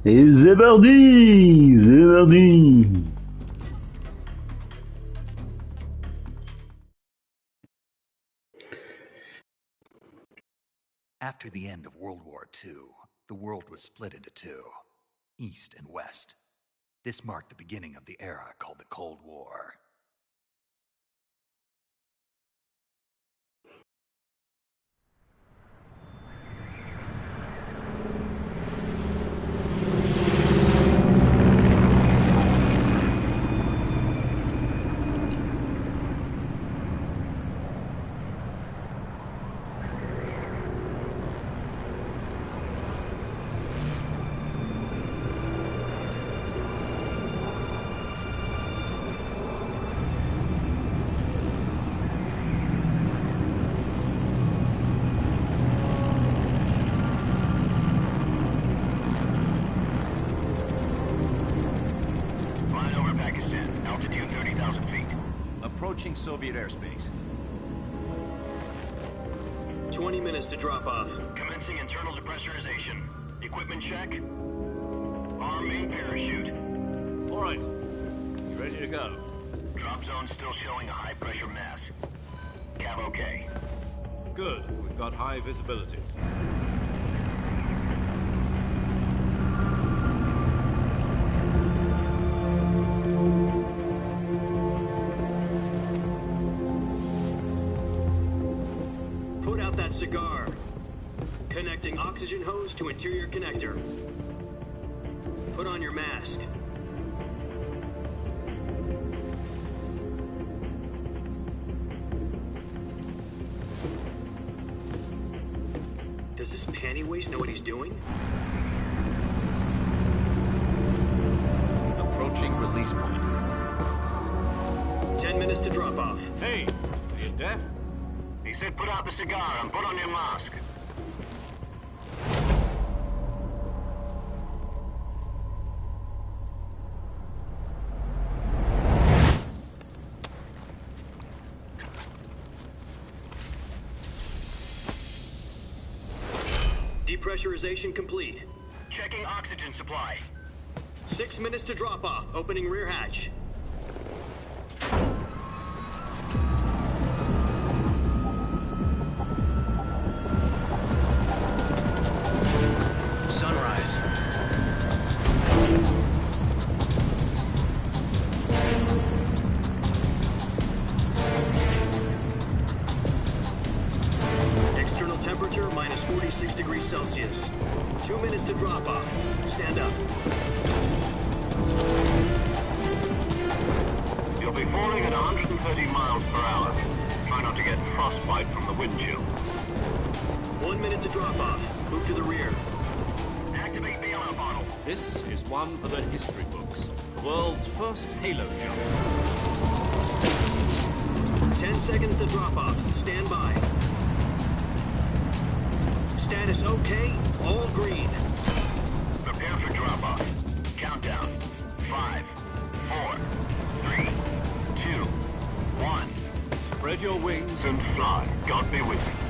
Et c'est parti! C'est parti! After the end of World War II, the world was split into two, East and West. This marked the beginning of the era called the Cold War. Approaching Soviet airspace. 20 minutes to drop off. Commencing internal depressurization. Equipment check. Arm main parachute. All right. You ready to go? Drop zone still showing a high pressure mass. Cav okay. Good. We've got high visibility. Cigar. Connecting oxygen hose to interior connector. Put on your mask. Does this panty waste know what he's doing? Approaching release point. 10 minutes to drop off. Hey, are you deaf? He said put out the cigar and put on your mask. Depressurization complete. Checking oxygen supply. 6 minutes to drop off. Opening rear hatch. Temperature minus 46 degrees Celsius. 2 minutes to drop off. Stand up. You'll be falling at 130 miles per hour. Try not to get frostbite from the wind chill. 1 minute to drop off. Move to the rear. Activate the ammo bottle. This is one for the history books. The world's first halo jump. 10 seconds to drop off. Stand by. Status okay, all green. Prepare for drop-off. Countdown. 5, 4, 3, 2, 1. Spread your wings And fly. God be with you.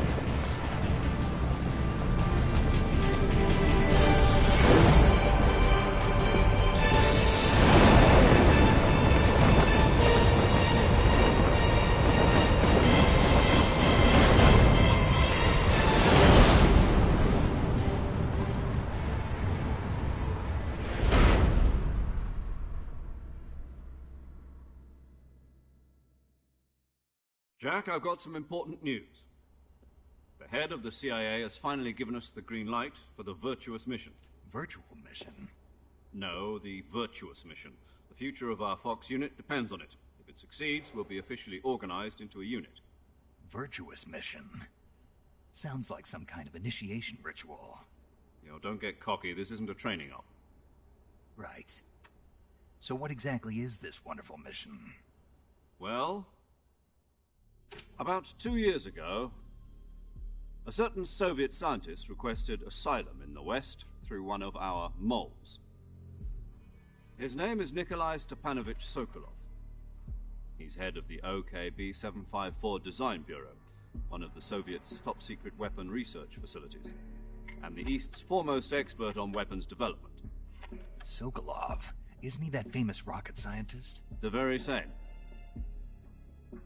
Jack, I've got some important news. The head of the CIA has finally given us the green light for the virtuous mission. Virtual mission? No, the virtuous mission. The future of our Fox unit depends on it. If it succeeds, we'll be officially organized into a unit. Virtuous mission? Sounds like some kind of initiation ritual. You know, don't get cocky. This isn't a training op. Right. So what exactly is this wonderful mission? Well, about 2 years ago, a certain Soviet scientist requested asylum in the West through one of our moles. His name is Nikolai Stepanovich Sokolov. He's head of the OKB 754 Design Bureau, one of the Soviets' top-secret weapon research facilities, and the East's foremost expert on weapons development. Sokolov. Isn't he that famous rocket scientist? The very same.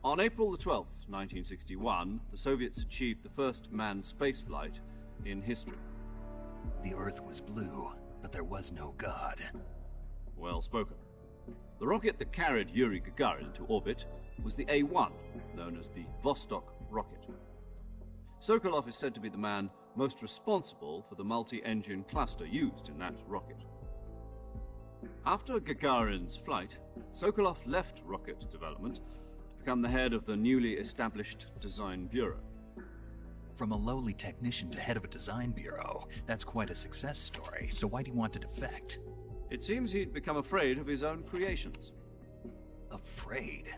On April the 12th, 1961, the Soviets achieved the first manned spaceflight in history. The Earth was blue, but there was no God. Well spoken. The rocket that carried Yuri Gagarin to orbit was the A-1, known as the Vostok rocket. Sokolov is said to be the man most responsible for the multi-engine cluster used in that rocket. After Gagarin's flight, Sokolov left rocket development to become the head of the newly established Design Bureau. From a lowly technician to head of a design bureau, that's quite a success story, so why'd he want to defect? It seems he'd become afraid of his own creations. Afraid?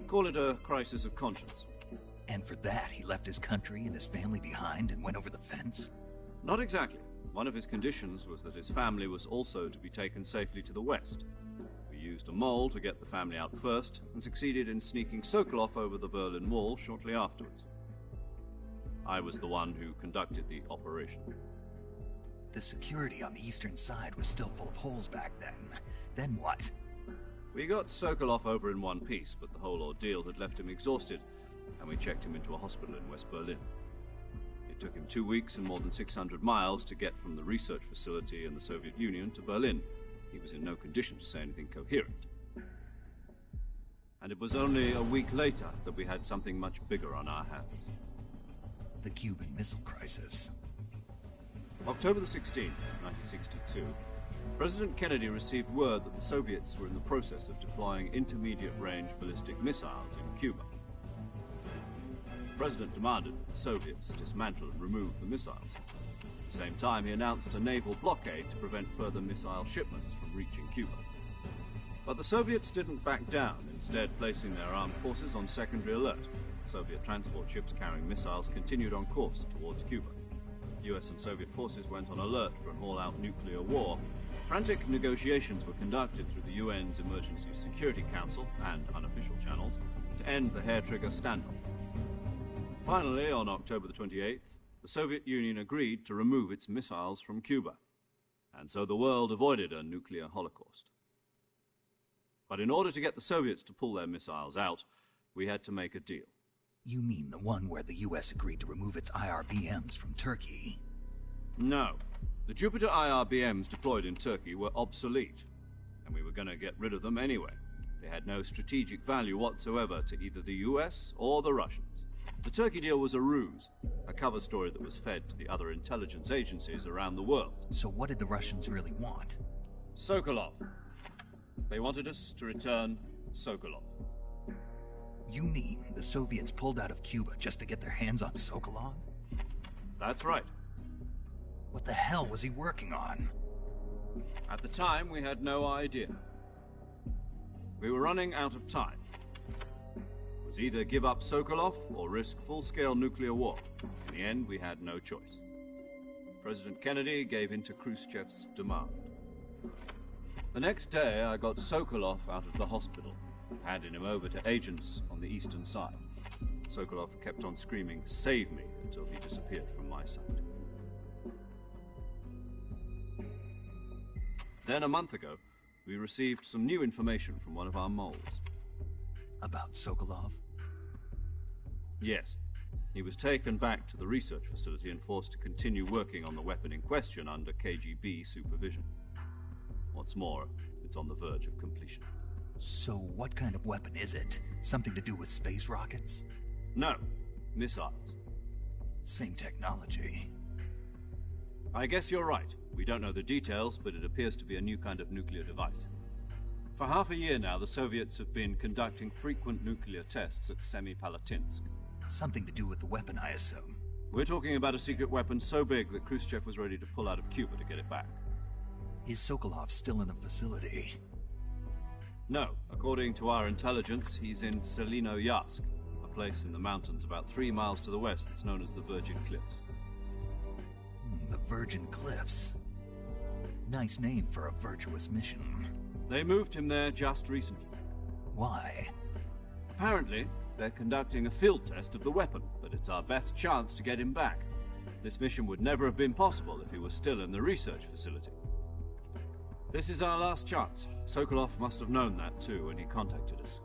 Call it a crisis of conscience. And for that, he left his country and his family behind and went over the fence? Not exactly. One of his conditions was that his family was also to be taken safely to the west. We used a mole to get the family out first, and succeeded in sneaking Sokolov over the Berlin Wall shortly afterwards. I was the one who conducted the operation. The security on the eastern side was still full of holes back then. Then what? We got Sokolov over in one piece, but the whole ordeal had left him exhausted, and we checked him into a hospital in West Berlin. It took him 2 weeks and more than 600 miles to get from the research facility in the Soviet Union to Berlin. He was in no condition to say anything coherent. And it was only a week later that we had something much bigger on our hands. The Cuban Missile Crisis. October the 16th, 1962, President Kennedy received word that the Soviets were in the process of deploying intermediate-range ballistic missiles in Cuba. The President demanded that the Soviets dismantle and remove the missiles. At the same time, he announced a naval blockade to prevent further missile shipments from reaching Cuba. But the Soviets didn't back down, instead placing their armed forces on secondary alert. Soviet transport ships carrying missiles continued on course towards Cuba. US and Soviet forces went on alert for an all-out nuclear war. Frantic negotiations were conducted through the UN's Emergency Security Council and unofficial channels to end the hair-trigger standoff. Finally, on October the 28th, the Soviet Union agreed to remove its missiles from Cuba, and so the world avoided a nuclear holocaust. But in order to get the Soviets to pull their missiles out, we had to make a deal. You mean the one where the US agreed to remove its IRBMs from Turkey? No. The Jupiter IRBMs deployed in Turkey were obsolete, and we were going to get rid of them anyway. They had no strategic value whatsoever to either the US or the Russians. The Turkey deal was a ruse, a cover story that was fed to the other intelligence agencies around the world. So what did the Russians really want? Sokolov. They wanted us to return Sokolov. You mean the Soviets pulled out of Cuba just to get their hands on Sokolov? That's right. What the hell was he working on? At the time, we had no idea. We were running out of time. It was either give up Sokolov or risk full-scale nuclear war. In the end, we had no choice. President Kennedy gave in to Khrushchev's demand. The next day, I got Sokolov out of the hospital, handing him over to agents on the eastern side. Sokolov kept on screaming, "Save me," until he disappeared from my sight. Then a month ago, we received some new information from one of our moles. About Sokolov? Yes. He was taken back to the research facility and forced to continue working on the weapon in question under KGB supervision. What's more, it's on the verge of completion. So what kind of weapon is it? Something to do with space rockets? No, missiles. Same technology. I guess you're right. We don't know the details, but it appears to be a new kind of nuclear device. For half a year now, the Soviets have been conducting frequent nuclear tests at Semipalatinsk. Something to do with the weapon, I assume. We're talking about a secret weapon so big that Khrushchev was ready to pull out of Cuba to get it back. Is Sokolov still in the facility? No. According to our intelligence, he's in Selino-Yarsk, a place in the mountains about 3 miles to the west that's known as the Virgin Cliffs. The Virgin Cliffs. Nice name for a virtuous mission. They moved him there just recently. Why? Apparently, they're conducting a field test of the weapon, but it's our best chance to get him back. This mission would never have been possible if he was still in the research facility. This is our last chance. Sokolov must have known that too when he contacted us.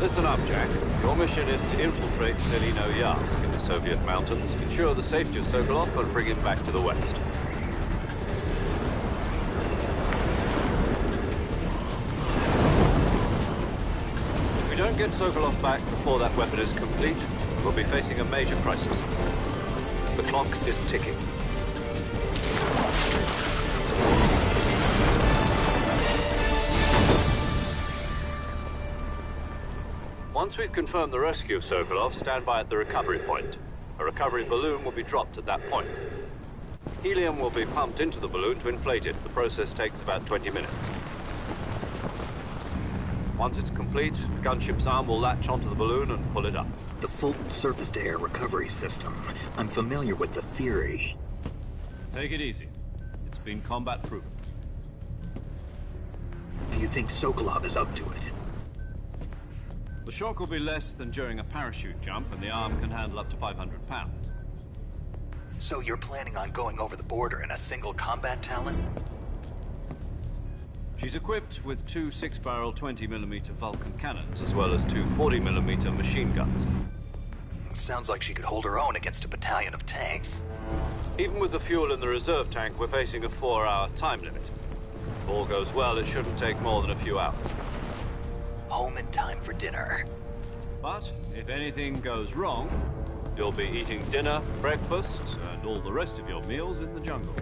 Listen up, Jack. Your mission is to infiltrate Selino-Yarsk in the Soviet mountains, ensure the safety of Sokolov, and bring him back to the west. If we don't get Sokolov back before that weapon is complete, we'll be facing a major crisis. The clock is ticking. Once we've confirmed the rescue of Sokolov, stand by at the recovery point. A recovery balloon will be dropped at that point. Helium will be pumped into the balloon to inflate it. The process takes about 20 minutes. Once it's complete, the gunship's arm will latch onto the balloon and pull it up. The Fulton surface-to-air recovery system. I'm familiar with the theory. Take it easy. It's been combat-proven. Do you think Sokolov is up to it? The shock will be less than during a parachute jump, and the arm can handle up to 500 pounds. So you're planning on going over the border in a single combat Talon? She's equipped with two 6-barrel 20mm Vulcan cannons, As well as two 40mm machine guns. Sounds like she could hold her own against a battalion of tanks. Even with the fuel in the reserve tank, we're facing a 4-hour time limit. If all goes well, it shouldn't take more than a few hours. Home in time for dinner. But if anything goes wrong, You'll be eating dinner, breakfast, and all the rest of your meals in the jungle.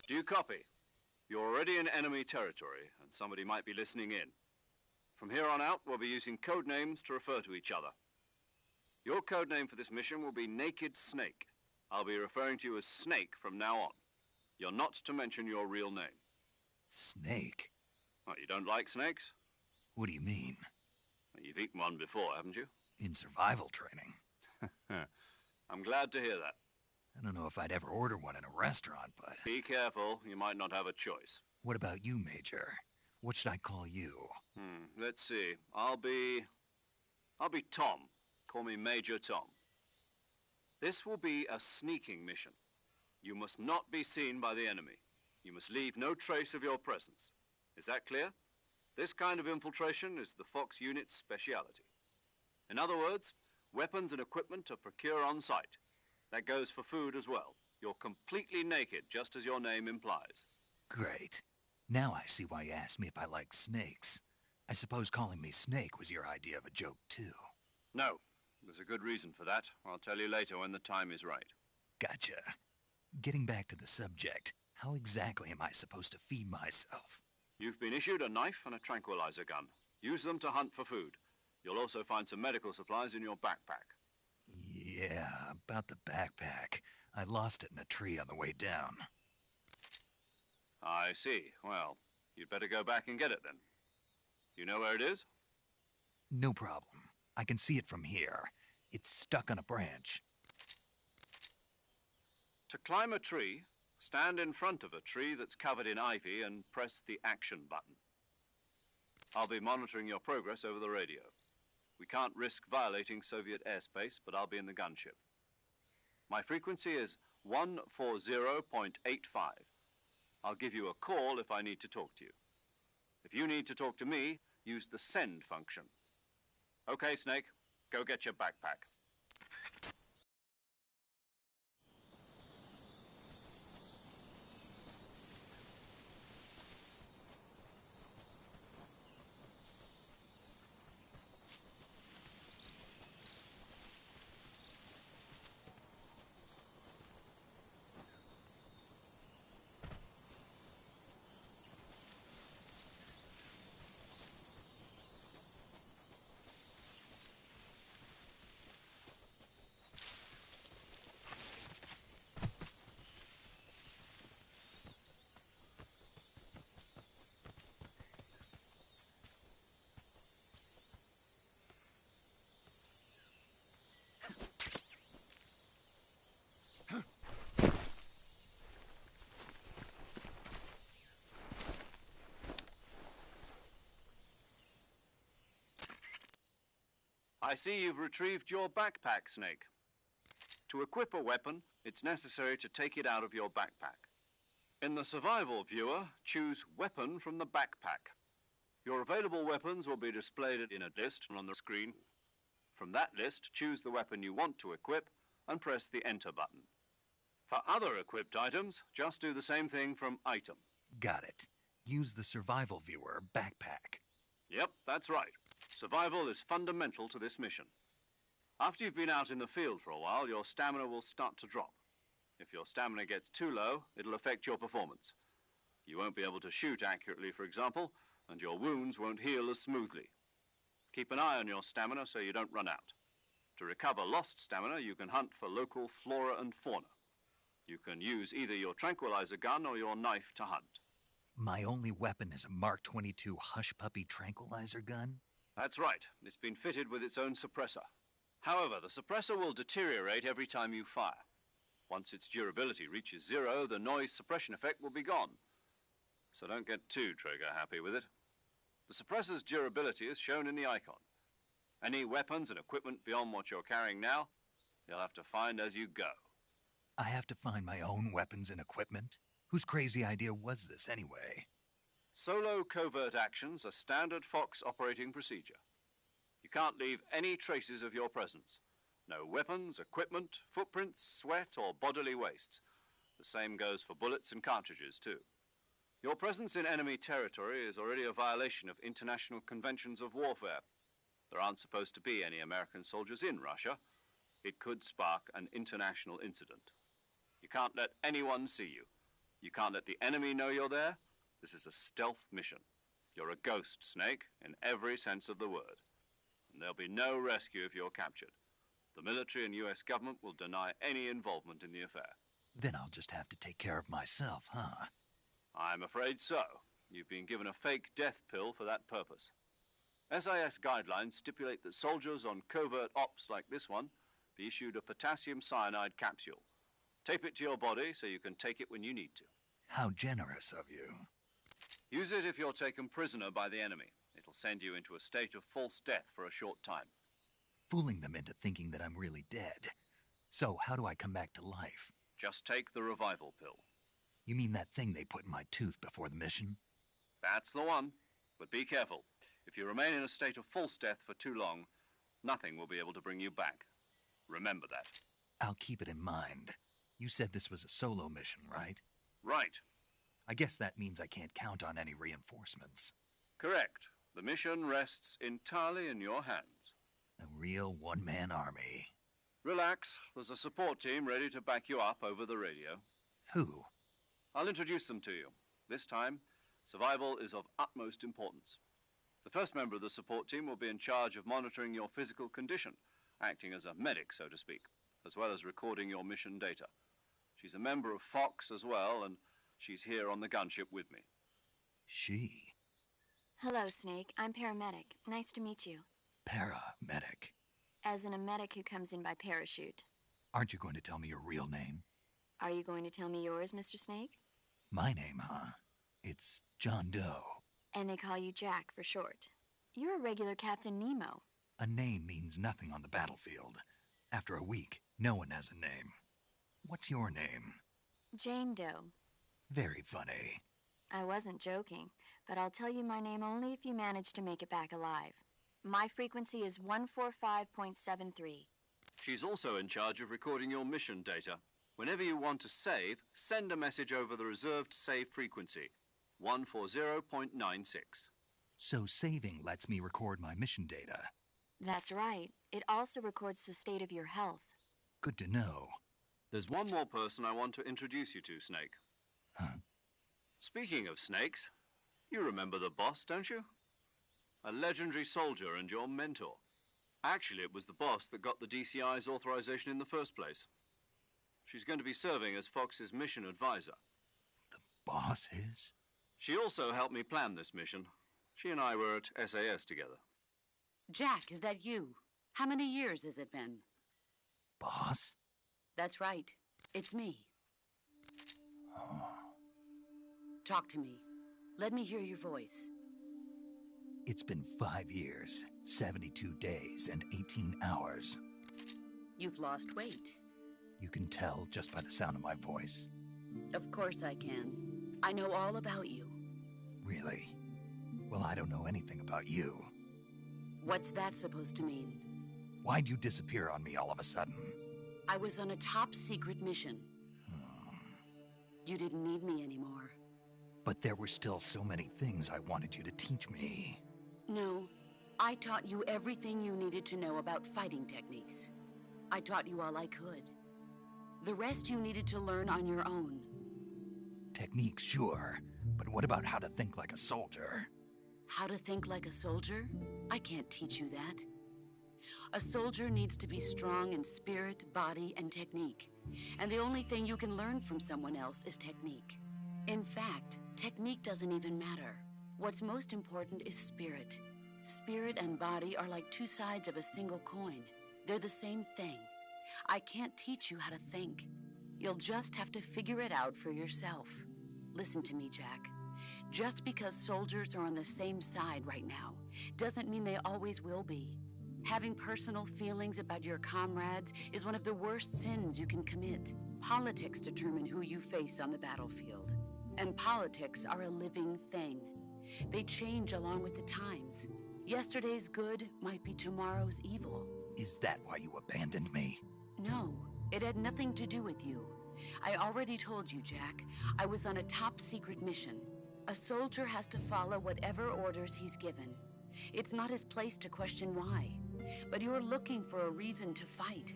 Do you copy? You're already in enemy territory, and somebody might be listening in. From here on out, we'll be using code names to refer to each other. Your code name for this mission will be Naked Snake. I'll be referring to you as Snake from now on. You're not to mention your real name. Snake? Oh, you don't like snakes? What do you mean? Well, you've eaten one before, haven't you? In survival training. I'm glad to hear that. I don't know if I'd ever order one in a restaurant, but... Be careful, you might not have a choice. What about you, Major? What should I call you? Let's see. I'll be Tom. Call me Major Tom. This will be a sneaking mission. You must not be seen by the enemy. You must leave no trace of your presence. Is that clear? This kind of infiltration is the Fox unit's speciality. In other words, weapons and equipment are procured on site. That goes for food as well. You're completely naked, just as your name implies. Great. Now I see why you asked me if I like snakes. I suppose calling me Snake was your idea of a joke, too. No, there's a good reason for that. I'll tell you later when the time is right. Gotcha. Getting back to the subject, how exactly am I supposed to feed myself? You've been issued a knife and a tranquilizer gun. Use them to hunt for food. You'll also find some medical supplies in your backpack. Yeah, about the backpack. I lost it in a tree on the way down. I see. Well, you'd better go back and get it then. You know where it is? No problem. I can see it from here. It's stuck on a branch. To climb a tree, stand in front of a tree that's covered in ivy and press the action button. I'll be monitoring your progress over the radio. We can't risk violating Soviet airspace, but I'll be in the gunship. My frequency is 140.85. I'll give you a call if I need to talk to you. If you need to talk to me, use the send function. Okay, Snake, go get your backpack. I see you've retrieved your backpack, Snake. To equip a weapon, it's necessary to take it out of your backpack. In the survival viewer, choose Weapon from the backpack. Your available weapons will be displayed in a list on the screen. From that list, choose the weapon you want to equip and press the Enter button. For other equipped items, just do the same thing from Item. Got it. Use the survival viewer backpack. Yep, that's right. Survival is fundamental to this mission. After you've been out in the field for a while, your stamina will start to drop. If your stamina gets too low, it'll affect your performance. You won't be able to shoot accurately, for example, and your wounds won't heal as smoothly. Keep an eye on your stamina so you don't run out. To recover lost stamina, you can hunt for local flora and fauna. You can use either your tranquilizer gun or your knife to hunt. My only weapon is a Mark 22 Hush Puppy tranquilizer gun? That's right. It's been fitted with its own suppressor. However, the suppressor will deteriorate every time you fire. Once its durability reaches 0, the noise suppression effect will be gone. So don't get too trigger-happy with it. The suppressor's durability is shown in the icon. Any weapons and equipment beyond what you're carrying now, you'll have to find as you go. I have to find my own weapons and equipment? Whose crazy idea was this, anyway? Solo covert actions are standard Fox operating procedure. You can't leave any traces of your presence. No weapons, equipment, footprints, sweat, or bodily waste. The same goes for bullets and cartridges, too. Your presence in enemy territory is already a violation of international conventions of warfare. There aren't supposed to be any American soldiers in Russia. It could spark an international incident. You can't let anyone see you. You can't let the enemy know you're there. This is a stealth mission. You're a ghost, Snake, in every sense of the word. And there'll be no rescue if you're captured. The military and US government will deny any involvement in the affair. Then I'll just have to take care of myself, huh? I'm afraid so. You've been given a fake death pill for that purpose. SIS guidelines stipulate that soldiers on covert ops like this one be issued a potassium cyanide capsule. Tape it to your body so you can take it when you need to. How generous of you. Use it if you're taken prisoner by the enemy. It'll send you into a state of false death for a short time. Fooling them into thinking that I'm really dead. So, how do I come back to life? Just take the revival pill. You mean that thing they put in my tooth before the mission? That's the one. But be careful. If you remain in a state of false death for too long, nothing will be able to bring you back. Remember that. I'll keep it in mind. You said this was a solo mission, right? Right. I guess that means I can't count on any reinforcements. Correct. The mission rests entirely in your hands. A real one-man army. Relax, there's a support team ready to back you up over the radio. Who? I'll introduce them to you. This time, survival is of utmost importance. The first member of the support team will be in charge of monitoring your physical condition, acting as a medic, so to speak, as well as recording your mission data. She's a member of Fox as well, and she's here on the gunship with me. She? Hello, Snake. I'm paramedic. Nice to meet you. Paramedic. As in a medic who comes in by parachute. Aren't you going to tell me your real name? Are you going to tell me yours, Mr. Snake? My name, huh? It's John Doe. And they call you Jack for short. You're a regular Captain Nemo. A name means nothing on the battlefield. After a week, no one has a name. What's your name? Jane Doe. Very funny. I wasn't joking, but I'll tell you my name only if you manage to make it back alive. My frequency is 145.73. She's also in charge of recording your mission data. Whenever you want to save, send a message over the reserved save frequency, 140.96. So saving lets me record my mission data. That's right. It also records the state of your health. Good to know. There's one more person I want to introduce you to, Snake. Huh? Speaking of snakes, you remember the boss, don't you? A legendary soldier and your mentor. Actually, it was the boss that got the DCI's authorization in the first place. She's going to be serving as Fox's mission advisor. The boss is? She also helped me plan this mission. She and I were at SAS together. Jack, is that you? How many years has it been? Boss? That's right. It's me. Oh. Talk to me. Let me hear your voice. It's been 5 years, 72 days, and 18 hours. You've lost weight. You can tell just by the sound of my voice. Of course I can. I know all about you. Really? Well, I don't know anything about you. What's that supposed to mean? Why'd you disappear on me all of a sudden? I was on a top-secret mission. You didn't need me anymore. But there were still so many things I wanted you to teach me. No, I taught you everything you needed to know about fighting techniques. I taught you all I could. The rest you needed to learn on your own. Techniques, sure. But what about how to think like a soldier? How to think like a soldier? I can't teach you that. A soldier needs to be strong in spirit, body, and technique. And the only thing you can learn from someone else is technique. In fact, technique doesn't even matter. What's most important is spirit. Spirit and body are like two sides of a single coin. They're the same thing. I can't teach you how to think. You'll just have to figure it out for yourself. Listen to me, Jack. Just because soldiers are on the same side right now doesn't mean they always will be. Having personal feelings about your comrades is one of the worst sins you can commit. Politics determine who you face on the battlefield. And politics are a living thing. They change along with the times. Yesterday's good might be tomorrow's evil. Is that why you abandoned me? No, it had nothing to do with you. I already told you, Jack. I was on a top-secret mission. A soldier has to follow whatever orders he's given. It's not his place to question why. But you're looking for a reason to fight.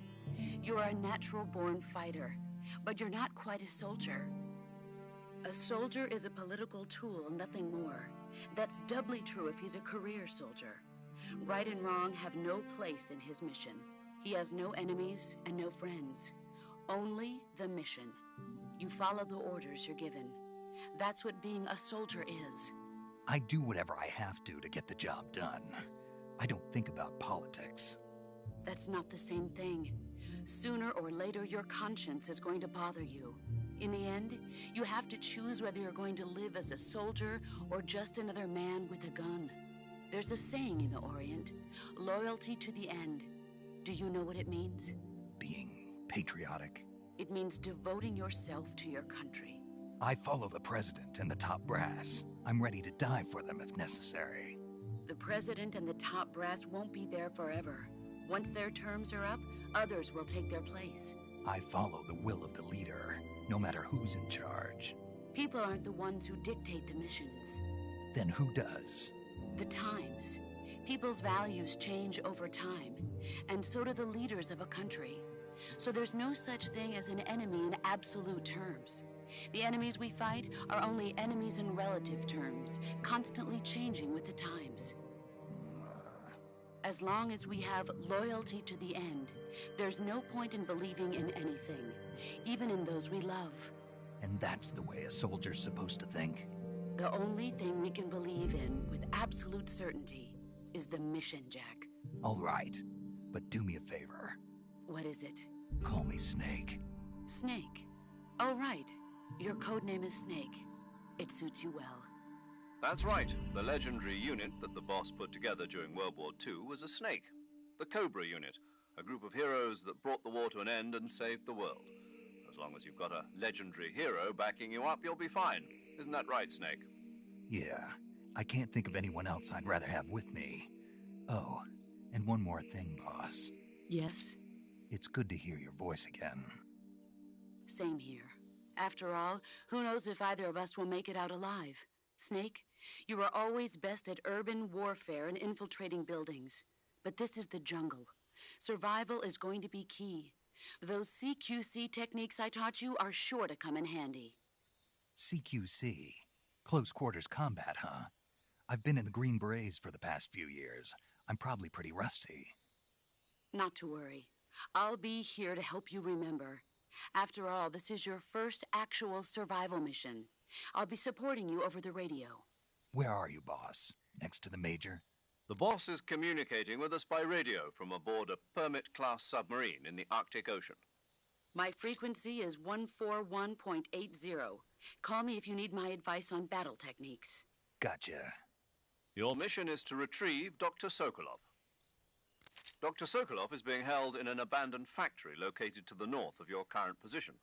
You're a natural-born fighter, but you're not quite a soldier. A soldier is a political tool, nothing more. That's doubly true if he's a career soldier. Right and wrong have no place in his mission. He has no enemies and no friends. Only the mission. You follow the orders you're given. That's what being a soldier is. I do whatever I have to get the job done. I don't think about politics. That's not the same thing. Sooner or later, your conscience is going to bother you. In the end, you have to choose whether you're going to live as a soldier or just another man with a gun. There's a saying in the Orient, loyalty to the end. Do you know what it means? Being patriotic. It means devoting yourself to your country. I follow the president and the top brass. I'm ready to die for them if necessary. The president and the top brass won't be there forever. Once their terms are up, others will take their place. I follow the will of the leader, no matter who's in charge. People aren't the ones who dictate the missions. Then who does? The times. People's values change over time, and so do the leaders of a country. So there's no such thing as an enemy in absolute terms. The enemies we fight are only enemies in relative terms, constantly changing with the times. As long as we have loyalty to the end, there's no point in believing in anything, even in those we love. And that's the way a soldier's supposed to think? The only thing we can believe in with absolute certainty is the mission, Jack. All right, but do me a favor. What is it? Call me Snake. Snake? Oh, right. Your codename is Snake. It suits you well. That's right. The legendary unit that the boss put together during World War II was a snake. The Cobra unit, a group of heroes that brought the war to an end and saved the world. As long as you've got a legendary hero backing you up, you'll be fine. Isn't that right, Snake? Yeah. I can't think of anyone else I'd rather have with me. Oh, and one more thing, boss. Yes? It's good to hear your voice again. Same here. After all, who knows if either of us will make it out alive? Snake, you are always best at urban warfare and infiltrating buildings. But this is the jungle. Survival is going to be key. Those CQC techniques I taught you are sure to come in handy. CQC? Close quarters combat, huh? I've been in the Green Berets for the past few years. I'm probably pretty rusty. Not to worry. I'll be here to help you remember. After all, this is your first actual survival mission. I'll be supporting you over the radio. Where are you, boss? Next to the Major? The boss is communicating with us by radio from aboard a Permit-class submarine in the Arctic Ocean. My frequency is 141.80. Call me if you need my advice on battle techniques. Gotcha. Your mission is to retrieve Dr. Sokolov. Dr. Sokolov is being held in an abandoned factory located to the north of your current position.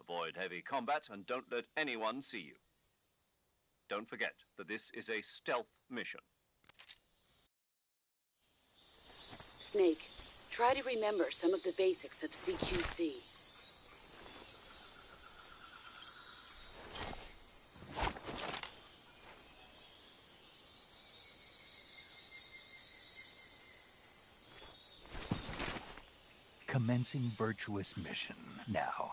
Avoid heavy combat and don't let anyone see you. Don't forget that this is a stealth mission. Snake, try to remember some of the basics of CQC. Commencing virtuous mission now.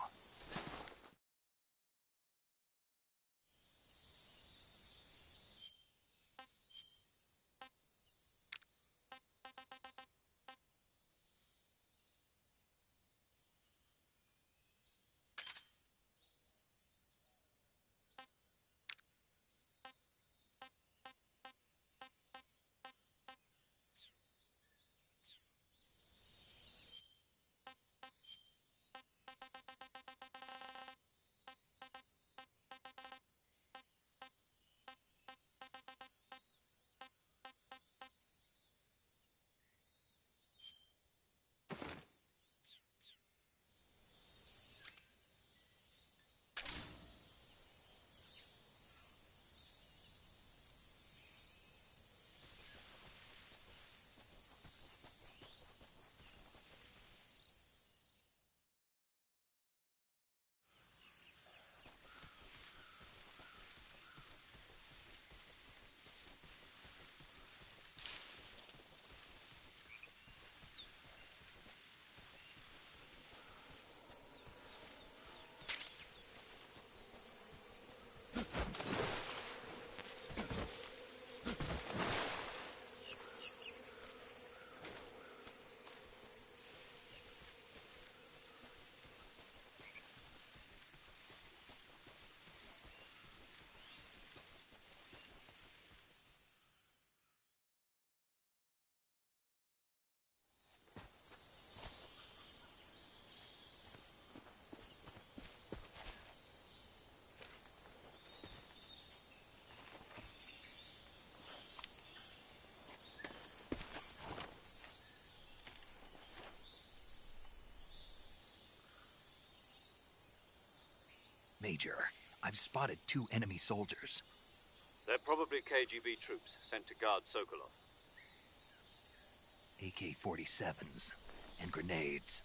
Major, I've spotted 2 enemy soldiers. They're probably KGB troops sent to guard Sokolov. AK-47s and grenades.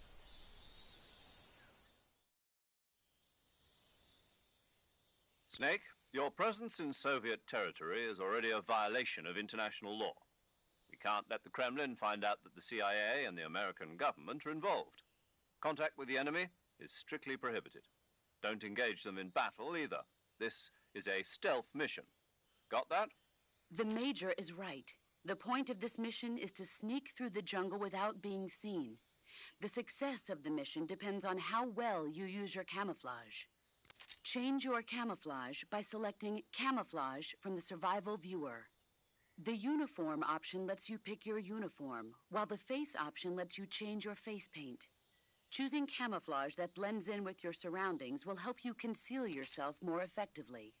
Snake, Your presence in Soviet territory is already a violation of international law. We can't let the Kremlin find out that the CIA and the American government are involved. Contact with the enemy is strictly prohibited. Don't engage them in battle either. This is a stealth mission. Got that? The Major is right. The point of this mission is to sneak through the jungle without being seen. The success of the mission depends on how well you use your camouflage. Change your camouflage by selecting Camouflage from the Survival Viewer. The Uniform option lets you pick your uniform, while the Face option lets you change your face paint. Choosing camouflage that blends in with your surroundings will help you conceal yourself more effectively.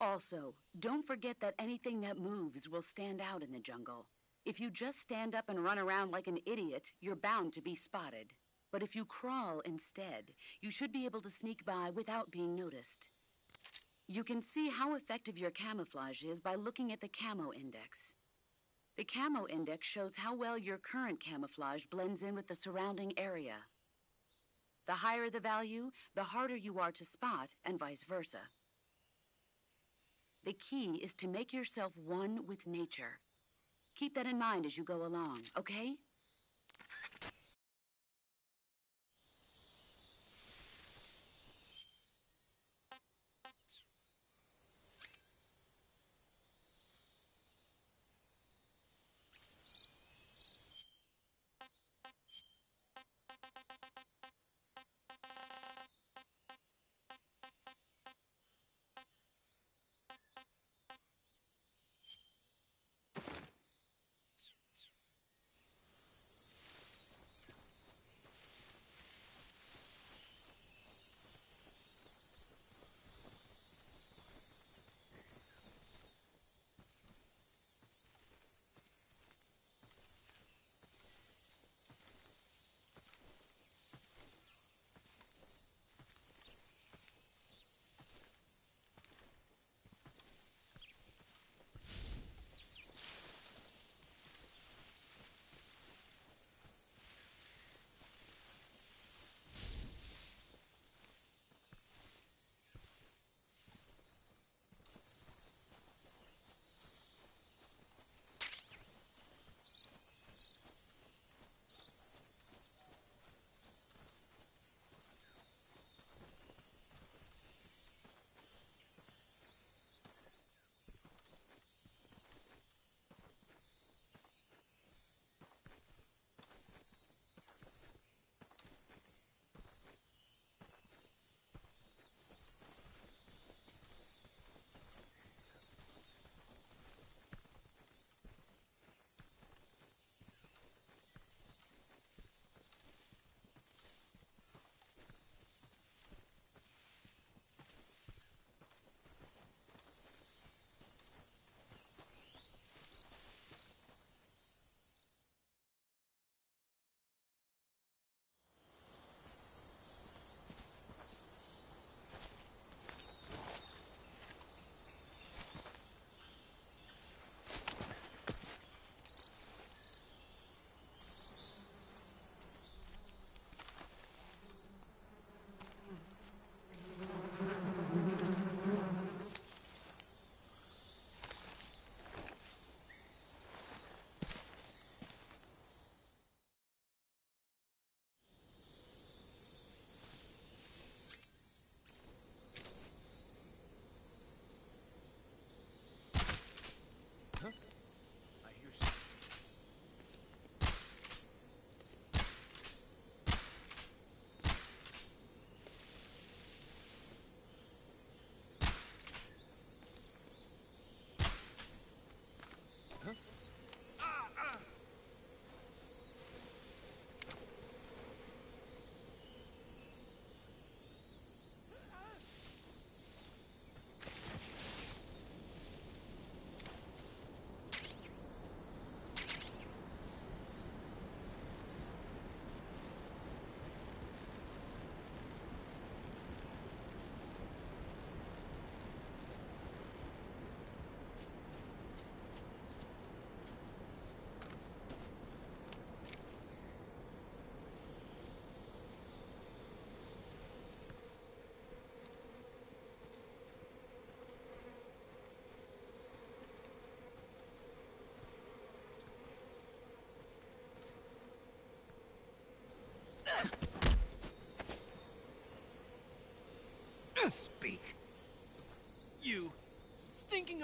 Also, don't forget that anything that moves will stand out in the jungle. If you just stand up and run around like an idiot, you're bound to be spotted. But if you crawl instead, you should be able to sneak by without being noticed. You can see how effective your camouflage is by looking at the Camo Index. The Camo Index shows how well your current camouflage blends in with the surrounding area. The higher the value, the harder you are to spot, and vice versa. The key is to make yourself one with nature. Keep that in mind as you go along, okay?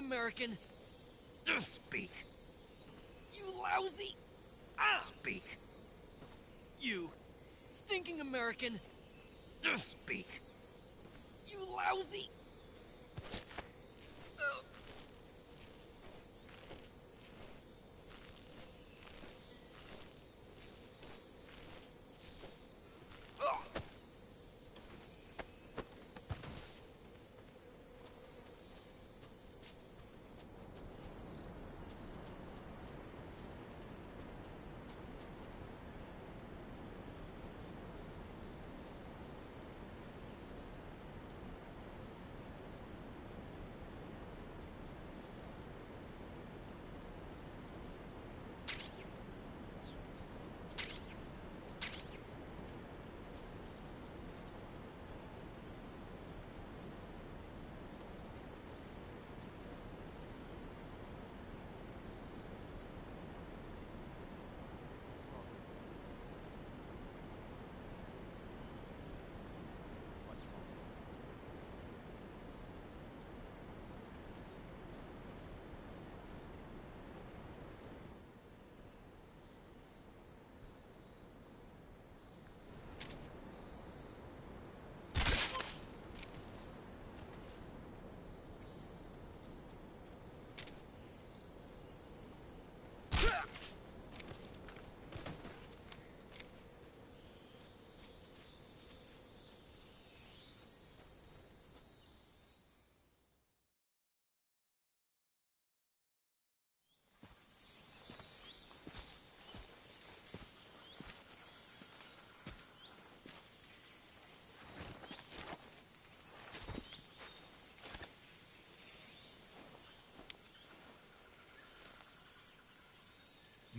American. Speak. You lousy... Speak. You stinking American. Speak. You lousy...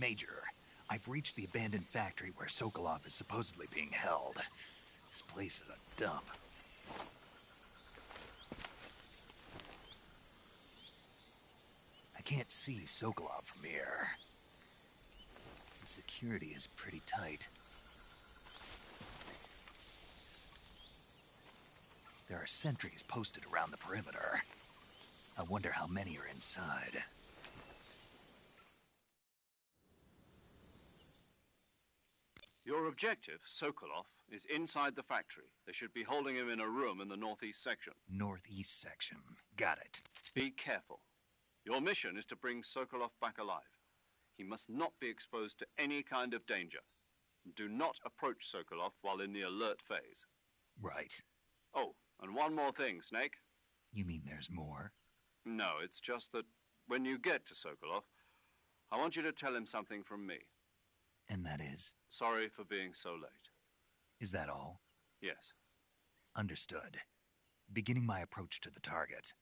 Major, I've reached the abandoned factory where Sokolov is supposedly being held. This place is a dump. I can't see Sokolov from here. The security is pretty tight. There are sentries posted around the perimeter. I wonder how many are inside. Your objective, Sokolov, is inside the factory. They should be holding him in a room in the northeast section. Northeast section. Got it. Be careful. Your mission is to bring Sokolov back alive. He must not be exposed to any kind of danger. Do not approach Sokolov while in the alert phase. Right. Oh, and one more thing, Snake. You mean there's more? No, it's just that when you get to Sokolov, I want you to tell him something from me. And that is? Sorry for being so late. Is that all? Yes. Understood. Beginning my approach to the target.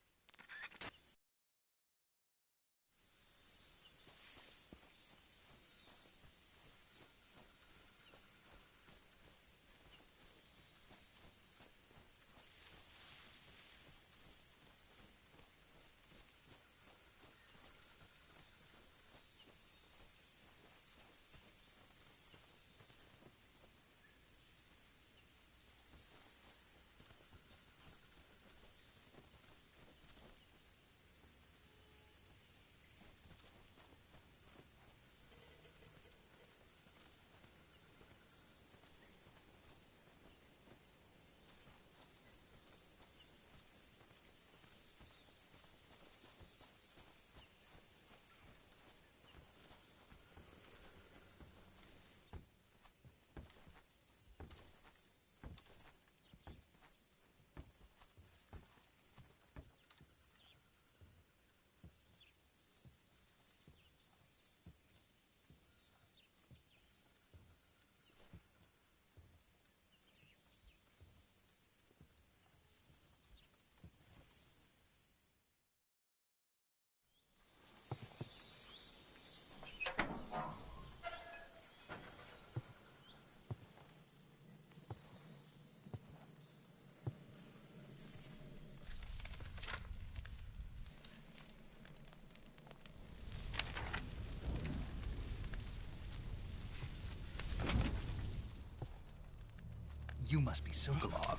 You must be Sokolov.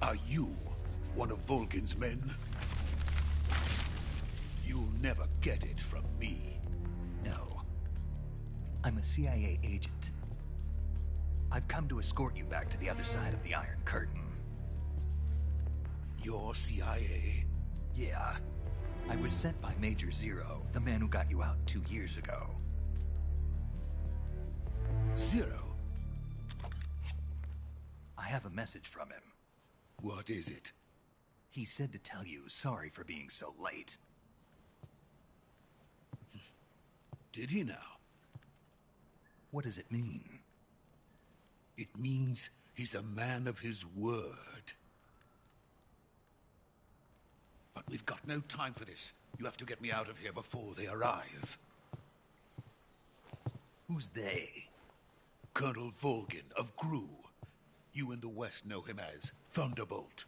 Are you one of Volgin's men? never get it from me. No. I'm a CIA agent. I've come to escort you back to the other side of the Iron Curtain. You're CIA? Yeah. I was sent by Major Zero, the man who got you out 2 years ago. Zero? I have a message from him. What is it? He said to tell you sorry for being so late. Did he now? What does it mean? It means he's a man of his word. But we've got no time for this. You have to get me out of here before they arrive. Who's they? Colonel Volgin of GRU. You in the West know him as Thunderbolt.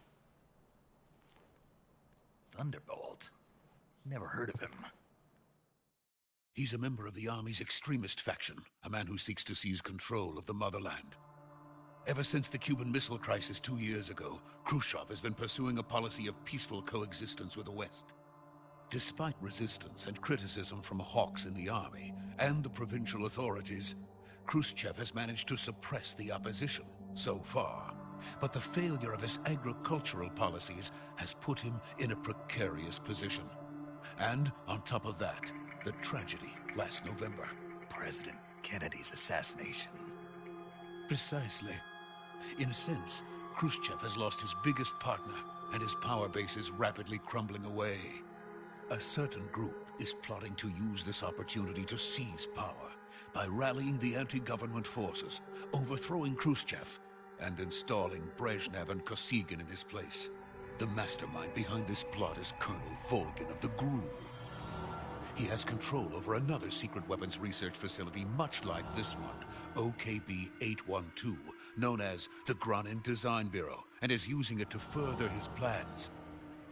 Thunderbolt? Never heard of him. He's a member of the Army's extremist faction, a man who seeks to seize control of the motherland. Ever since the Cuban Missile Crisis 2 years ago, Khrushchev has been pursuing a policy of peaceful coexistence with the West. Despite resistance and criticism from hawks in the army and the provincial authorities, Khrushchev has managed to suppress the opposition so far. But the failure of his agricultural policies has put him in a precarious position. And on top of that, the tragedy last November. President Kennedy's assassination. Precisely. In a sense, Khrushchev has lost his biggest partner, and his power base is rapidly crumbling away. A certain group is plotting to use this opportunity to seize power by rallying the anti-government forces, overthrowing Khrushchev, and installing Brezhnev and Kosygin in his place. The mastermind behind this plot is Colonel Volgin of the GRU. He has control over another secret weapons research facility much like this one, OKB-812, known as the Granin Design Bureau, and is using it to further his plans.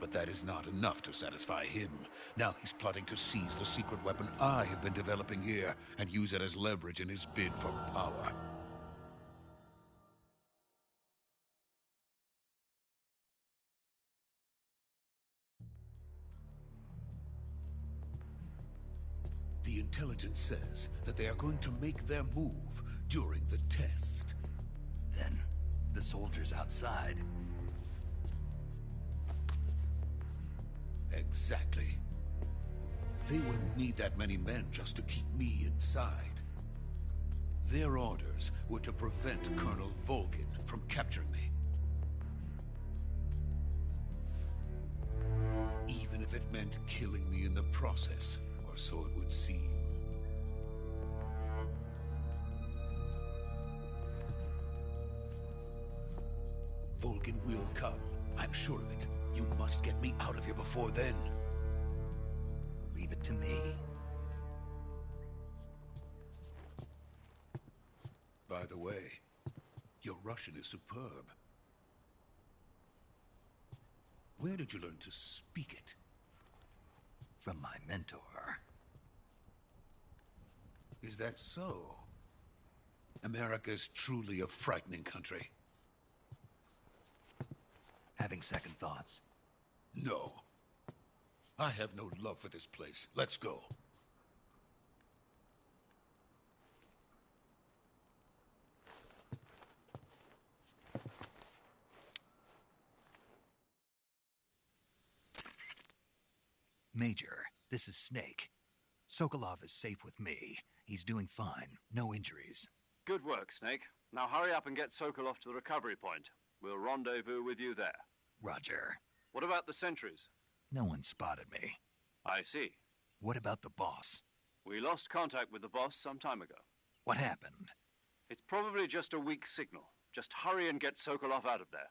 But that is not enough to satisfy him. Now he's plotting to seize the secret weapon I have been developing here and use it as leverage in his bid for power. The intelligence says that they are going to make their move during the test. Then, the soldiers outside. Exactly. They wouldn't need that many men just to keep me inside. Their orders were to prevent Colonel Volgin from capturing me. Even if it meant killing me in the process, or so it would seem. Volgin will come. I'm sure of it. You must get me out of here before then. Leave it to me. By the way, your Russian is superb. Where did you learn to speak it? From my mentor. Is that so? America's truly a frightening country. Having second thoughts? No. I have no love for this place. Let's go. Major, this is Snake. Sokolov is safe with me. He's doing fine. No injuries. Good work, Snake. Now hurry up and get Sokolov to the recovery point. We'll rendezvous with you there. Roger. What about the sentries? No one spotted me. I see. What about the boss? We lost contact with the boss some time ago. What happened? It's probably just a weak signal. Just hurry and get Sokolov out of there.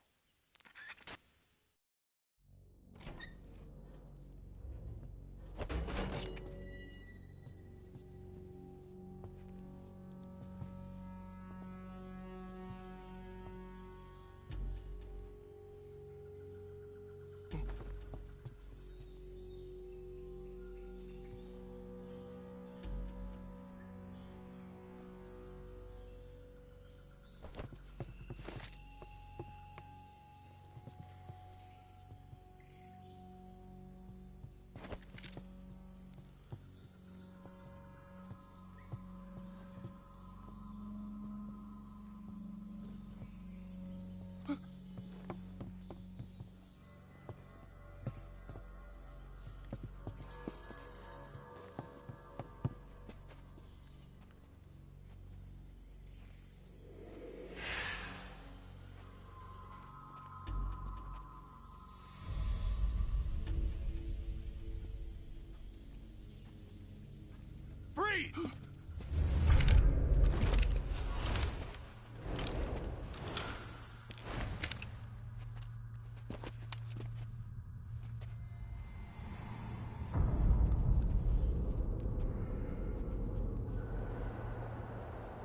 Freeze!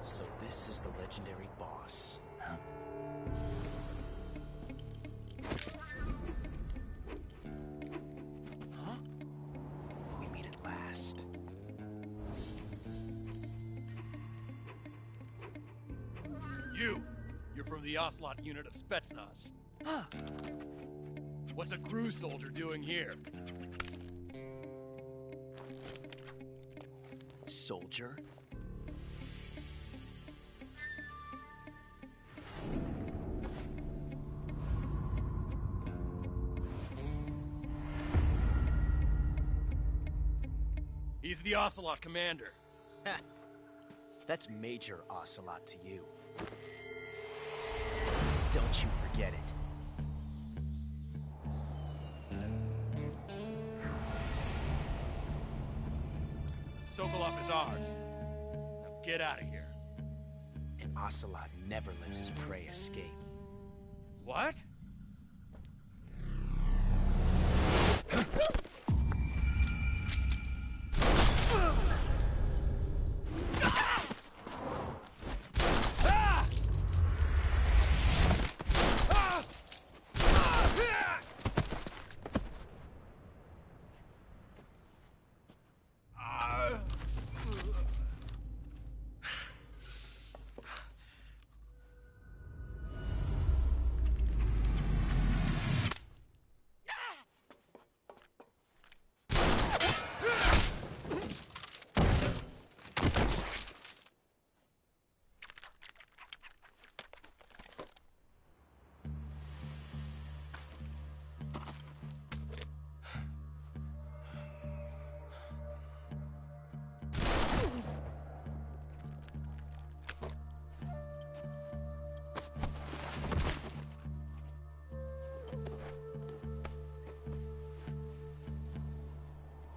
So this is the legendary boss. Huh? Huh? We meet at last. You're from the Ocelot unit of Spetsnaz. Huh. What's a crew soldier doing here? Soldier? He's the Ocelot commander. That's Major Ocelot to you. Don't you forget it. Sokolov is ours. Now get out of here. And Ocelot never lets his prey escape. What?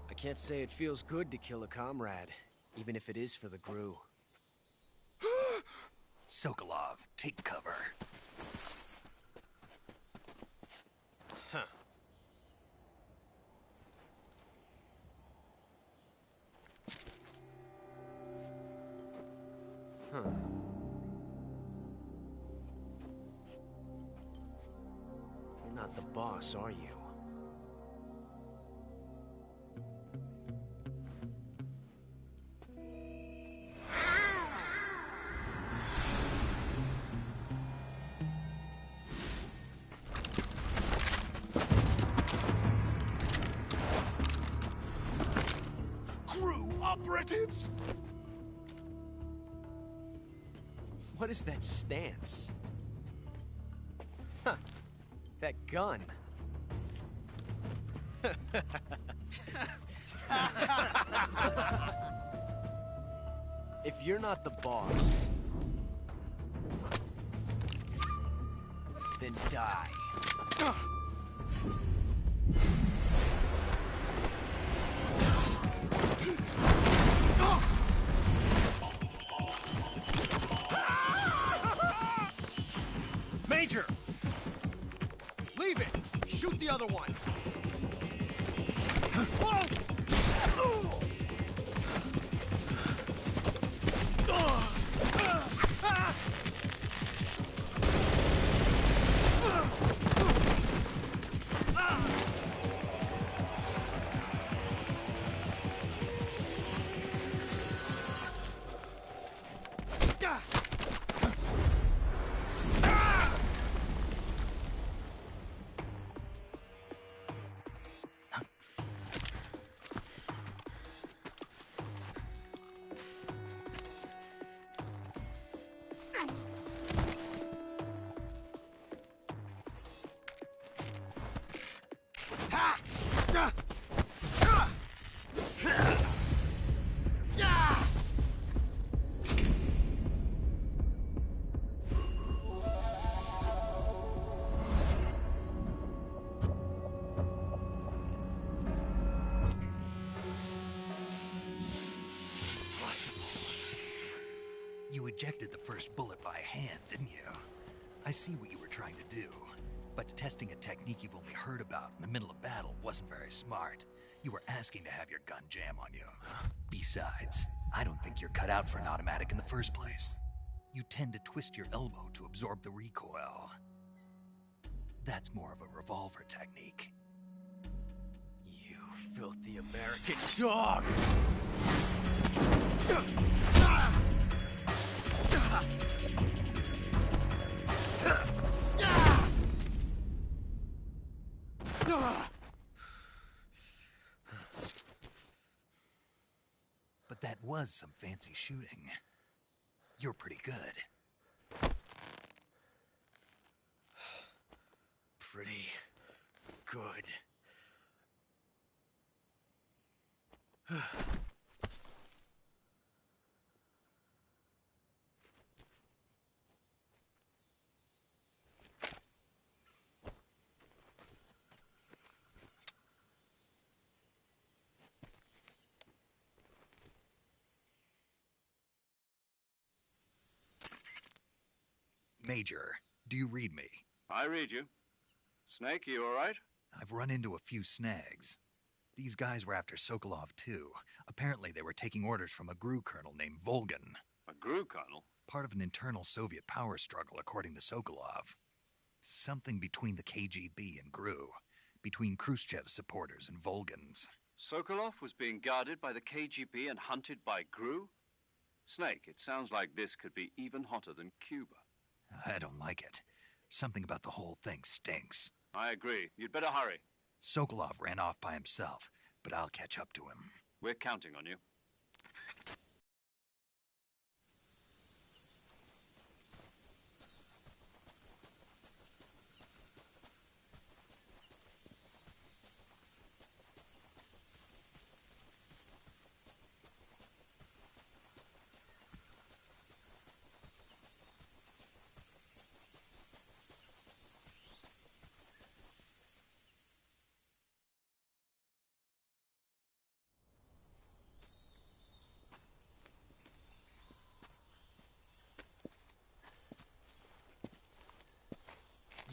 I can't say it feels good to kill a comrade, even if it is for the GRU. Sokolov, take cover. Huh. Huh. You're not the boss, are you? Operatives? What is that stance? Huh. That gun. If you're not the boss, then die. Major! Leave it! Shoot the other one! You ejected the first bullet by hand, didn't you? I see what you were trying to do. But testing a technique you've only heard about in the middle of battle wasn't very smart. You were asking to have your gun jam on you. Besides, I don't think you're cut out for an automatic in the first place. You tend to twist your elbow to absorb the recoil. That's more of a revolver technique. You filthy American dog! But that was some fancy shooting. You're pretty good. Pretty good. Major, do you read me? I read you. Snake, you all right? I've run into a few snags. These guys were after Sokolov, too. Apparently they were taking orders from a GRU colonel named Volgan. A GRU colonel? Part of an internal Soviet power struggle, according to Sokolov. Something between the KGB and GRU. Between Khrushchev's supporters and Volgan's. Sokolov was being guarded by the KGB and hunted by GRU? Snake, it sounds like this could be even hotter than Cuba. I don't like it. Something about the whole thing stinks. I agree. You'd better hurry. Sokolov ran off by himself, but I'll catch up to him. We're counting on you.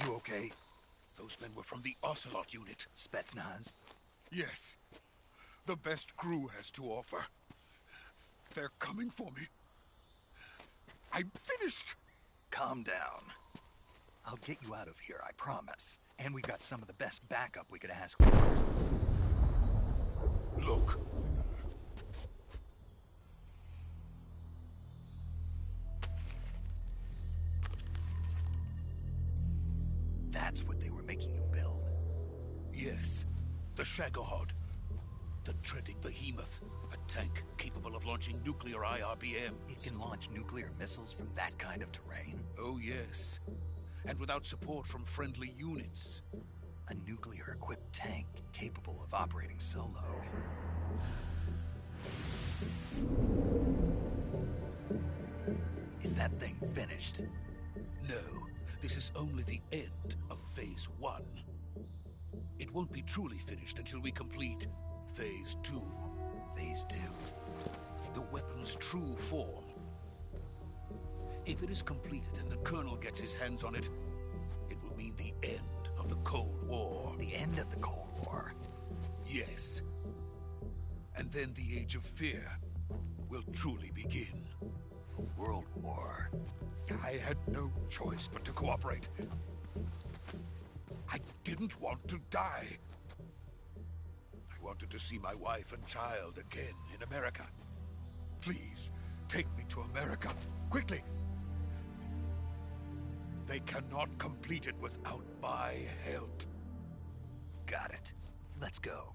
You okay? Those men were from the Ocelot unit. Spetsnaz? Yes. The best GRU has to offer. They're coming for me. I'm finished. Calm down. I'll get you out of here, I promise. And we got some of the best backup we could ask for. Look. That's what they were making you build? Yes. The Shagohod. The dreaded behemoth. A tank capable of launching nuclear IRBMs. It can launch nuclear missiles from that kind of terrain? Oh, yes. And without support from friendly units. A nuclear-equipped tank capable of operating solo. Is that thing finished? No. This is only the end of Phase 1. It won't be truly finished until we complete Phase 2. Phase 2? The weapon's true form. If it is completed and the Colonel gets his hands on it, it will mean the end of the Cold War. The end of the Cold War? Yes. And then the Age of Fear will truly begin. A world war? I had no choice but to cooperate. I didn't want to die. I wanted to see my wife and child again in America. Please, take me to America, quickly. They cannot complete it without my help. Got it. Let's go.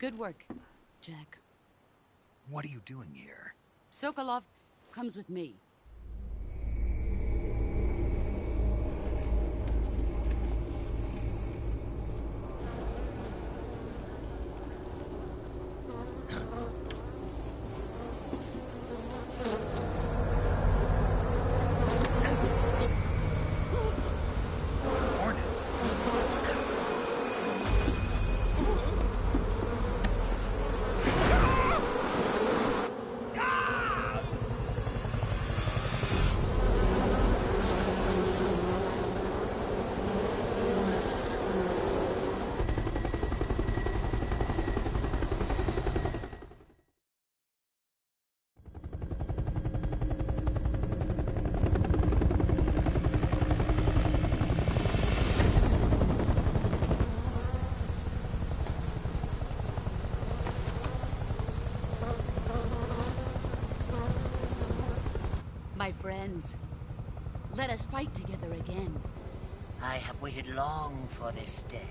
Good work, Jack. What are you doing here? Sokolov comes with me. Hornets. My friends, let us fight together again. I have waited long for this day.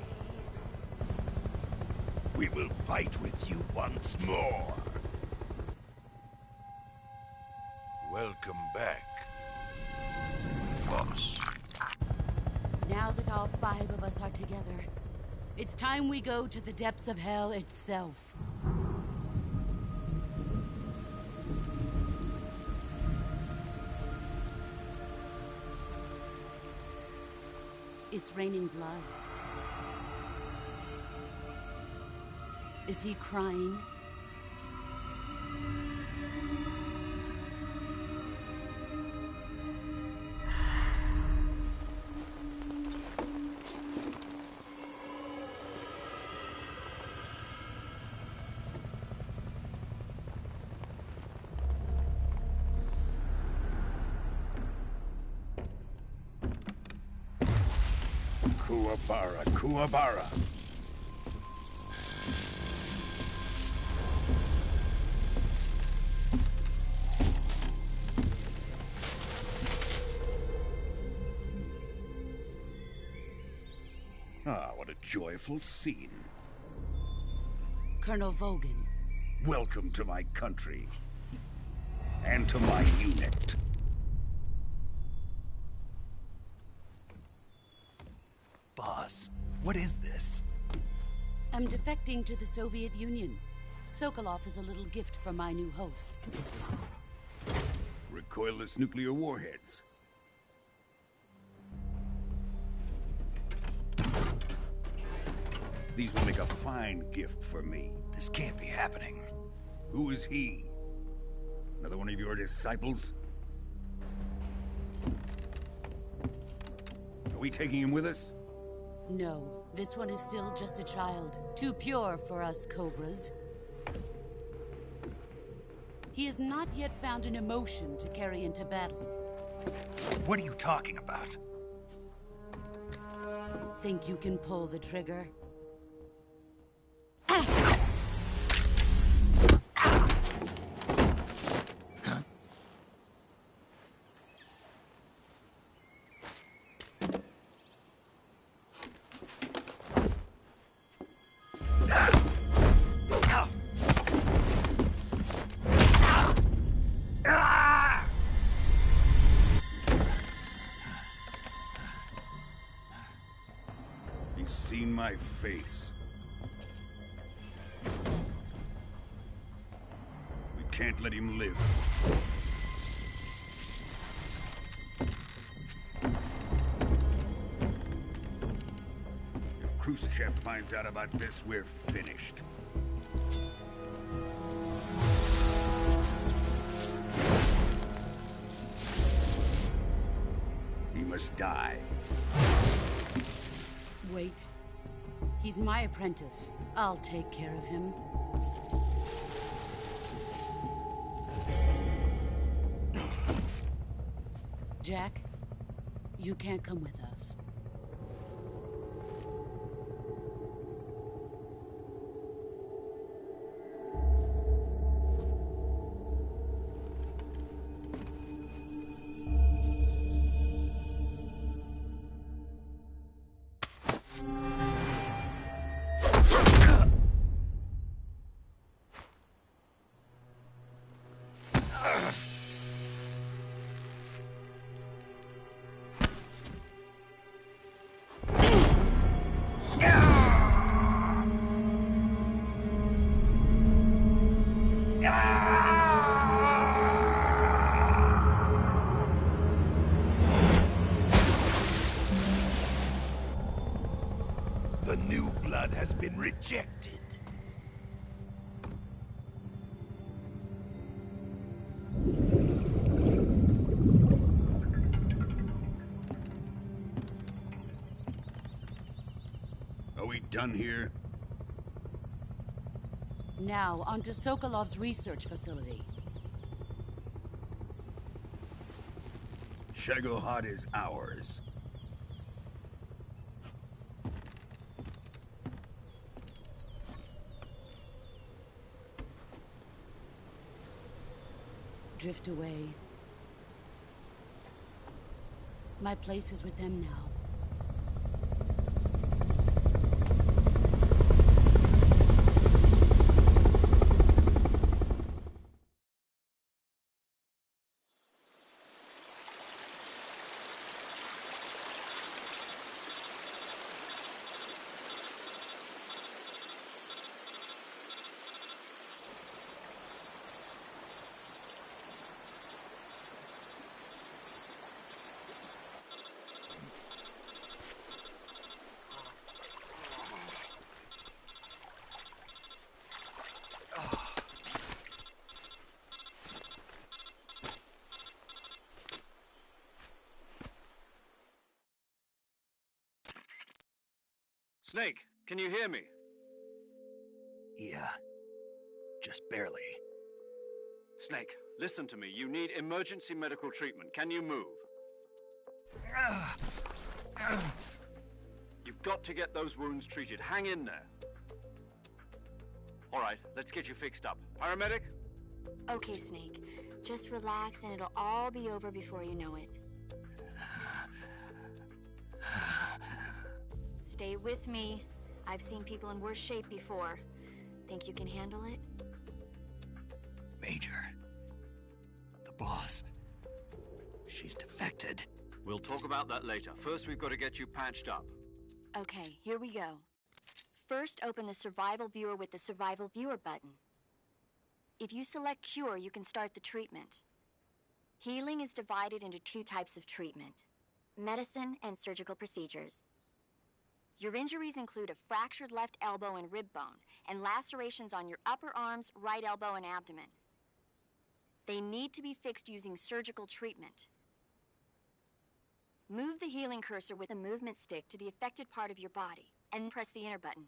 We will fight with you once more. Welcome back, boss. Now that all 5 of us are together, it's time we go to the depths of hell itself. It's raining blood. Is he crying? Kuwabara, Kuwabara. Ah, what a joyful scene. Colonel Vogan. Welcome to my country. And to my unit. Boss, what is this? I'm defecting to the Soviet Union. Sokolov is a little gift from my new hosts. Recoilless nuclear warheads. These will make a fine gift for me. This can't be happening. Who is he? Another one of your disciples? Are we taking him with us? No, this one is still just a child. Too pure for us Cobras. He has not yet found an emotion to carry into battle. What are you talking about? Think you can pull the trigger? He's seen my face. We can't let him live. If Khrushchev finds out about this, we're finished. He must die. Wait. He's my apprentice. I'll take care of him. Jack, you can't come with us. been rejected. Are we done here? Now, on to Sokolov's research facility. Shagohod is ours. Drift away. My place is with them now. Snake, can you hear me? Yeah. Just barely. Snake, listen to me. You need emergency medical treatment. Can you move? You've got to get those wounds treated. Hang in there. All right, let's get you fixed up. Paramedic? Okay, Snake. Just relax and it'll all be over before you know it. Stay with me. I've seen people in worse shape before. Think you can handle it? Major. The boss. She's defected. We'll talk about that later. First, we've got to get you patched up. Okay, here we go. First, open the Survival Viewer with the Survival Viewer button. If you select Cure, you can start the treatment. Healing is divided into two types of treatment: medicine and surgical procedures. Your injuries include a fractured left elbow and rib bone, and lacerations on your upper arms, right elbow, and abdomen. They need to be fixed using surgical treatment. Move the healing cursor with a movement stick to the affected part of your body, and press the enter button.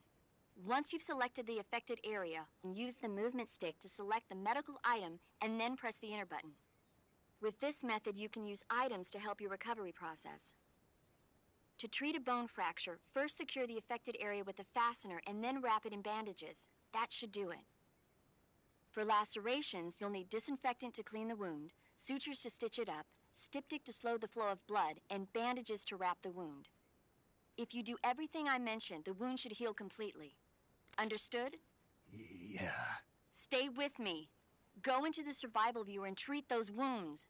Once you've selected the affected area, use the movement stick to select the medical item, and then press the enter button. With this method, you can use items to help your recovery process. To treat a bone fracture, first secure the affected area with a fastener and then wrap it in bandages. That should do it. For lacerations, you'll need disinfectant to clean the wound, sutures to stitch it up, styptic to slow the flow of blood, and bandages to wrap the wound. If you do everything I mentioned, the wound should heal completely. Understood? Yeah. Stay with me. Go into the Survival Viewer and treat those wounds.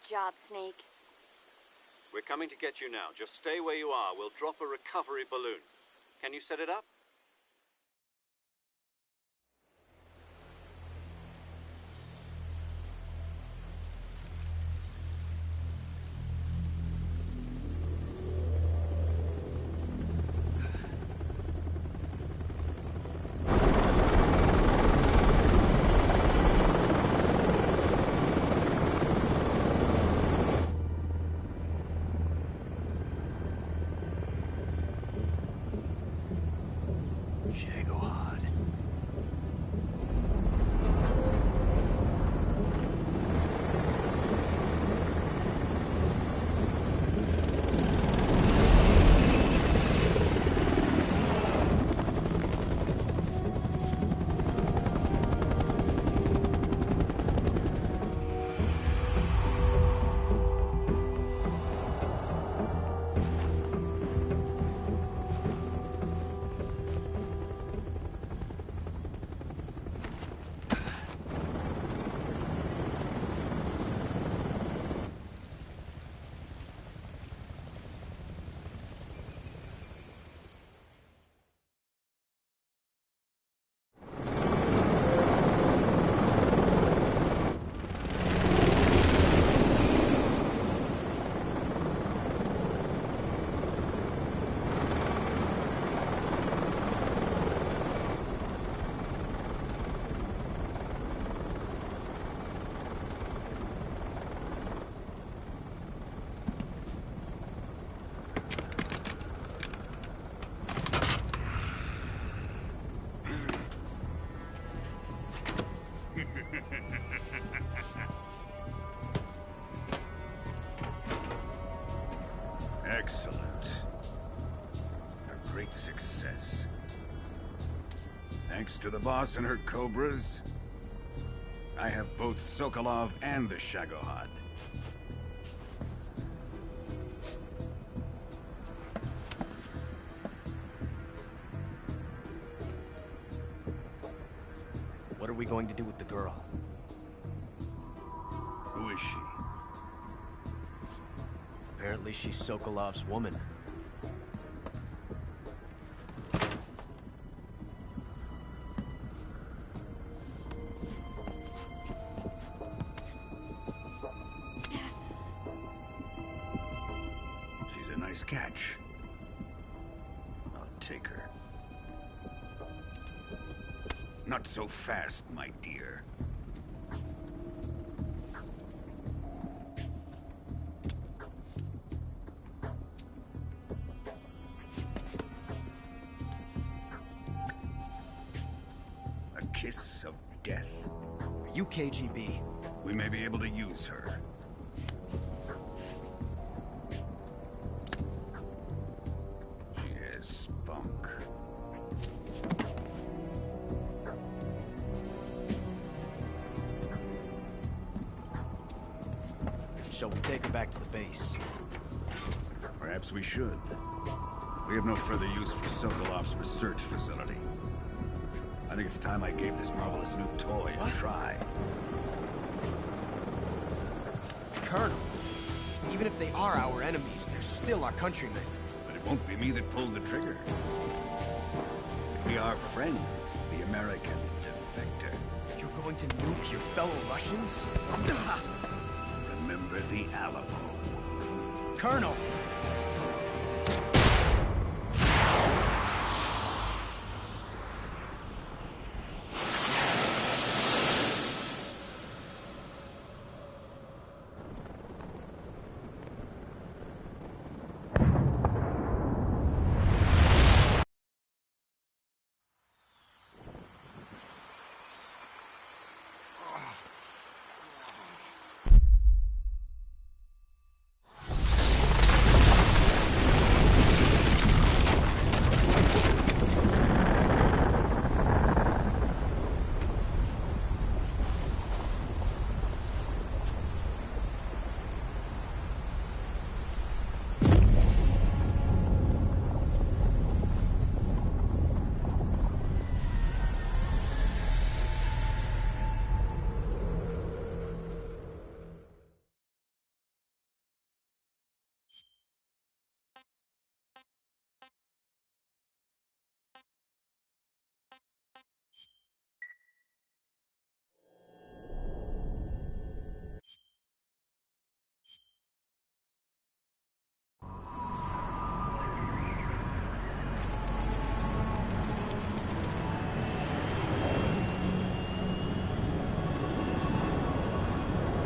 job, Snake. We're coming to get you now. Just stay where you are. We'll drop a recovery balloon. Can you set it up? Excellent. A great success. Thanks to the boss and her cobras, I have both Sokolov and the Shagohod. What are we going to do with the girl? Who is she? Apparently she's Sokolov's woman. She's a nice catch. I'll take her. Not so fast, my dear. A kiss of death? Are you KGB? We may be able to use her. She has spunk. Shall we take her back to the base? Perhaps we should. We have no further use for Sokolov's research facility. I think it's time I gave this marvelous new toy a try. Colonel, even if they are our enemies, they're still our countrymen. But it won't be me that pulled the trigger. It'll be our friend, the American defector. You're going to nuke your fellow Russians? Remember the Alamo. Colonel!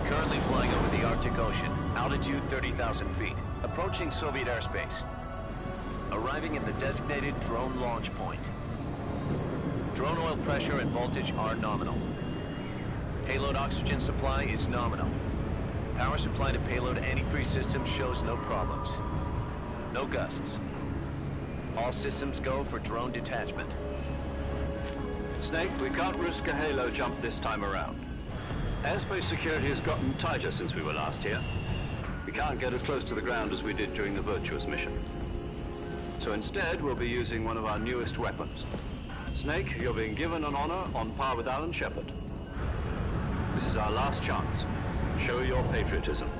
Currently flying over the Arctic Ocean. Altitude 30,000 feet. Approaching Soviet airspace. Arriving at the designated drone launch point. Drone oil pressure and voltage are nominal. Payload oxygen supply is nominal. Power supply to payload antifreeze system shows no problems. No gusts. All systems go for drone detachment. Snake, we can't risk a halo jump this time around. Airspace security has gotten tighter since we were last here. We can't get as close to the ground as we did during the Virtuous mission. So instead, we'll be using one of our newest weapons. Snake, you're being given an honor on par with Alan Shepard. This is our last chance. Show your patriotism.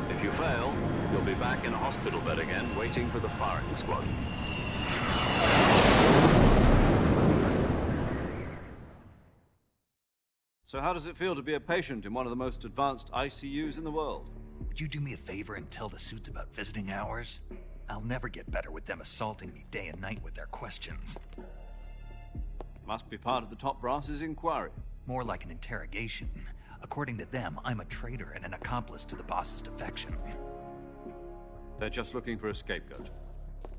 If you fail, you'll be back in a hospital bed again, waiting for the firing squad. So how does it feel to be a patient in one of the most advanced ICUs in the world? Would you do me a favor and tell the suits about visiting hours? I'll never get better with them assaulting me day and night with their questions. Must be part of the top brass's inquiry. More like an interrogation. According to them, I'm a traitor and an accomplice to the boss's defection. They're just looking for a scapegoat.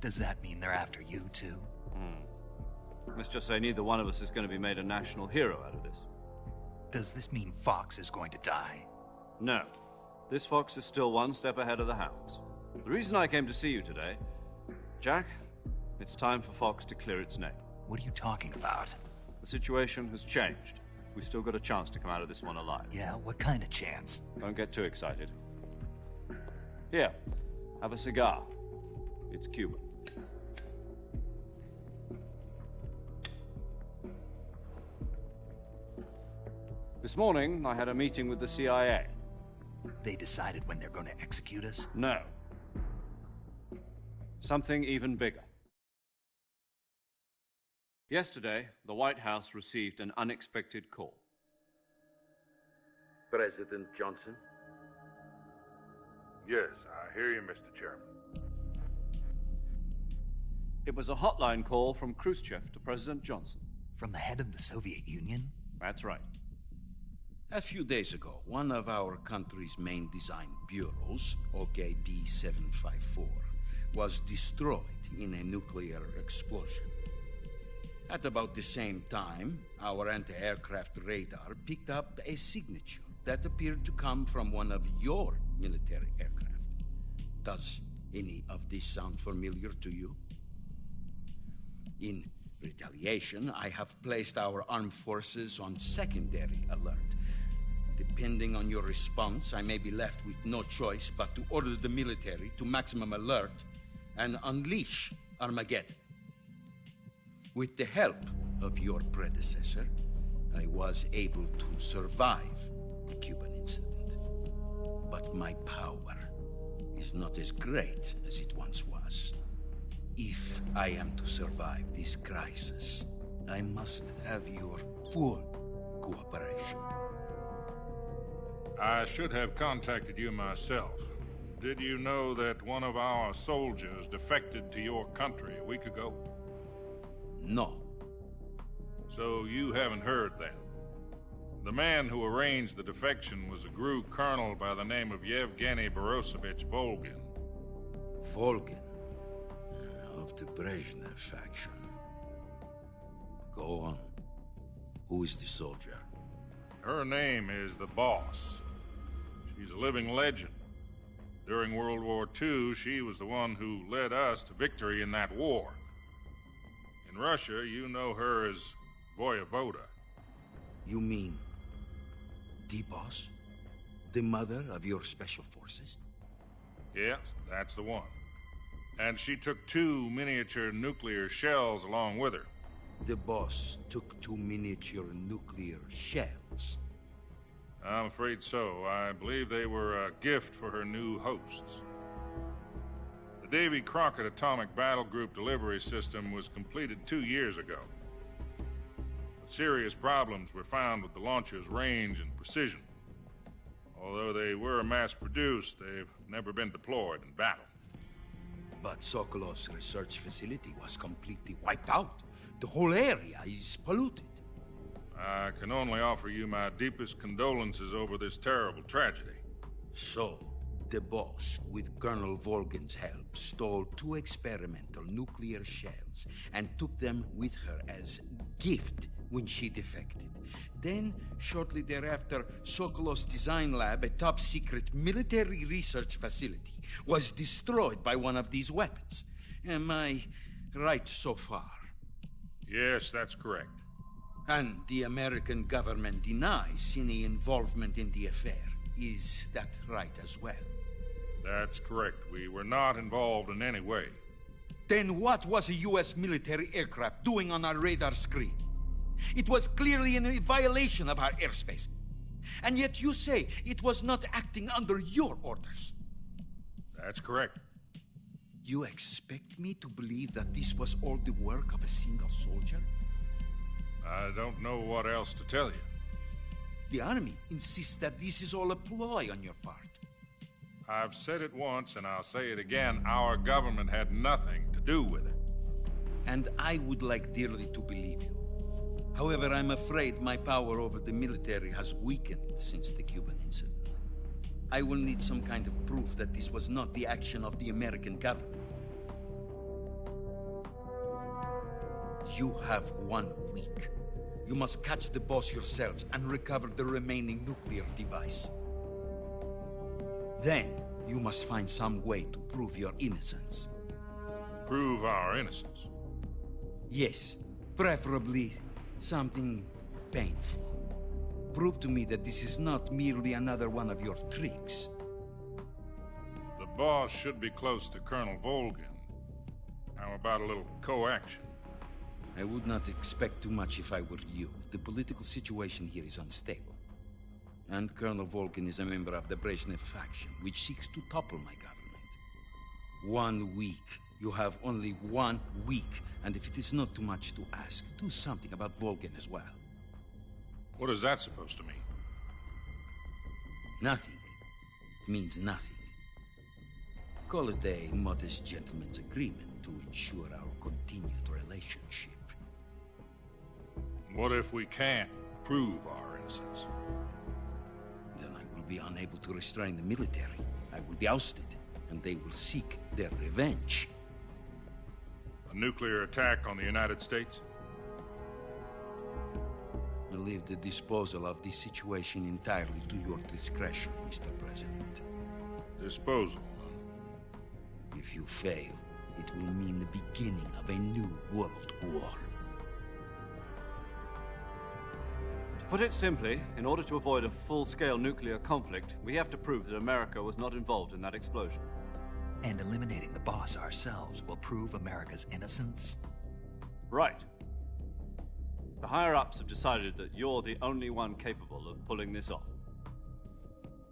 Does that mean they're after you, too? Let's just say neither one of us is going to be made a national hero out of this. Does this mean Fox is going to die? No. This fox is still one step ahead of the hounds. The reason I came to see you today, Jack, it's time for Fox to clear its name. What are you talking about? The situation has changed. We've still got a chance to come out of this one alive. Yeah, what kind of chance? Don't get too excited. Here, have a cigar. It's Cuban. This morning, I had a meeting with the CIA. They decided when they're going to execute us? No. Something even bigger. Yesterday, the White House received an unexpected call. President Johnson? Yes, I hear you, Mr. Chairman. It was a hotline call from Khrushchev to President Johnson. From the head of the Soviet Union? That's right. A few days ago, one of our country's main design bureaus, OKB 754, was destroyed in a nuclear explosion. At about the same time, our anti-aircraft radar picked up a signature that appeared to come from one of your military aircraft. Does any of this sound familiar to you? In retaliation, I have placed our armed forces on secondary alert. Depending on your response, I may be left with no choice but to order the military to maximum alert and unleash Armageddon. With the help of your predecessor, I was able to survive the Cuban incident. But my power is not as great as it once was. If I am to survive this crisis, I must have your full cooperation. I should have contacted you myself. Did you know that one of our soldiers defected to your country a week ago? No. So you haven't heard then. The man who arranged the defection was a GRU colonel by the name of Yevgeny Borosovich Volgin. Volgin? Of the Brezhnev faction. Go on. Who is the soldier? Her name is the Boss. She's a living legend. During World War II, she was the one who led us to victory in that war. In Russia, you know her as Voyevoda. You mean the Boss? The mother of your special forces? Yes, that's the one. And she took 2 miniature nuclear shells along with her. The Boss took 2 miniature nuclear shells? I'm afraid so. I believe they were a gift for her new hosts. The Davy Crockett Atomic Battle Group delivery system was completed 2 years ago. But serious problems were found with the launcher's range and precision. Although they were mass-produced, they've never been deployed in battle. But Sokolov's research facility was completely wiped out. The whole area is polluted. I can only offer you my deepest condolences over this terrible tragedy. So, the boss, with Colonel Volgin's help, stole 2 experimental nuclear shells and took them with her as gift when she defected. Then, shortly thereafter, Sokolov's design lab, a top-secret military research facility, was destroyed by one of these weapons. Am I right so far? Yes, that's correct. And the American government denies any involvement in the affair. Is that right as well? That's correct. We were not involved in any way. Then what was a U.S. military aircraft doing on our radar screen? It was clearly in violation of our airspace. And yet you say it was not acting under your orders. That's correct. You expect me to believe that this was all the work of a single soldier? I don't know what else to tell you. The army insists that this is all a ploy on your part. I've said it once, and I'll say it again. Our government had nothing to do with it. And I would like dearly to believe you. However, I'm afraid my power over the military has weakened since the Cuban incident. I will need some kind of proof that this was not the action of the American government. You have 1 week. You must catch the boss yourselves and recover the remaining nuclear device. Then, you must find some way to prove your innocence. Prove our innocence? Yes, preferably something painful. Prove to me that this is not merely another one of your tricks. The boss should be close to Colonel Volgin. How about a little coaction? I would not expect too much if I were you. The political situation here is unstable. And Colonel Volgin is a member of the Brezhnev faction, which seeks to topple my government. 1 week. You have only 1 week. And if it is not too much to ask, do something about Volgin as well. What is that supposed to mean? Nothing. It means nothing. Call it a modest gentleman's agreement to ensure our continued relationship. What if we can't prove our innocence? Then I will be unable to restrain the military. I will be ousted, and they will seek their revenge. A nuclear attack on the United States? I leave the disposal of this situation entirely to your discretion, Mr. President. Disposal? If you fail, it will mean the beginning of a new world war. To put it simply, in order to avoid a full-scale nuclear conflict, we have to prove that America was not involved in that explosion. And eliminating the boss ourselves will prove America's innocence? Right. The higher-ups have decided that you're the only one capable of pulling this off.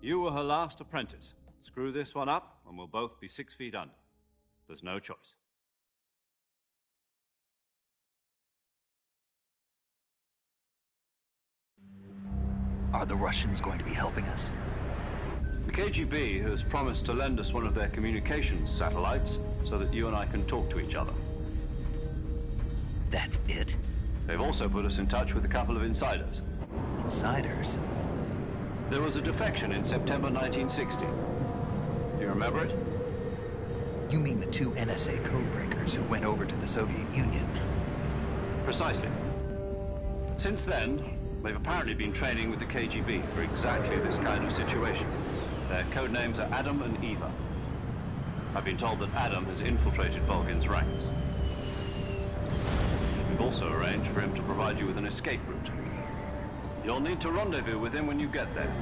You were her last apprentice. Screw this one up, and we'll both be 6 feet under. There's no choice. Are the Russians going to be helping us? The KGB has promised to lend us one of their communications satellites so that you and I can talk to each other. That's it? They've also put us in touch with a couple of insiders. Insiders? There was a defection in September 1960. Do you remember it? You mean the 2 NSA codebreakers who went over to the Soviet Union? Precisely. Since then, they've apparently been training with the KGB for exactly this kind of situation. Their code names are Adam and Eva. I've been told that Adam has infiltrated Volgin's ranks. We've also arranged for him to provide you with an escape route. You'll need to rendezvous with him when you get there.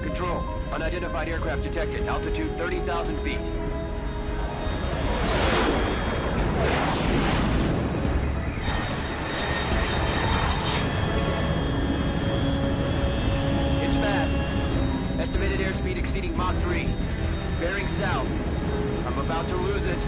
Control, unidentified aircraft detected. Altitude 30,000 feet. It's fast. Estimated airspeed exceeding Mach 3. Bearing south. I'm about to lose it.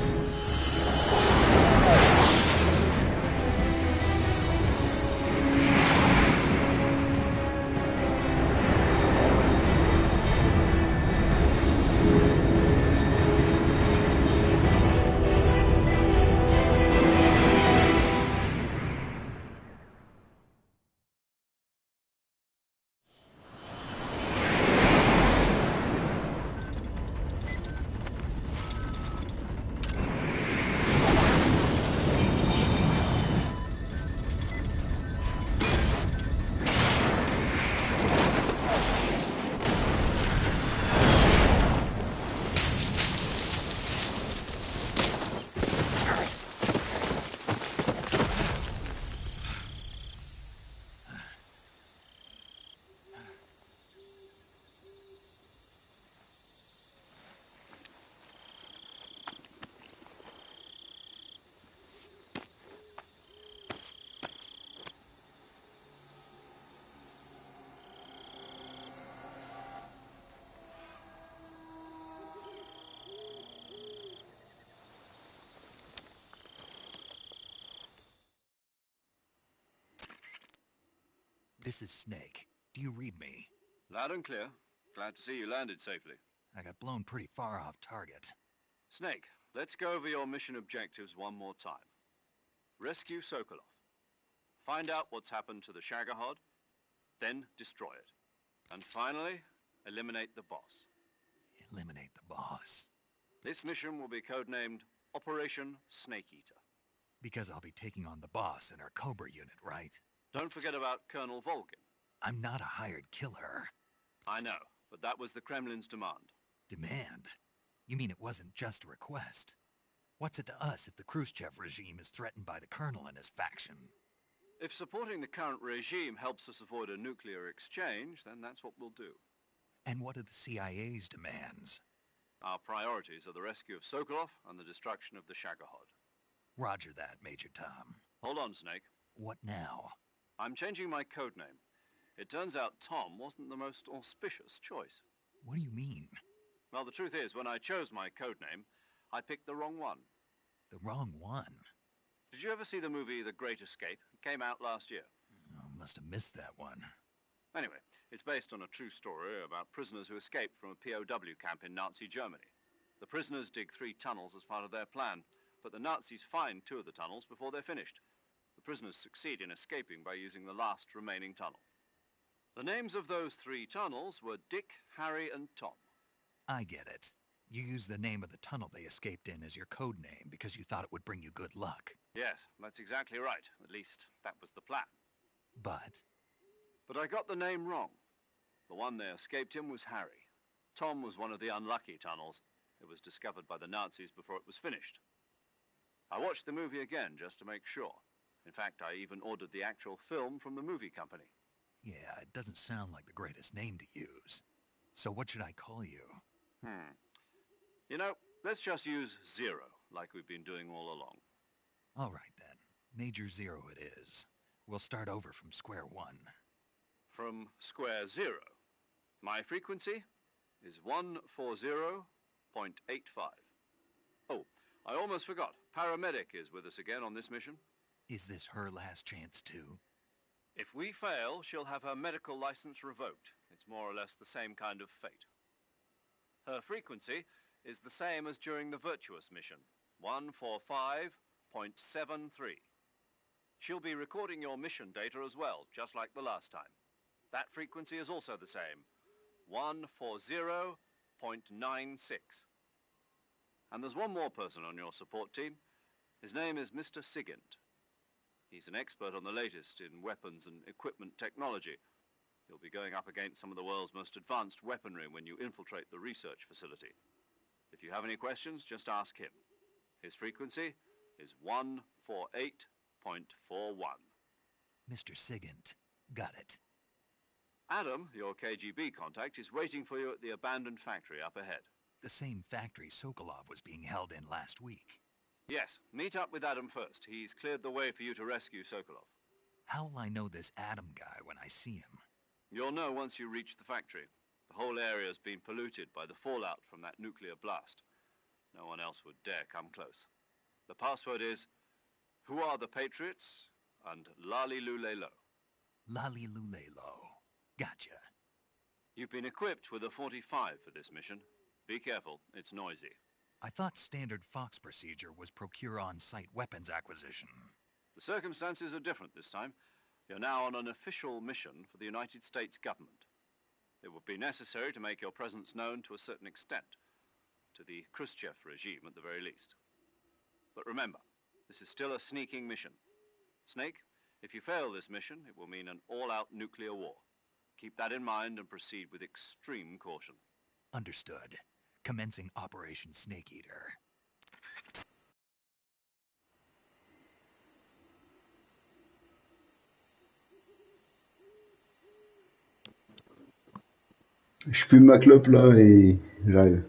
This is Snake. Do you read me? Loud and clear. Glad to see you landed safely. I got blown pretty far off target. Snake, let's go over your mission objectives one more time. Rescue Sokolov. Find out what's happened to the Shagohod, then destroy it. And finally, eliminate the boss. Eliminate the boss. This mission will be codenamed Operation Snake Eater. Because I'll be taking on the boss in our Cobra unit, right? Don't forget about Colonel Volgin. I'm not a hired killer. I know, but that was the Kremlin's demand. Demand? You mean it wasn't just a request? What's it to us if the Khrushchev regime is threatened by the Colonel and his faction? If supporting the current regime helps us avoid a nuclear exchange, then that's what we'll do. And what are the CIA's demands? Our priorities are the rescue of Sokolov and the destruction of the Shagohod. Roger that, Major Tom. Hold on, Snake. What now? I'm changing my codename. It turns out Tom wasn't the most auspicious choice. What do you mean? Well, the truth is, when I chose my codename, I picked the wrong one. The wrong one? Did you ever see the movie The Great Escape? It came out last year. Oh, must have missed that one. Anyway, it's based on a true story about prisoners who escaped from a POW camp in Nazi Germany. The prisoners dig 3 tunnels as part of their plan, but the Nazis find 2 of the tunnels before they're finished. The prisoners succeed in escaping by using the last remaining tunnel. The names of those 3 tunnels were Dick, Harry, and Tom. I get it. You used the name of the tunnel they escaped in as your code name because you thought it would bring you good luck. Yes, that's exactly right. At least, that was the plan. But I got the name wrong. The one they escaped in was Harry. Tom was one of the unlucky tunnels. It was discovered by the Nazis before it was finished. I watched the movie again just to make sure. In fact, I even ordered the actual film from the movie company. yeah, it doesn't sound like the greatest name to use. So what should I call you? You know, let's just use Zero, like we've been doing all along. All right, then. Major Zero it is. We'll start over from square one. From square zero. My frequency is 140.85. Oh, I almost forgot. Paramedic is with us again on this mission. Is this her last chance, too? If we fail, she'll have her medical license revoked. It's more or less the same kind of fate. Her frequency is the same as during the Virtuous mission, 145.73. She'll be recording your mission data as well, just like the last time. That frequency is also the same, 140.96. And there's one more person on your support team. His name is Mr. Sigint. He's an expert on the latest in weapons and equipment technology. You'll be going up against some of the world's most advanced weaponry when you infiltrate the research facility. If you have any questions, just ask him. His frequency is 148.41. Mr. Sigint. Got it. Adam, your KGB contact, is waiting for you at the abandoned factory up ahead. The same factory Sokolov was being held in last week. Yes, meet up with Adam first. He's cleared the way for you to rescue Sokolov. How will I know this Adam guy when I see him? You'll know once you reach the factory. The whole area's been polluted by the fallout from that nuclear blast. No one else would dare come close. The password is, "Who are the Patriots?" and Lali Lule Lo. Lali Lule Lo. Gotcha. You've been equipped with a 45 for this mission. Be careful, it's noisy. I thought standard Fox procedure was procure on-site weapons acquisition. The circumstances are different this time. You're now on an official mission for the United States government. It would be necessary to make your presence known to a certain extent, to the Khrushchev regime at the very least. But remember, this is still a sneaking mission. Snake, if you fail this mission, it will mean an all-out nuclear war. Keep that in mind and proceed with extreme caution. Understood. Commencing Operation Snake Eater. Je fume ma clope là et j'arrive.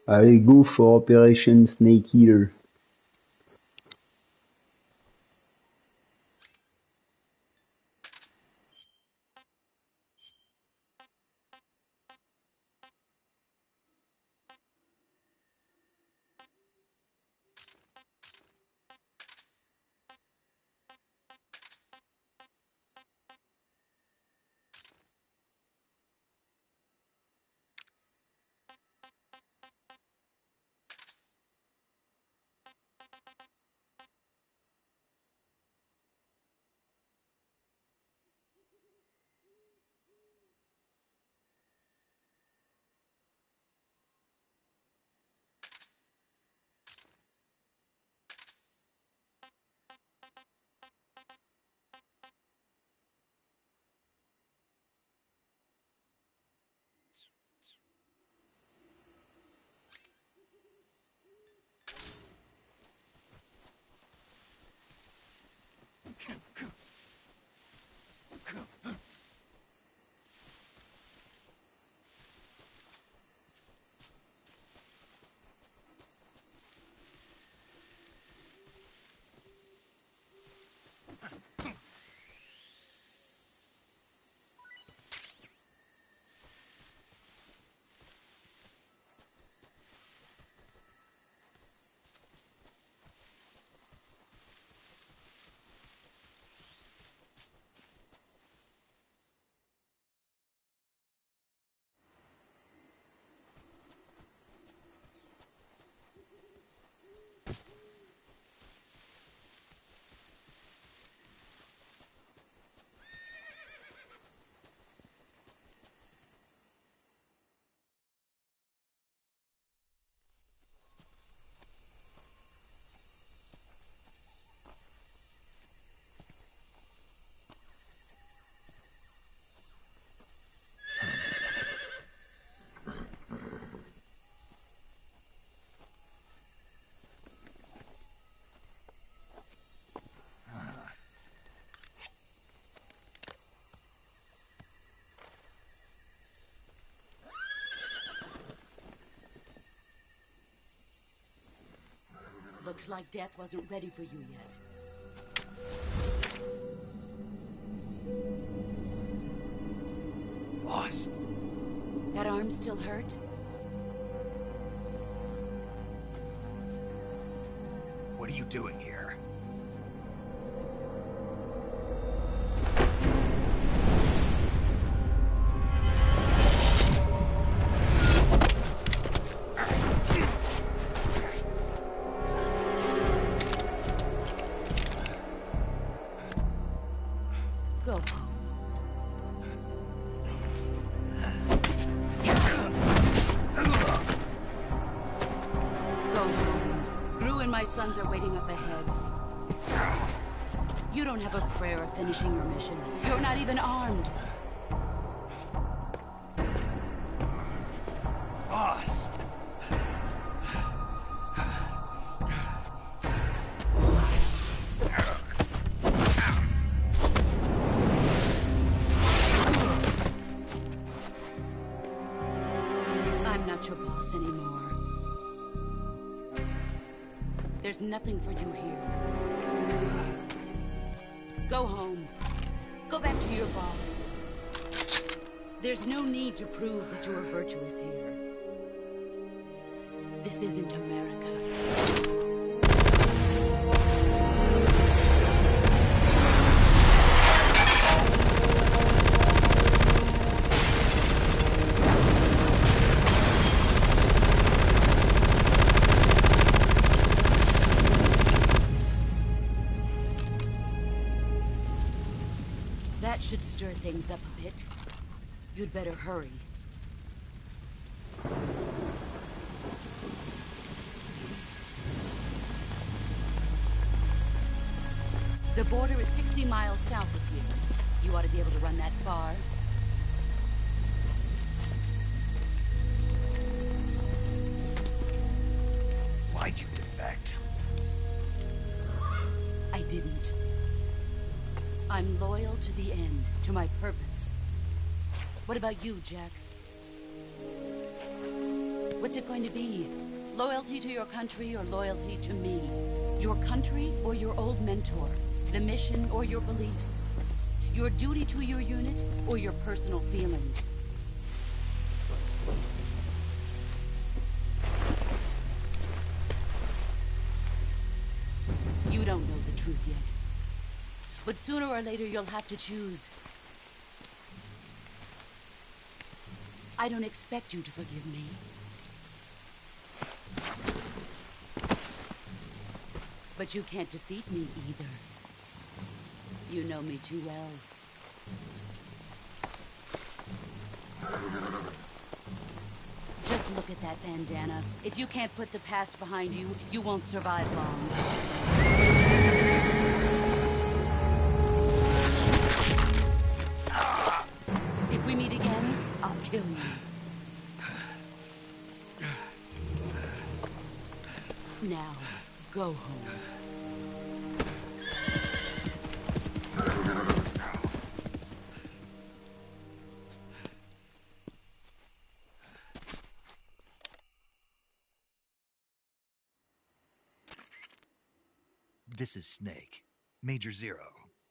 Allez, go for Operation Snake Eater. Looks like death wasn't ready for you yet. Boss. That arm still hurt? What are you doing here? Go home. Go home. Gru and my sons are waiting up ahead. You don't have a prayer of finishing your mission. You're not even armed. Boss! I'm not your boss anymore. There's nothing for you here. Go home. Go back to your boss. There's no need to prove that you are virtuous here. This isn't America. That should stir things up a bit. You'd better hurry. The border is 60 miles south of here. You ought to be able to run that far. Why'd you defect? I didn't. I'm loyal to the end, to my purpose. What about you, Jack? What's it going to be? Loyalty to your country or loyalty to me? Your country or your old mentor? The mission or your beliefs? Your duty to your unit or your personal feelings? You don't know the truth yet. But sooner or later you'll have to choose. I don't expect you to forgive me. But you can't defeat me either. You know me too well. Just look at that bandana. If you can't put the past behind you, you won't survive long. If we meet again, I'll kill you. Now, go home. This is Snake. Major Zero.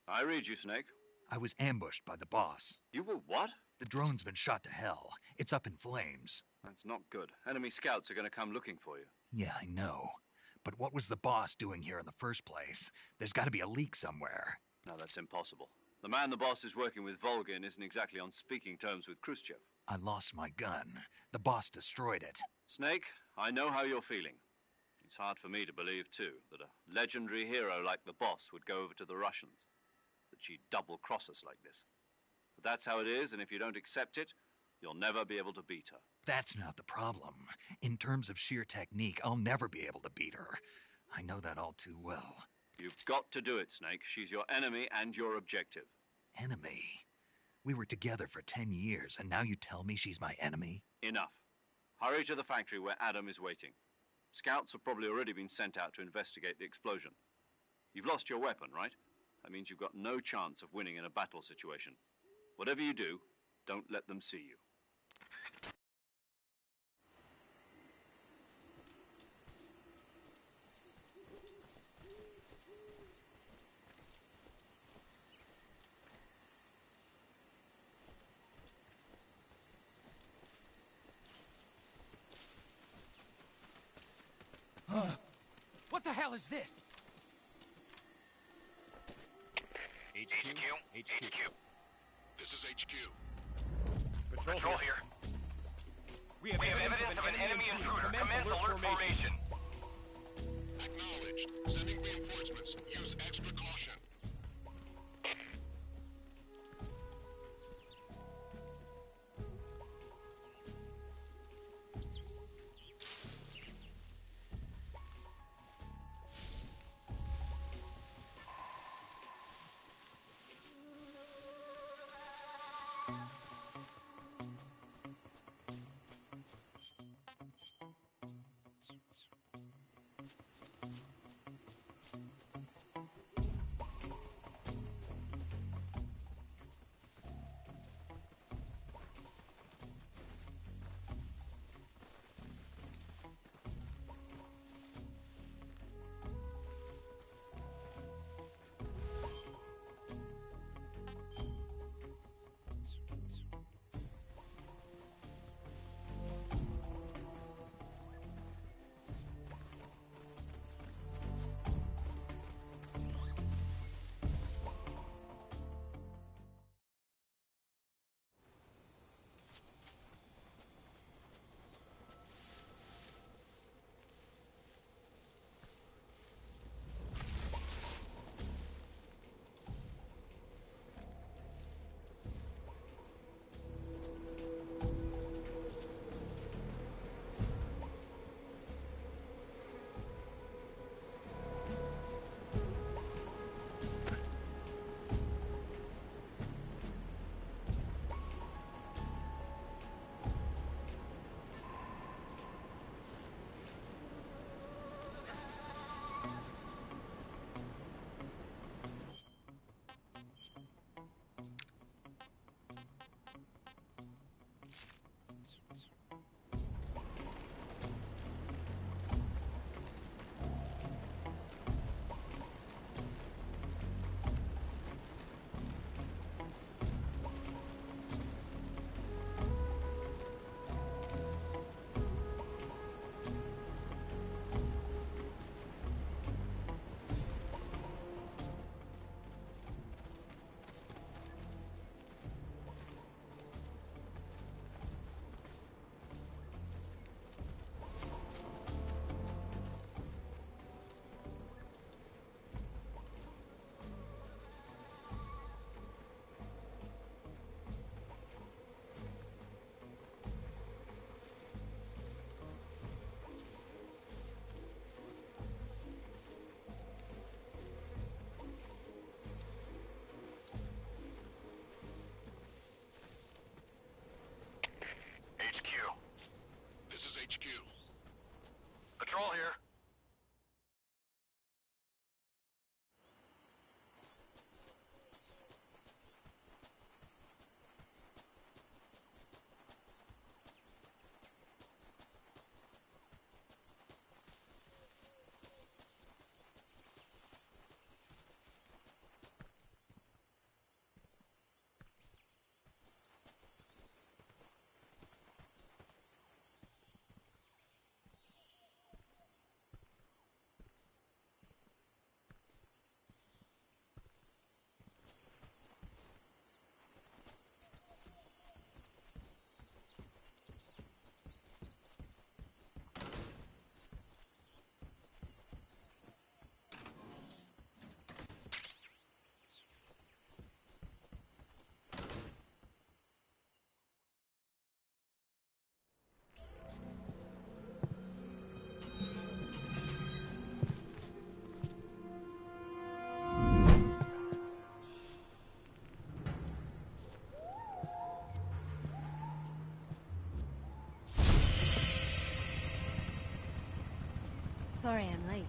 I read you, Snake. I was ambushed by the boss. You were what? The drone's been shot to hell. It's up in flames. That's not good. Enemy scouts are going to come looking for you. Yeah, I know. But what was the boss doing here in the first place? There's got to be a leak somewhere. No, that's impossible. The man the boss is working with, Volgin, isn't exactly on speaking terms with Khrushchev. I lost my gun. The boss destroyed it. Snake, I know how you're feeling. It's hard for me to believe, too, that a legendary hero like the boss would go over to the Russians. That she'd double-cross us like this. But that's how it is, and if you don't accept it, you'll never be able to beat her. That's not the problem. In terms of sheer technique, I'll never be able to beat her. I know that all too well. You've got to do it, Snake. She's your enemy and your objective. Enemy? We were together for 10 years, and now you tell me she's my enemy? Enough. Hurry to the factory where Adam is waiting. Scouts have probably already been sent out to investigate the explosion. You've lost your weapon, right? That means you've got no chance of winning in a battle situation. Whatever you do, don't let them see you. What the hell is this? HQ. This is HQ. Patrol here. We have evidence of an enemy intruder. Commence alert formation. Acknowledged. Sending reinforcements. Use extra caution. Sorry I'm late.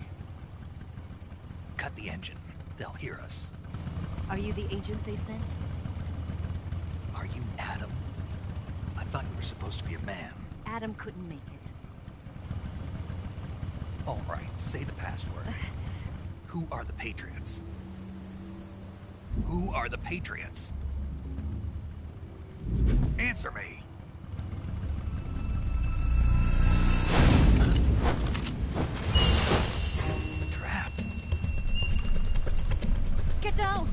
Cut the engine. They'll hear us. Are you the agent they sent? Are you Adam? I thought you were supposed to be a man. Adam couldn't make it. All right, say the password. Who are the Patriots? Who are the Patriots? Answer me! Trapped. Get down!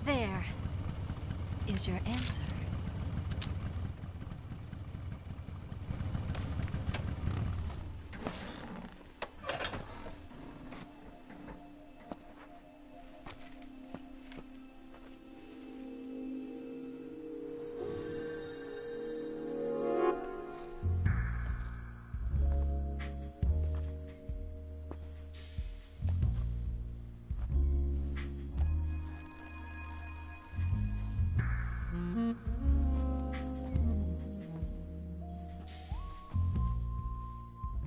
There is your answer.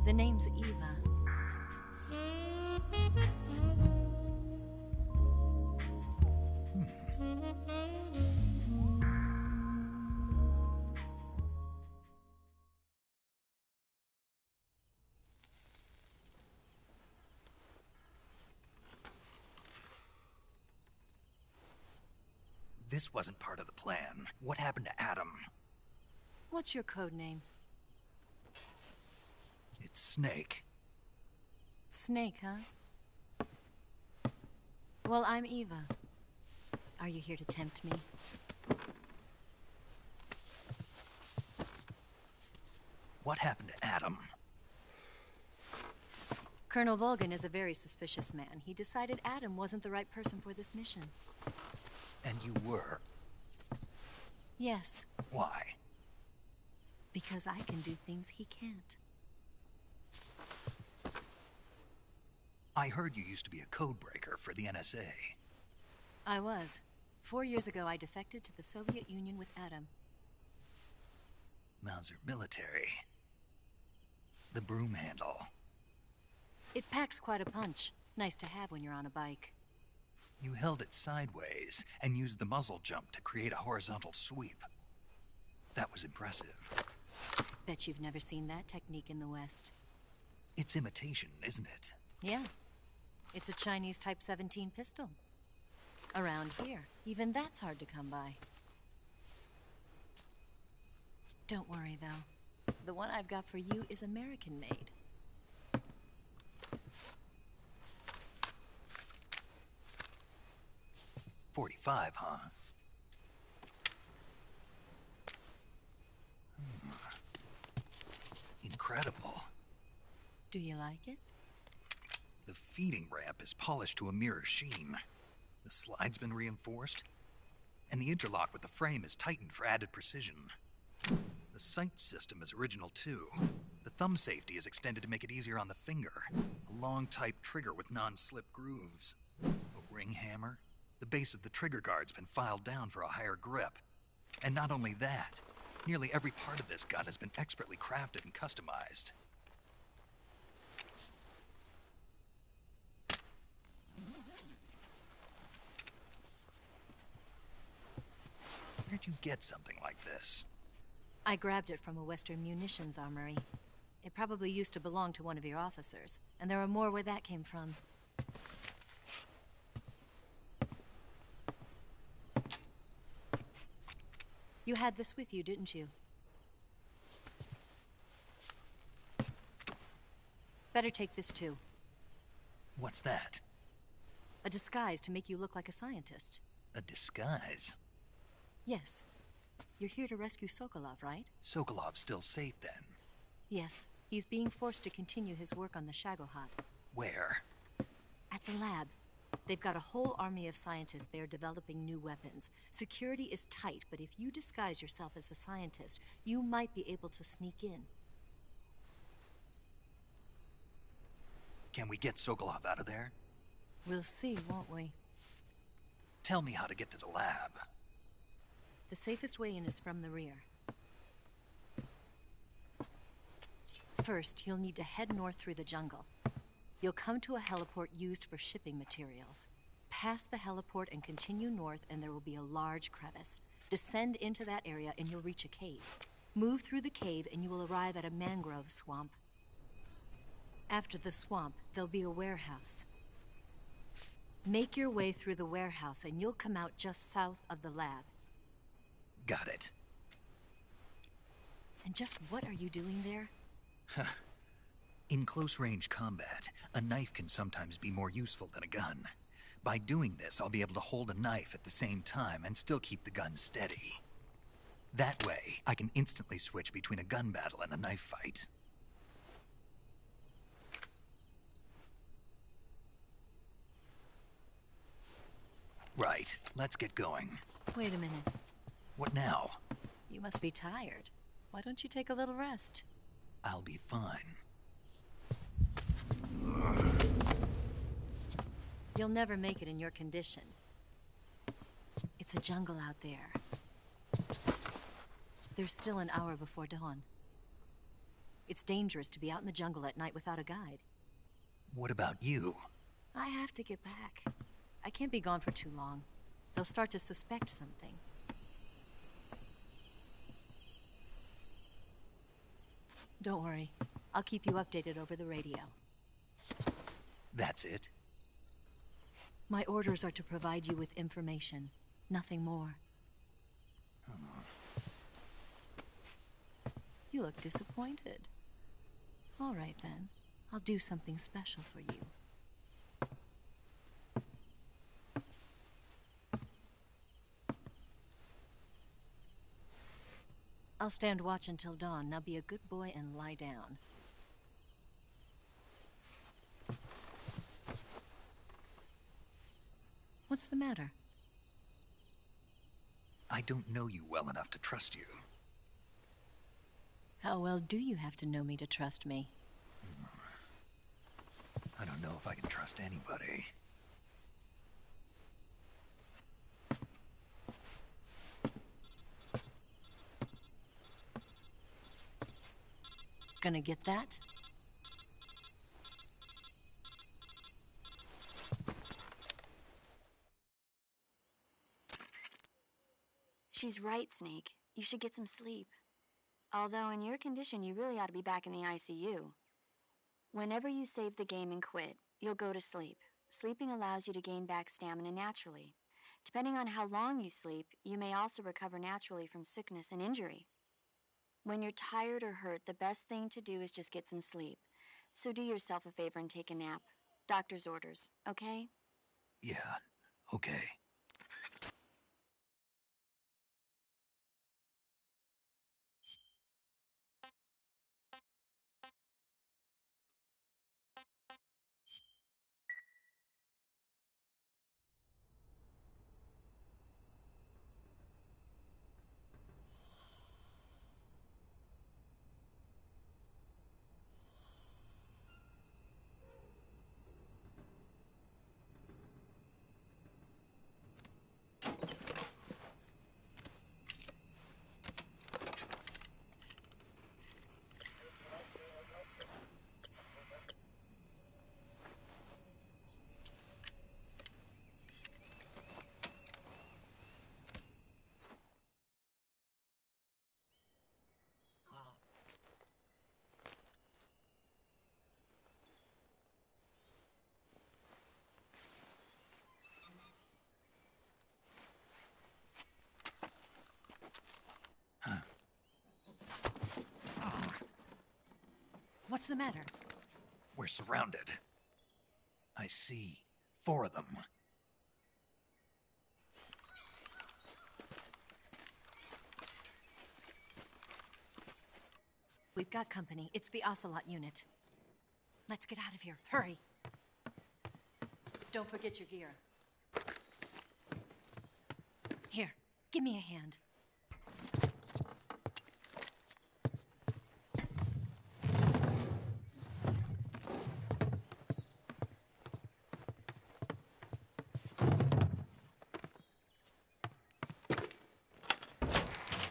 The name's Eva. This wasn't part of the plan. What happened to Adam? What's your code name? It's Snake. Snake, huh? Well, I'm Eva. Are you here to tempt me? What happened to Adam? Colonel Volgan is a very suspicious man. He decided Adam wasn't the right person for this mission. And you were? Yes. Why? Because I can do things he can't. I heard you used to be a codebreaker for the NSA. I was. 4 years ago, I defected to the Soviet Union with Adam. Mauser military. The broom handle. It packs quite a punch. Nice to have when you're on a bike. You held it sideways and used the muzzle jump to create a horizontal sweep. That was impressive. Bet you've never seen that technique in the West. It's imitation, isn't it? Yeah. It's a Chinese Type 17 pistol. Around here, even that's hard to come by. Don't worry, though. The one I've got for you is American-made. .45, huh? Incredible. Do you like it? The feeding ramp is polished to a mirror sheen. The slide's been reinforced, and the interlock with the frame is tightened for added precision. The sight system is original too. The thumb safety is extended to make it easier on the finger. A long type trigger with non-slip grooves. A ring hammer. The base of the trigger guard's been filed down for a higher grip. And not only that, nearly every part of this gun has been expertly crafted and customized. Where'd you get something like this? I grabbed it from a Western munitions armory. It probably used to belong to one of your officers, and there are more where that came from. You had this with you, didn't you? Better take this too. What's that? A disguise to make you look like a scientist. A disguise? Yes. You're here to rescue Sokolov, right? Sokolov's still safe then? Yes. He's being forced to continue his work on the Shagohod. Where? At the lab. They've got a whole army of scientists there developing new weapons. Security is tight, but if you disguise yourself as a scientist, you might be able to sneak in. Can we get Sokolov out of there? We'll see, won't we? Tell me how to get to the lab. The safest way in is from the rear. First, you'll need to head north through the jungle. You'll come to a heliport used for shipping materials. Pass the heliport and continue north, and there will be a large crevice. Descend into that area and you'll reach a cave. Move through the cave and you will arrive at a mangrove swamp. After the swamp, there'll be a warehouse. Make your way through the warehouse and you'll come out just south of the lab. Got it. And just what are you doing there? In close-range combat, a knife can sometimes be more useful than a gun. By doing this, I'll be able to hold a knife at the same time and still keep the gun steady. That way, I can instantly switch between a gun battle and a knife fight. Right, let's get going. Wait a minute. What now? You must be tired. Why don't you take a little rest? I'll be fine. You'll never make it in your condition. It's a jungle out there. There's still an hour before dawn. It's dangerous to be out in the jungle at night without a guide. What about you? I have to get back. I can't be gone for too long. They'll start to suspect something. Don't worry. I'll keep you updated over the radio. That's it? My orders are to provide you with information. Nothing more. You look disappointed. All right, then. I'll do something special for you. I'll stand watch until dawn. Now be a good boy and lie down. What's the matter? I don't know you well enough to trust you. How well do you have to know me to trust me? I don't know if I can trust anybody. Gonna get that? She's right, Snake. You should get some sleep. Although in your condition, you really ought to be back in the ICU. Whenever you save the game and quit, you'll go to sleep. Sleeping allows you to gain back stamina naturally. Depending on how long you sleep, you may also recover naturally from sickness and injury. When you're tired or hurt, the best thing to do is just get some sleep. So do yourself a favor and take a nap. Doctor's orders, okay? Yeah, okay. What's the matter? We're surrounded. I see 4 of them. We've got company. It's the Ocelot unit. Let's get out of here. Hurry. Don't forget your gear. Here, give me a hand.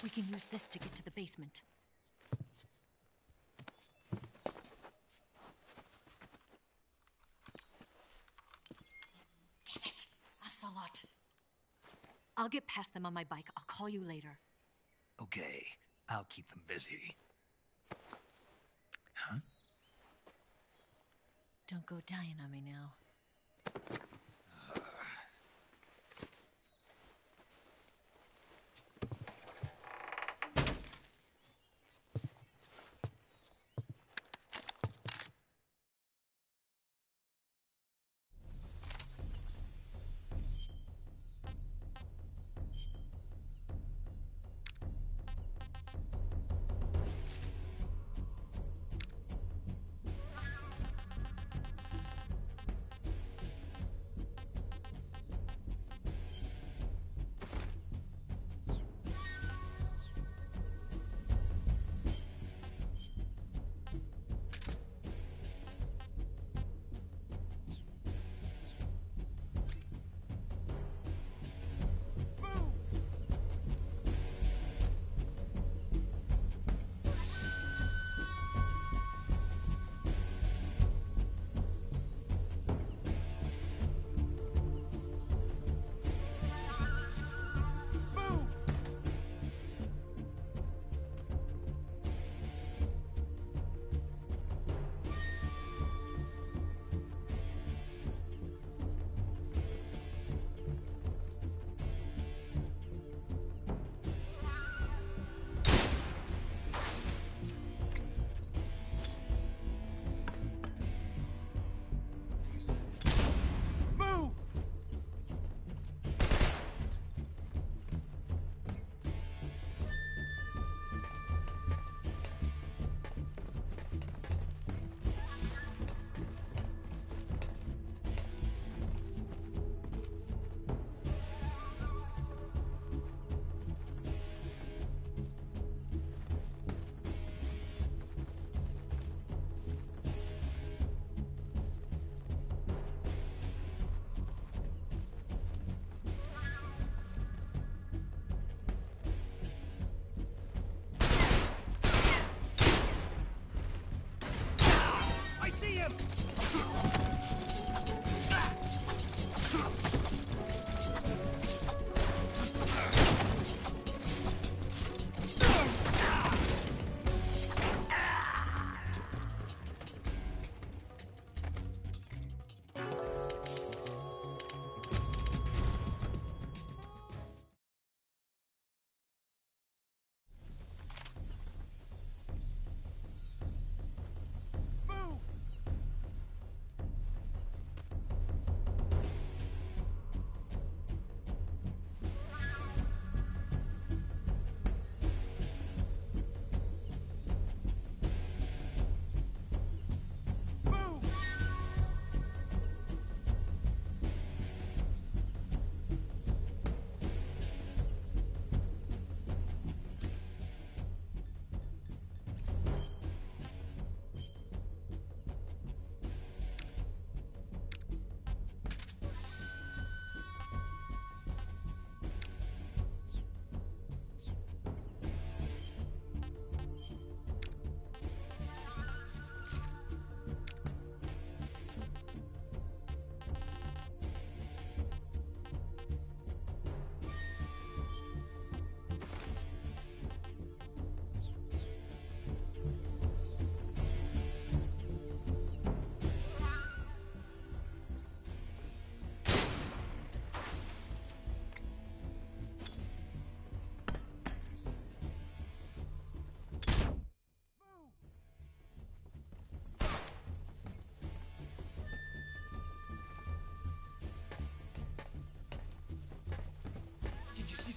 We can use this to get to the basement. Damn it, Ocelot. I'll get past them on my bike. I'll call you later. Okay, I'll keep them busy. Huh? Don't go dying on me now.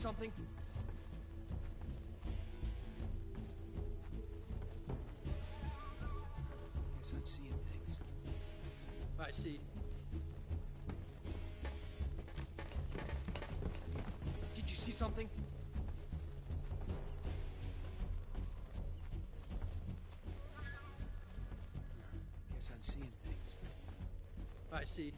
something? Guess I'm seeing things. I see. something? Guess I'm seeing things. I see.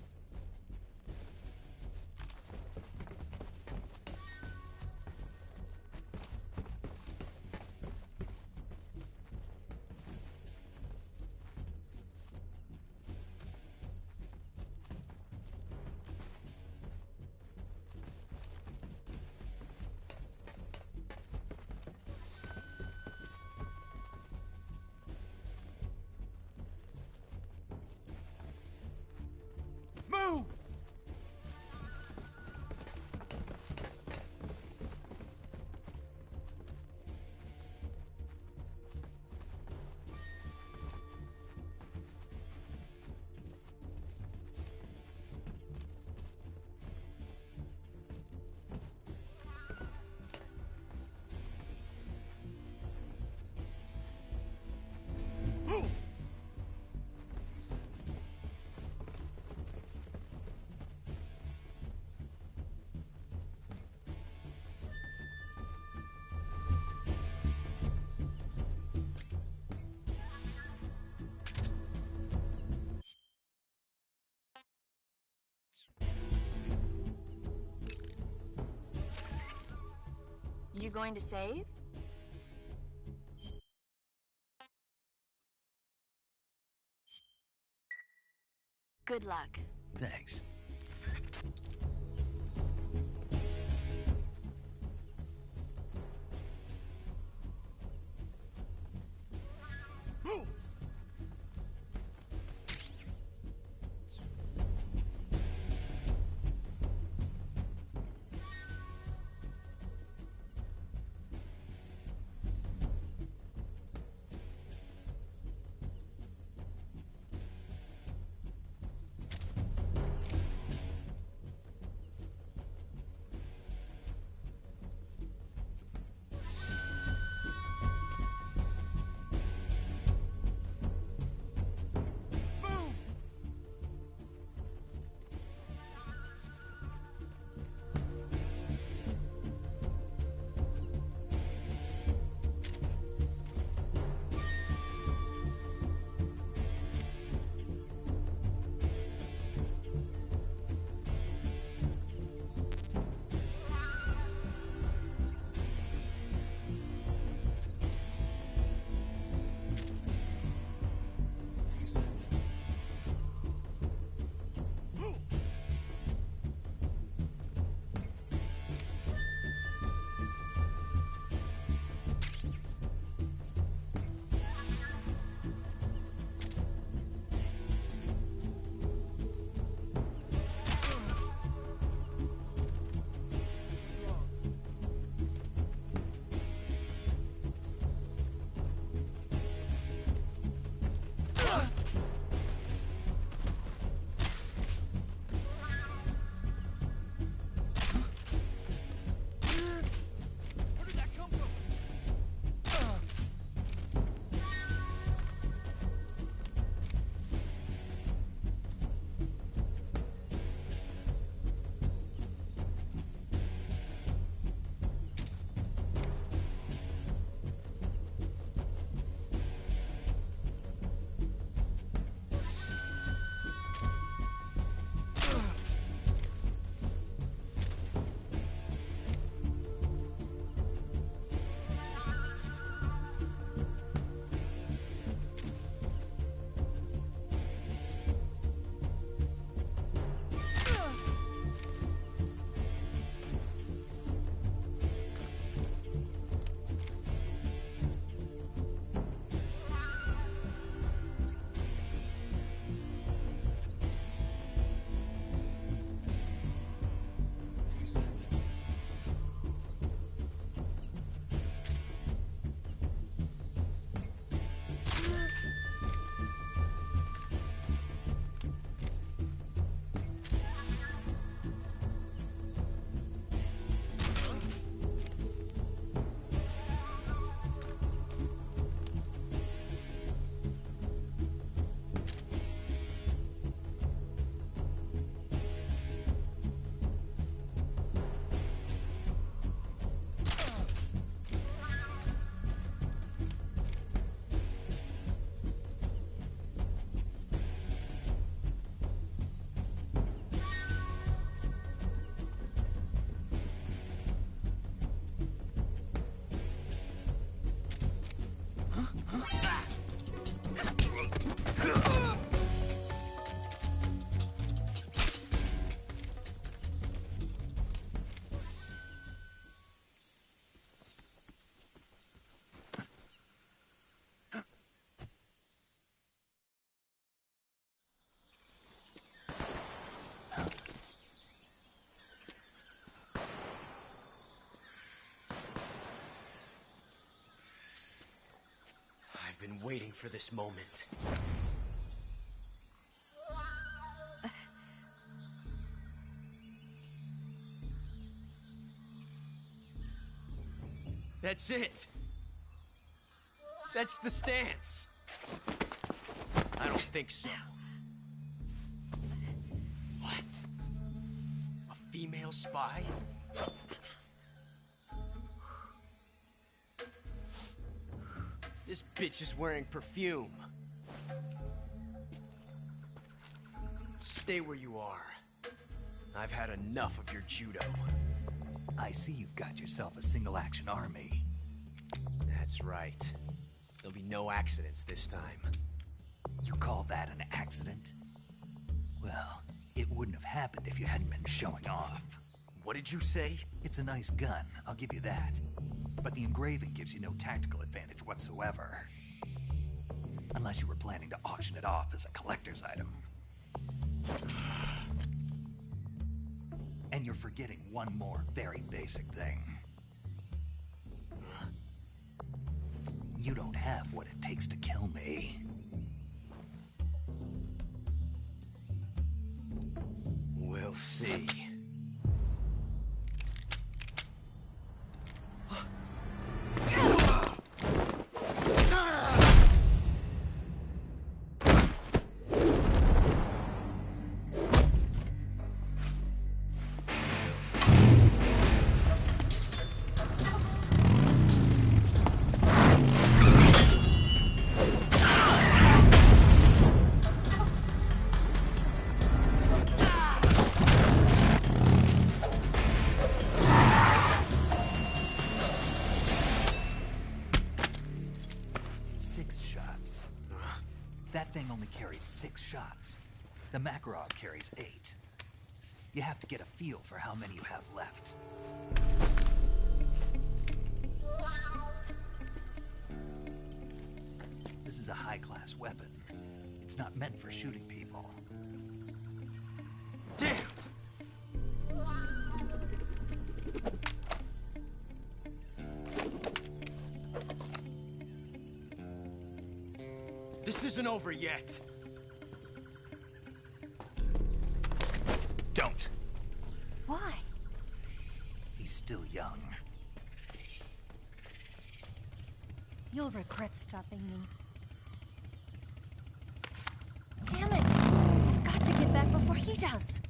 Move! Move! You going to save? Good luck. Thanks. Move! waiting for this moment. That's it! That's the stance! I don't think so. What? A female spy? This bitch is wearing perfume. Stay where you are. I've had enough of your judo. I see you've got yourself a single-action army. That's right. There'll be no accidents this time. You call that an accident? Well, it wouldn't have happened if you hadn't been showing off. What did you say? It's a nice gun, I'll give you that. But the engraving gives you no tactical advantage whatsoever. Unless you were planning to auction it off as a collector's item. And you're forgetting one more very basic thing. You don't have what it takes to kill me. We'll see. That thing only carries 6 shots. The Makarov carries 8. You have to get a feel for how many you have left. This is a high-class weapon. It's not meant for shooting people. Damn! This isn't over yet. Don't. Why? He's still young. You'll regret stopping me. Damn it! I've got to get back before he does.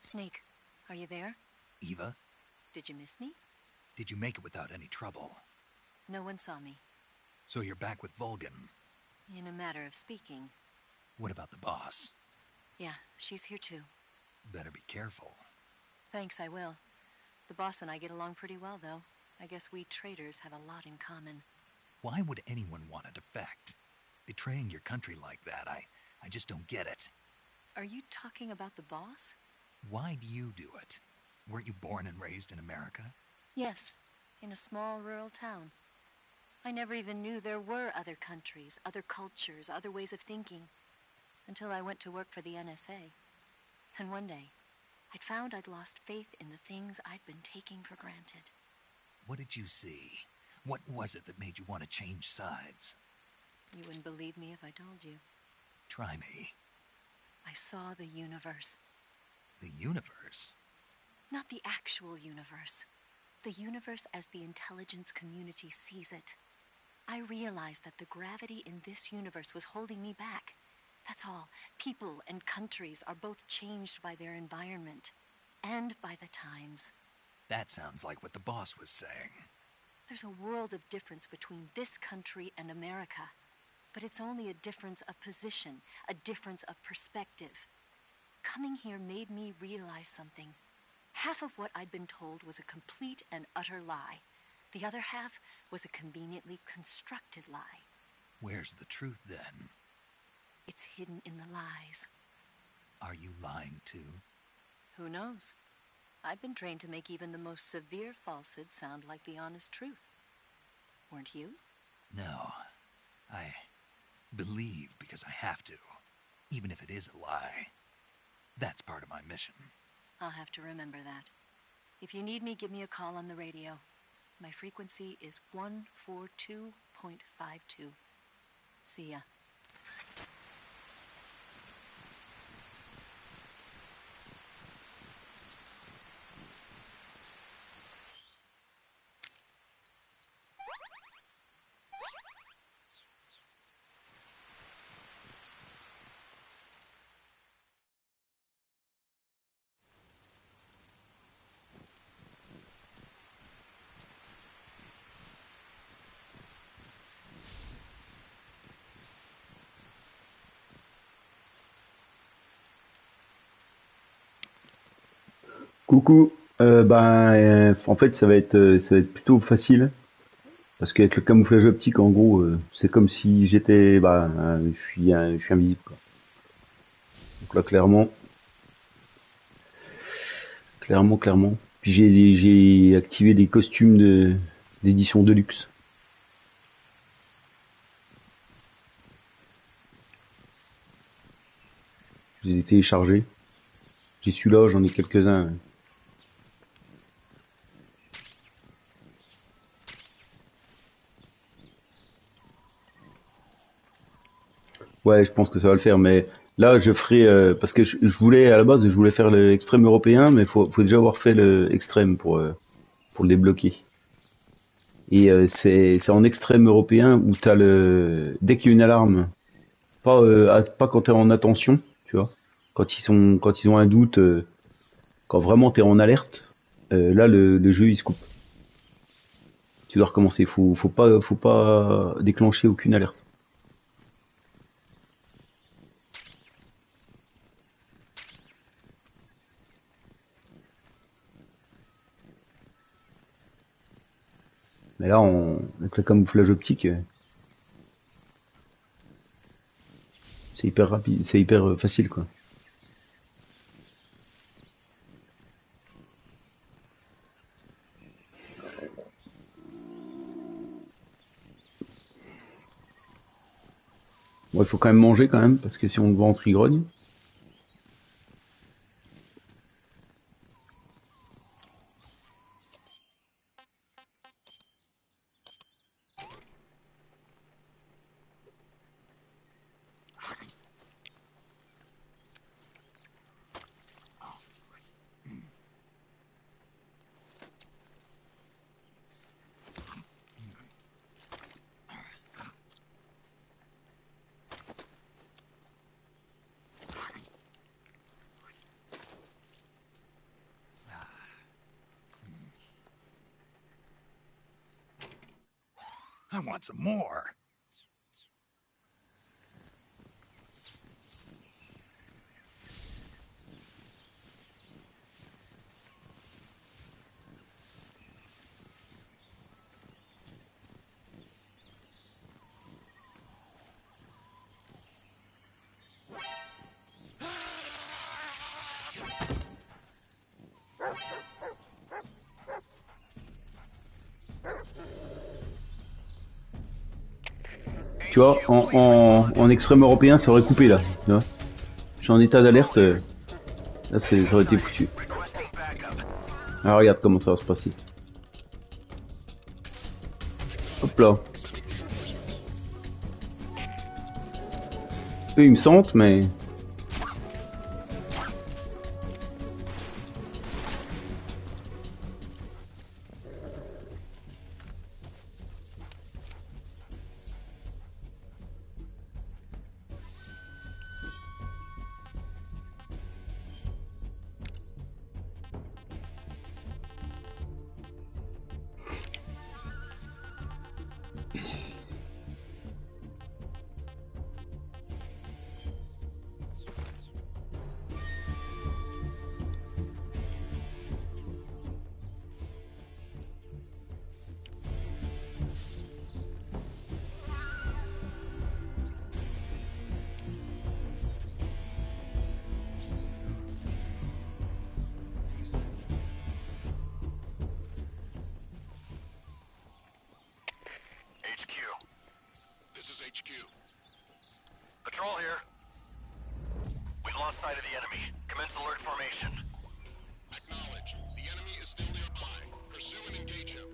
Snake, are you there? Eva, Did you miss me? did you make it without any trouble? No one saw me. So you're back with Vulcan. In a matter of speaking. What about the boss? Yeah, she's here too. Better be careful. Thanks, I will. The boss and I get along pretty well, though. I guess we traitors have a lot in common. Why would anyone want to defect? Betraying your country like that, I just don't get it. Are you talking about the boss? Why do you do it? Weren't you born and raised in America? Yes, in a small rural town. I never even knew there were other countries, other cultures, other ways of thinking, until I went to work for the NSA. And one day, I'd found I'd lost faith in the things I'd been taking for granted. What did you see? What was it that made you want to change sides? You wouldn't believe me if I told you. Try me. I saw the universe. The universe? Not the actual universe. The universe as the intelligence community sees it. I realized that the gravity in this universe was holding me back. That's all. People and countries are both changed by their environment and by the times. That sounds like what the boss was saying. There's a world of difference between this country and America. But it's only a difference of position, a difference of perspective. Coming here made me realize something. Half of what I'd been told was a complete and utter lie. The other half was a conveniently constructed lie. Where's the truth, then? It's hidden in the lies. Are you lying, too? Who knows? I've been trained to make even the most severe falsehood sound like the honest truth. Weren't you? No. I believe because I have to, even if it is a lie. That's part of my mission. I'll have to remember that. If you need me, give me a call on the radio. My frequency is 142.52. See ya. Coucou, en fait ça va être plutôt facile parce qu'avec le camouflage optique en gros c'est comme si j'étais je suis invisible quoi. Donc là clairement. Puis j'ai activé des costumes d'édition Deluxe. Je les ai téléchargés. J'ai celui-là, j'en ai quelques-uns. Ouais, je pense que ça va le faire, mais là je ferai parce que je voulais à la base je voulais faire le Extrême européen, mais faut déjà avoir fait le Extrême pour le débloquer. Et c'est en Extrême européen où t'as dès qu'il y a une alarme, pas quand t'es en attention, tu vois, quand ils ont un doute, quand vraiment t'es en alerte, là le jeu il se coupe. Tu dois recommencer, faut pas déclencher aucune alerte. Mais là, avec le camouflage optique, c'est hyper rapide, c'est hyper facile, quoi. Bon, il faut quand même manger quand même, parce que si on le ventre il grogne. I want some more. Tu vois, en extrême européen, ça aurait coupé là. Tu vois, je suis en état d'alerte. Là, ça aurait été foutu. Alors regarde comment ça va se passer. Hop là. Eux, ils me sentent, mais... This is HQ. Patrol here. We've lost sight of the enemy. Commence alert formation. Acknowledge. The enemy is still nearby. Pursue and engage him.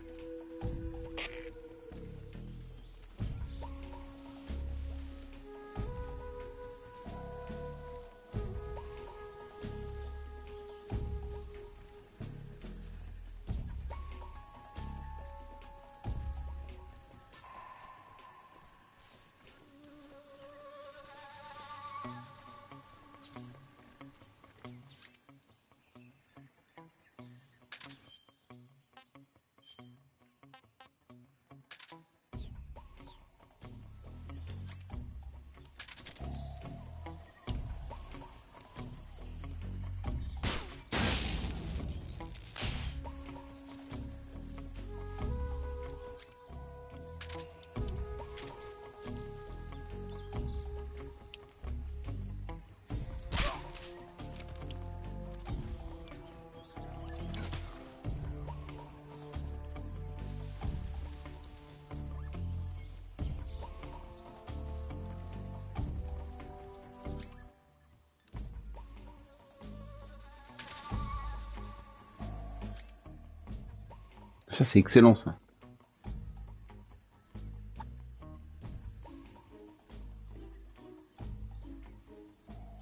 Ça, c'est excellent, ça.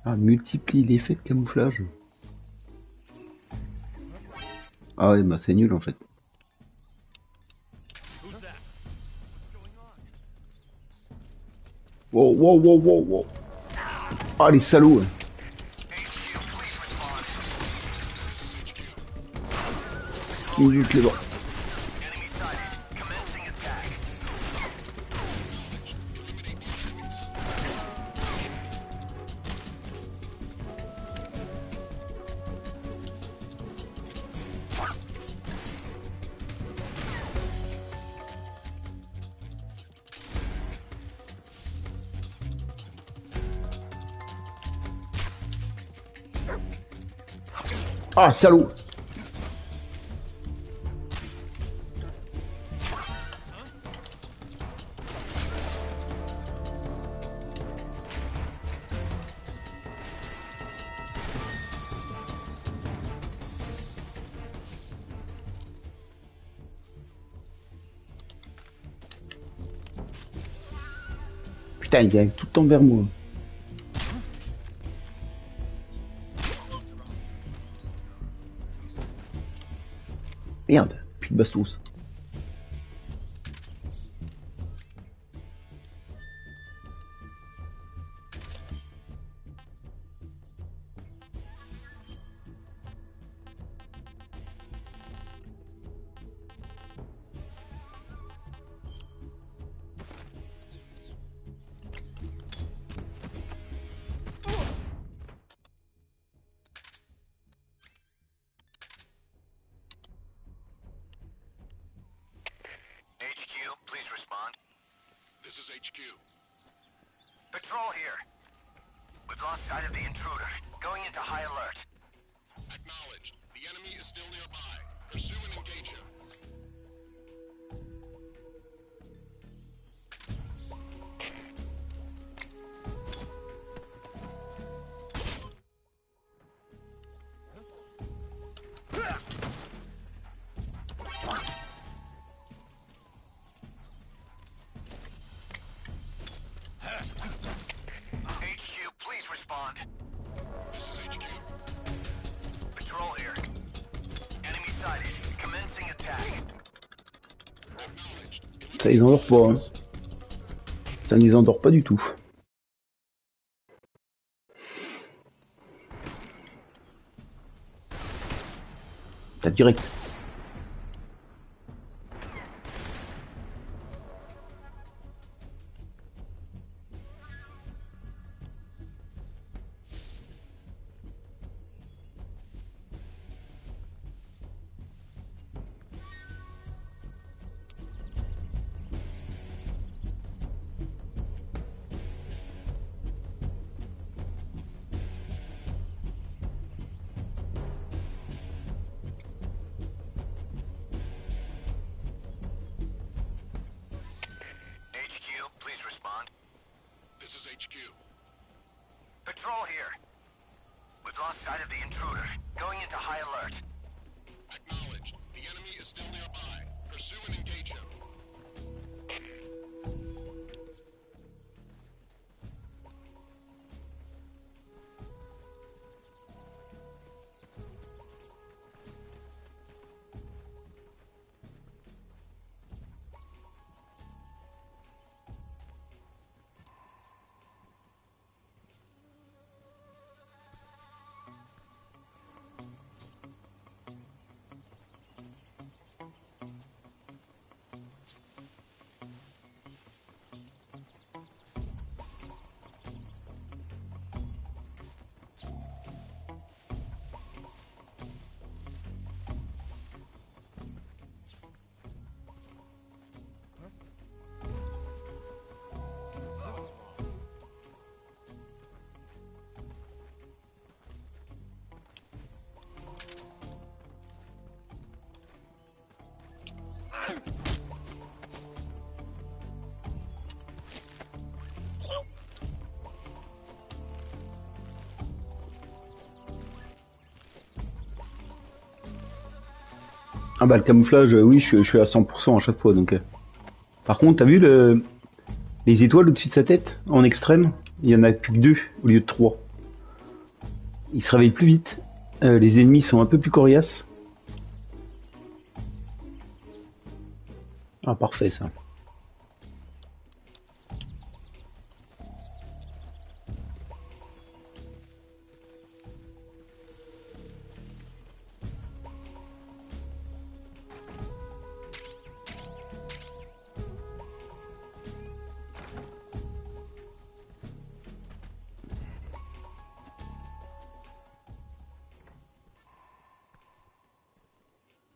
Ah, multiplie l'effet de camouflage. Ah ouais, bah c'est nul, en fait. Wow, wow, wow, wow, wow. Ah, les salauds. Qui lutte les bras. Ah, salaud! Putain, il vient tout le temps vers moi. Merde, plus de bastos. is HQ. Patrol here. We've lost sight of the intruder. Going into high alert. Acknowledged. The enemy is still nearby. Pursue and engage him. HQ, please respond. This is HQ. Patrol here. Enemy sighted. Commencing attack. Acknowledged. Ça les endort pas. Hein. Ça ne les endort pas du tout. T'as direct. HQ, please respond. This is HQ. Patrol here. We've lost sight of the intruder. Going into high alert. Acknowledged. The enemy is still nearby. Pursue and engage him. Ah bah le camouflage, oui, je suis à 100% à chaque fois. Donc. Par contre, t'as vu les étoiles au-dessus de sa tête en extrême? Il y en a plus que 2 au lieu de 3. Il se réveille plus vite. Les ennemis sont un peu plus coriaces. Ah parfait ça.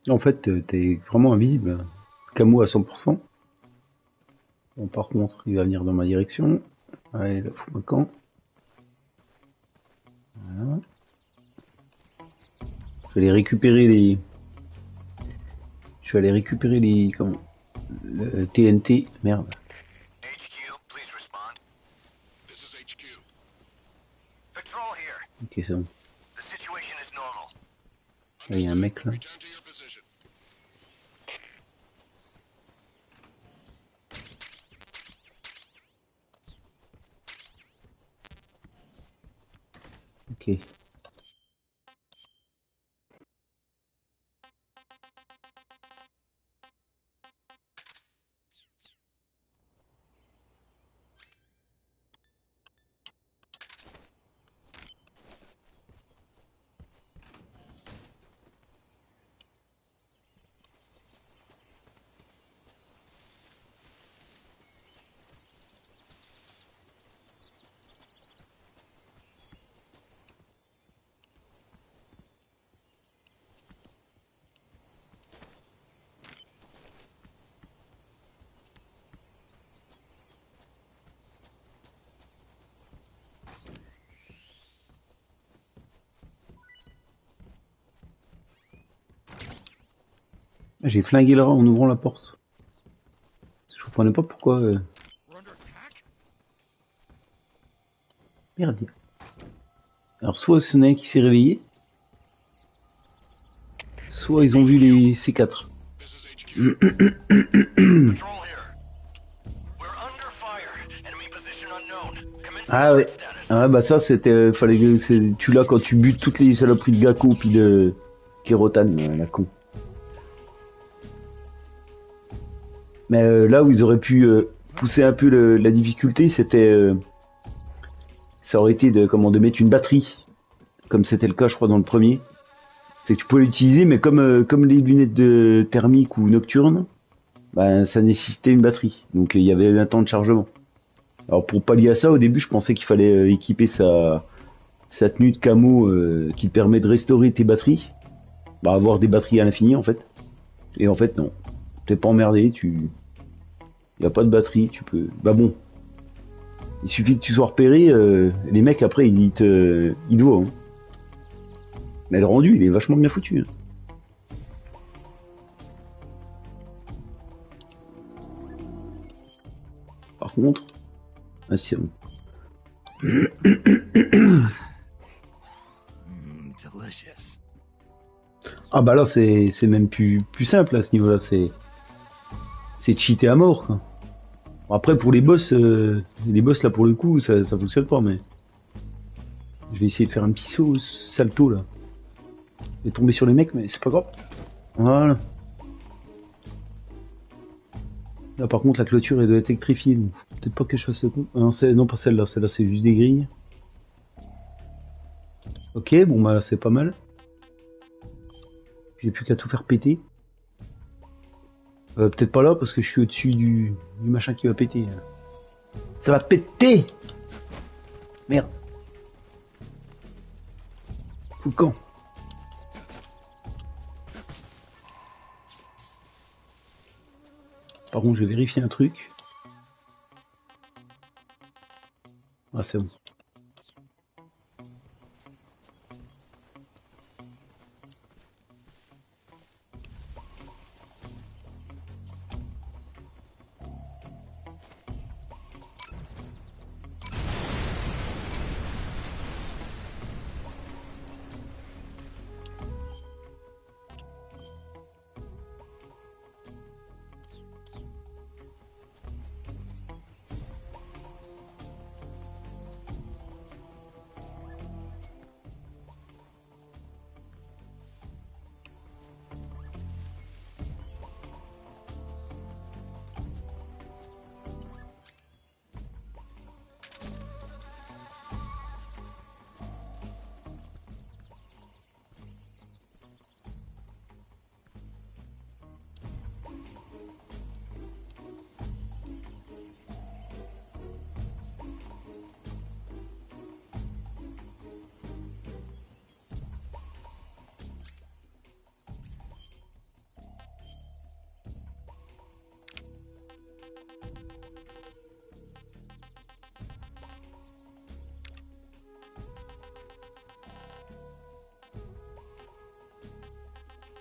En fait, t'es vraiment invisible. Camo à 100%. Bon, par contre, il va venir dans ma direction. Allez, là, fous-moi camp. Voilà. Je vais aller récupérer les... Je vais aller récupérer les... Comment... Le TNT. Merde. HQ, please respond. This is HQ. Patrol here. Ok, c'est bon. The situation is normal. Là, il y a un mec là. Return to your position. Ok. J'ai flingué le rat en ouvrant la porte. Je comprenais pas pourquoi... Merde. Alors soit ce n'est qui s'est réveillé, soit ils ont vu les C4. Ah ouais. Ah bah ça c'était... fallait que tu l'as quand tu butes toutes les saloperies de Gakko puis de Kérotan, la con. Mais là où ils auraient pu pousser un peu la difficulté, c'était... ça aurait été de mettre une batterie, comme c'était le cas je crois dans le premier. C'est que tu pouvais l'utiliser, mais comme les lunettes de thermique ou nocturne, bah, ça nécessitait une batterie. Donc il y avait un temps de chargement. Alors pour pallier à ça, au début je pensais qu'il fallait équiper sa tenue de camo qui te permet de restaurer tes batteries. Bah avoir des batteries à l'infini en fait. Et en fait non. T'es pas emmerdé, y a pas de batterie, tu peux... Bah bon. Il suffit que tu sois repéré, les mecs après ils te voient. Hein. Mais le rendu il est vachement bien foutu. Hein. Par contre... Ah si, bon. Delicious. Ah bah là c'est même plus simple à ce niveau-là, c'est cheaté à mort quoi. Après pour les boss là pour le coup ça fonctionne pas, mais je vais essayer de faire un petit saut salto là et tomber sur les mecs, mais c'est pas grave. Voilà. Là par contre la clôture elle doit être électrifiée, donc faut peut-être pas que je fasse le coup. Non pas celle-là c'est juste des grilles. Ok, bon bah c'est pas mal. J'ai plus qu'à tout faire péter. Peut-être pas là parce que je suis au-dessus du machin qui va péter. Ça va péter! Merde. Fous le camp. Par contre, je vais vérifier un truc. Ah, c'est bon.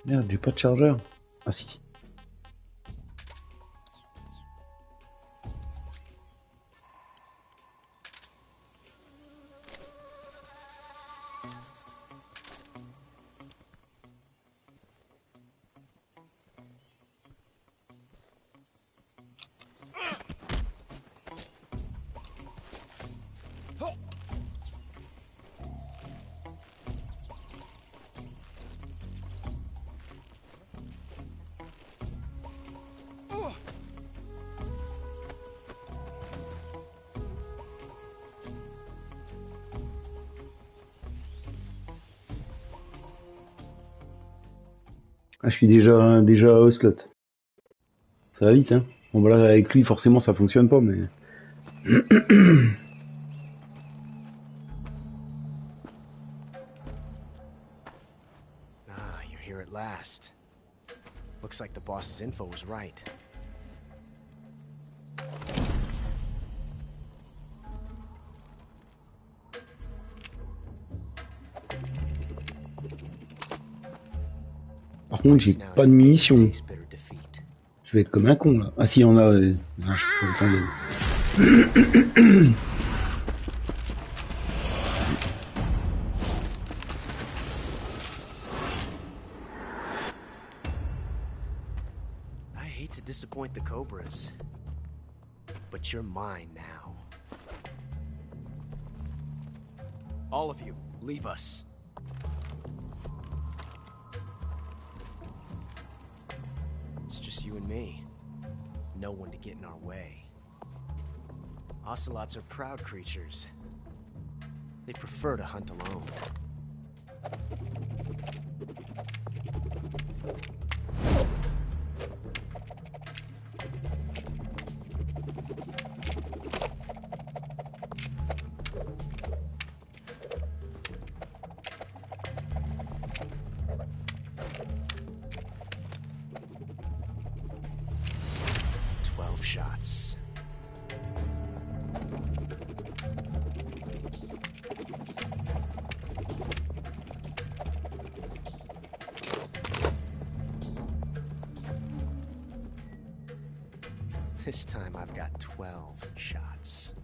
Merde, j'ai pas de chargeur. Ah si. Ah, je suis déjà au slot. Ça va vite, hein. Bon, bah là, avec lui, forcément, ça fonctionne pas, mais... Ah, you're here at last. Looks like the boss's info was right. Par contre, j'ai pas de munitions. Je vais être comme un con là. Ah si, il y en a. Ah, je peux pas le temps de... I hate to disappoint the Cobras, but you're mine now. All of you, leave us. It's just you and me. No one to get in our way. Ocelots are proud creatures. They prefer to hunt alone. Shots. This time I've got 12 shots.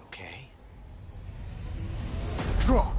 Okay. Draw.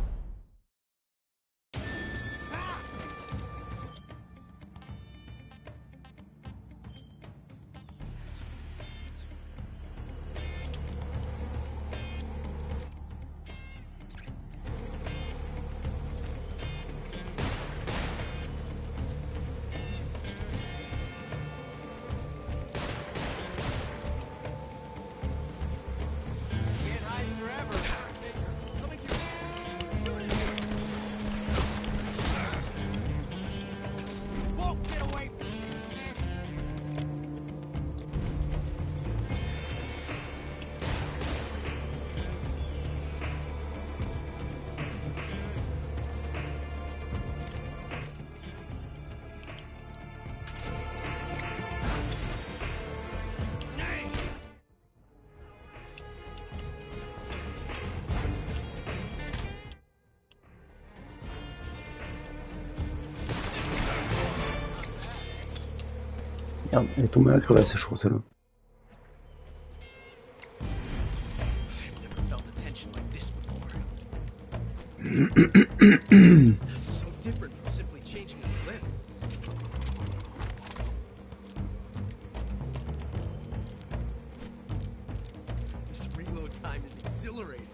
Merde, elle est tombée à la crevasse, je crois, celle-là. So different from simply changing a limb. This reload time is exhilarating.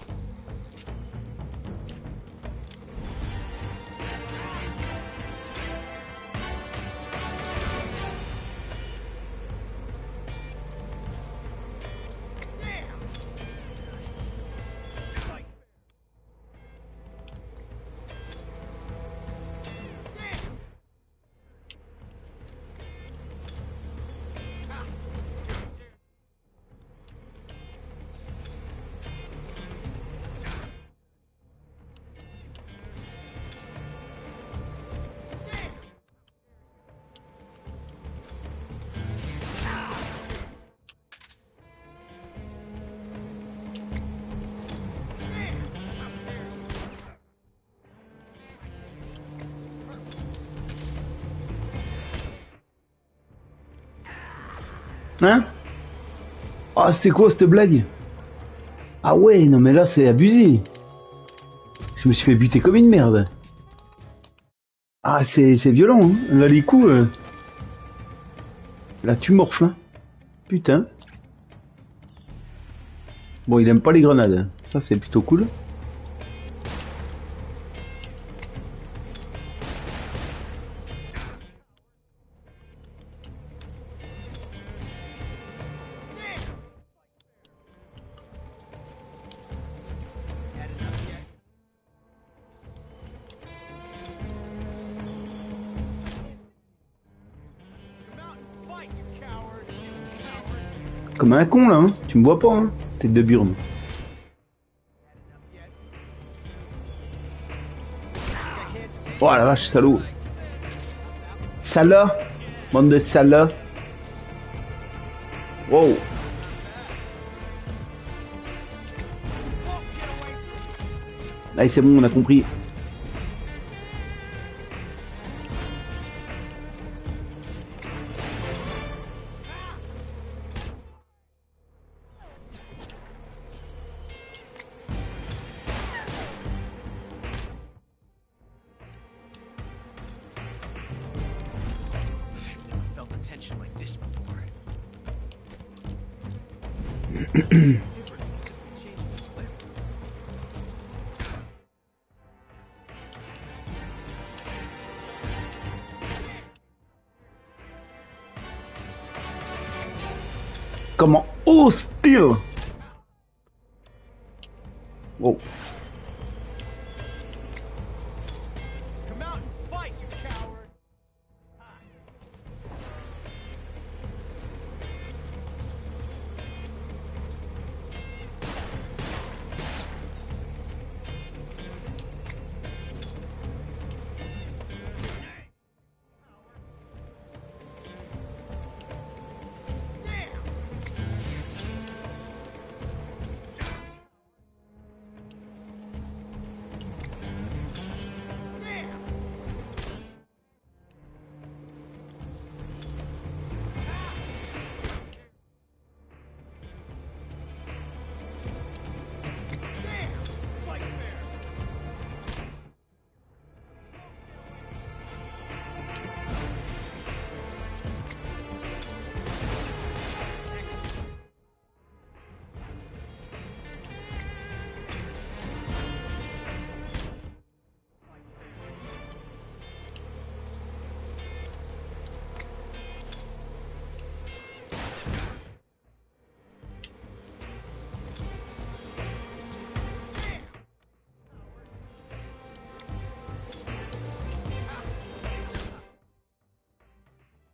Hein? Ah, c'était quoi cette blague? Ah ouais, non mais là c'est abusé. Je me suis fait buter comme une merde. Ah, c'est violent, hein. Là les coups... Là tu morfles, hein. Putain. Bon, il aime pas les grenades. Ça c'est plutôt cool. Comme un con là, hein. Tu me vois pas, hein. Tête de burne. Oh la vache, salaud. Salaud. Bande de salauds. Wow. Allez, c'est bon, on a compris. Comment ose-t-il? Wow. Come out and fight, you coward!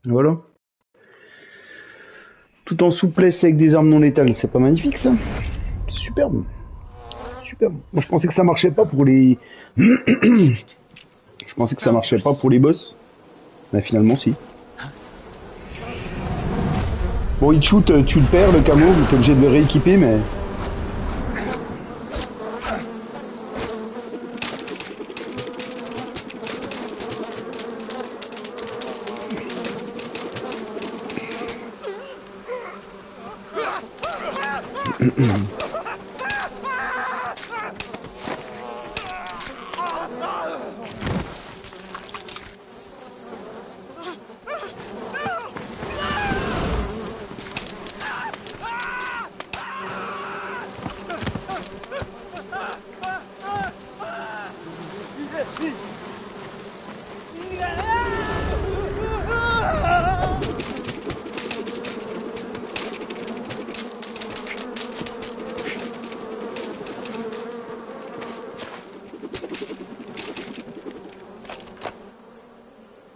Voilà. Tout en souplesse avec des armes non létales, c'est pas magnifique ça? C'est superbe. Superbe. Moi je pensais que ça marchait pas pour les... Je pensais que ça marchait pas pour les boss. Mais finalement si. Bon, il te shoot, tu le perds le camo, t'es obligé de le rééquiper mais...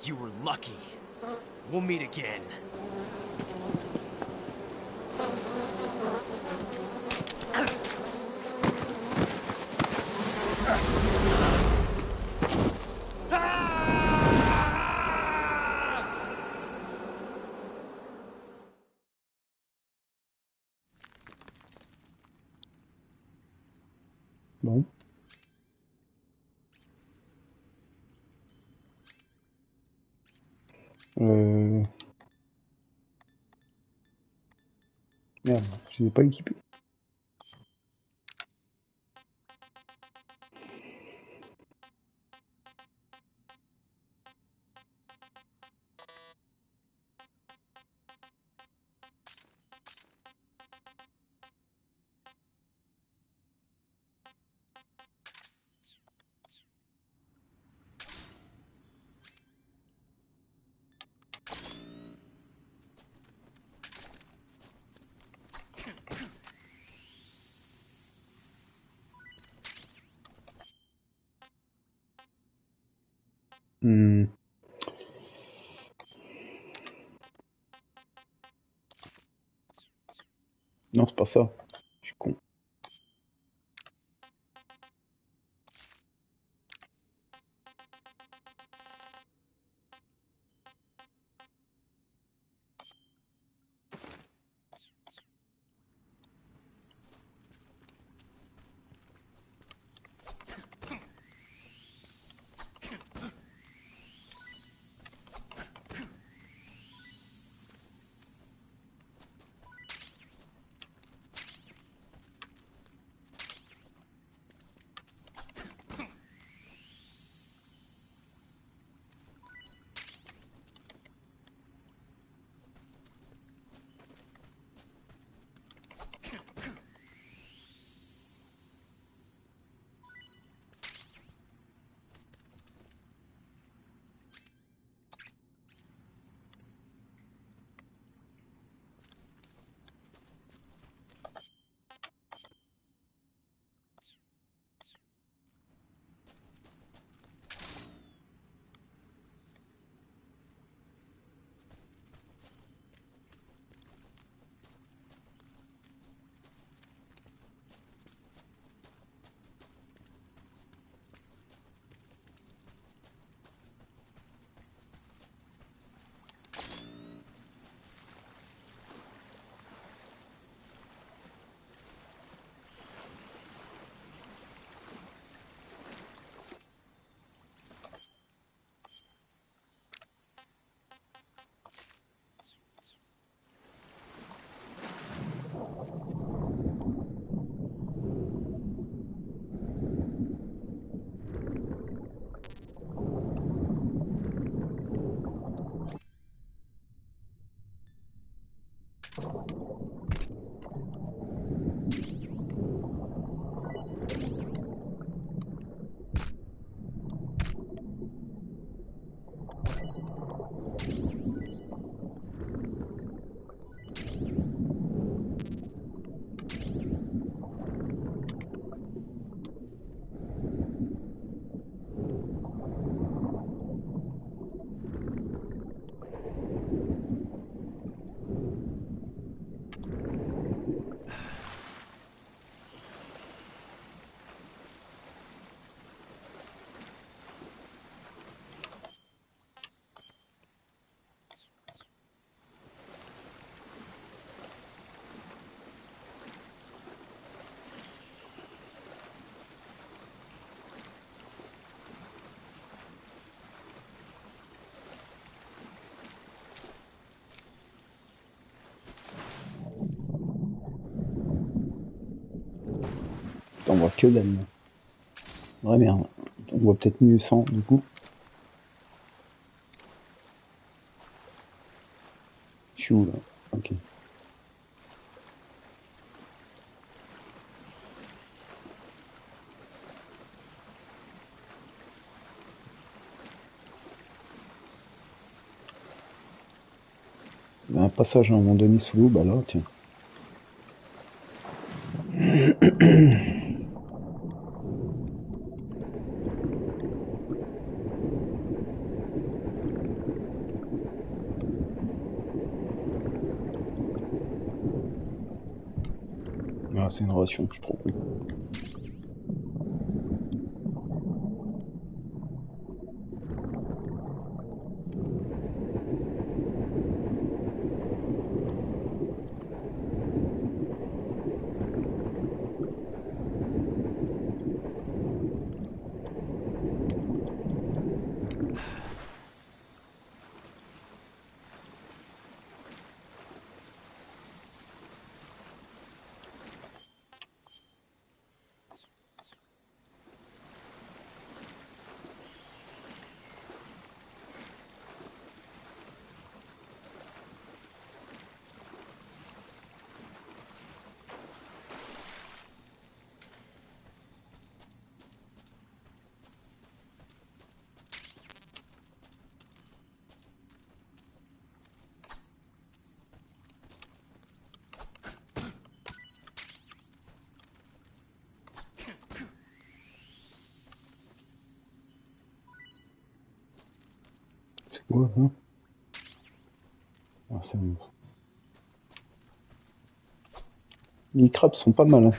You were lucky. We'll meet again. Bon. Merde, je les ai pas équipés. Hmm. Non, c'est pas ça. Je suis con. On voit que dalle. Ouais, merde. On voit peut-être mieux sans, du coup. Je suis où, là? Ok. Il y a un passage à un moment donné sous l'eau, bah là, tiens. Ah, c'est une ration, je suis trop con. C'est quoi, hein? Ah, c'est bon. Les crabes sont pas mal, hein.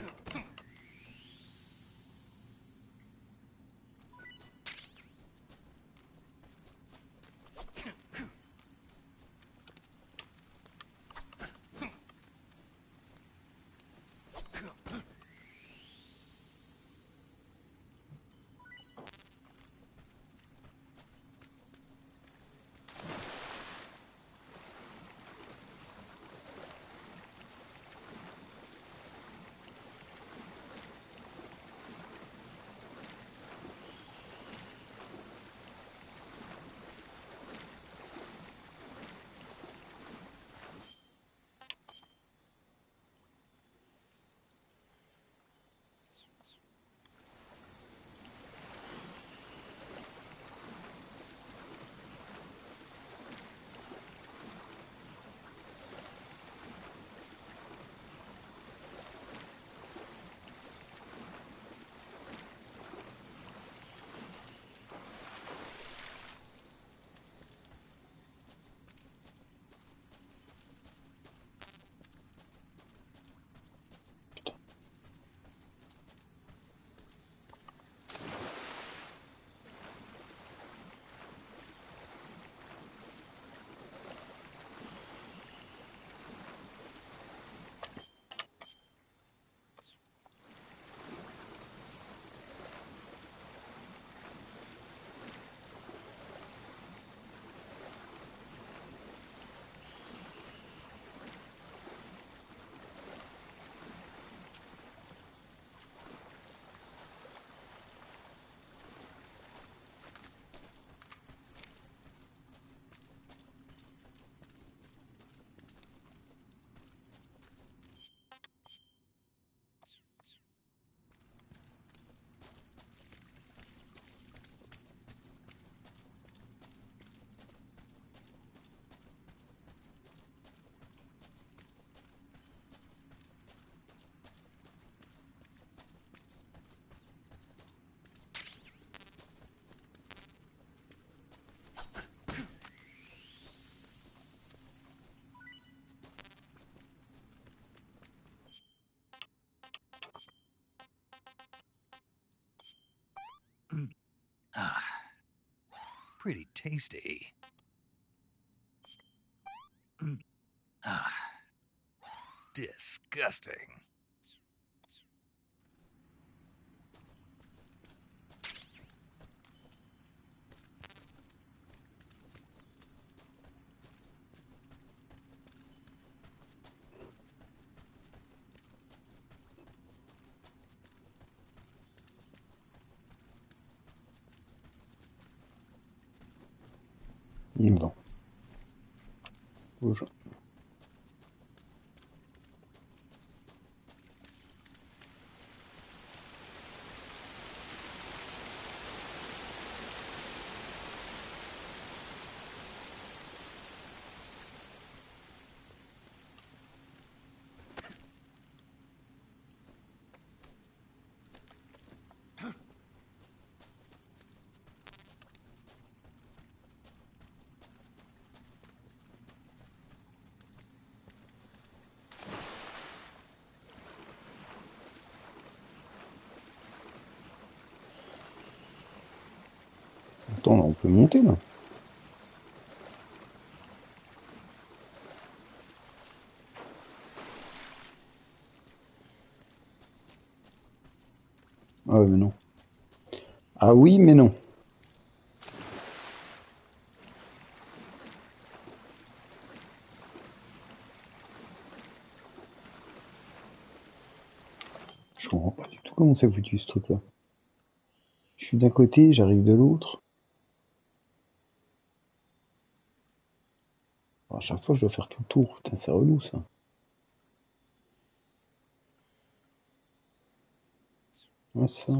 Ah, pretty tasty. Ah, disgusting. Non. Bouge. Attends, là, on peut monter là. Ah ouais, mais non. Ah oui, mais non. Je comprends pas du tout comment c'est foutu ce truc là. Je suis d'un côté, j'arrive de l'autre. À chaque fois je dois faire tout le tour, putain c'est relou ça. Ouais c'est ça.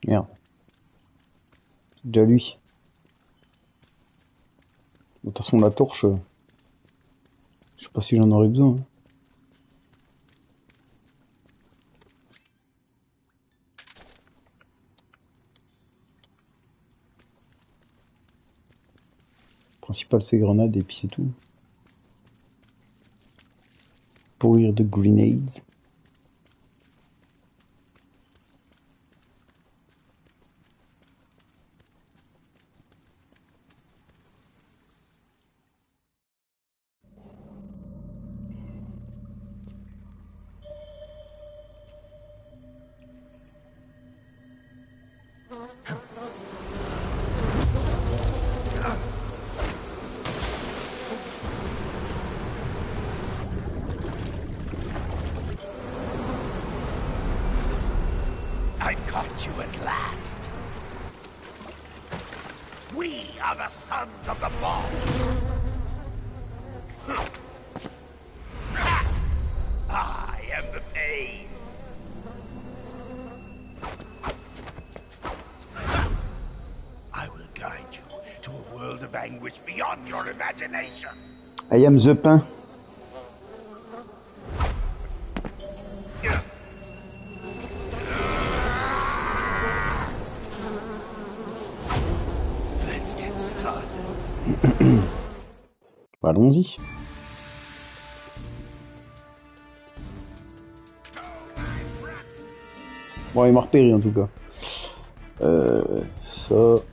Merde. C'est déjà lui. De toute façon la torche, je sais pas si j'en aurais besoin. Le principal c'est grenades et puis c'est tout. Pourrir de grenades. I've caught you at last. We are the sons of the boss. I am the pain. guide you to a world of anguish beyond your imagination. I am the pain. Let's get started. Allons-y. Bon, il m'a repéré en tout cas. Ça...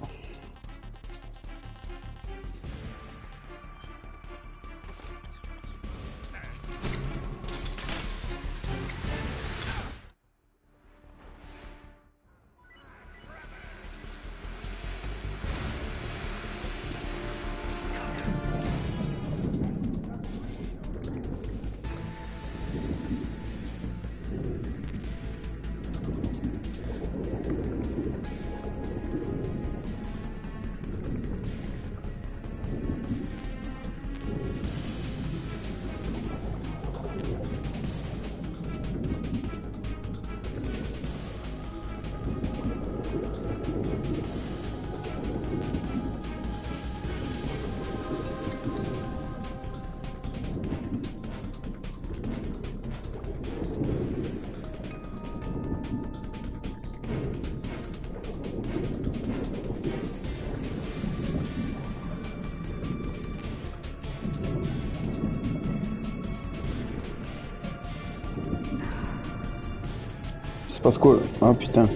C'est parce que... Ah putain.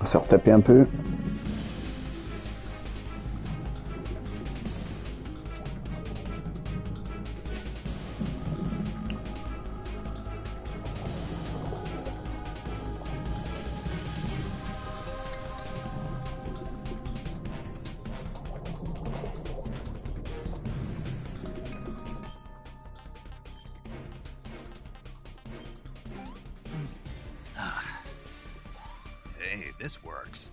On s'est retapé un peu. Hey, this works.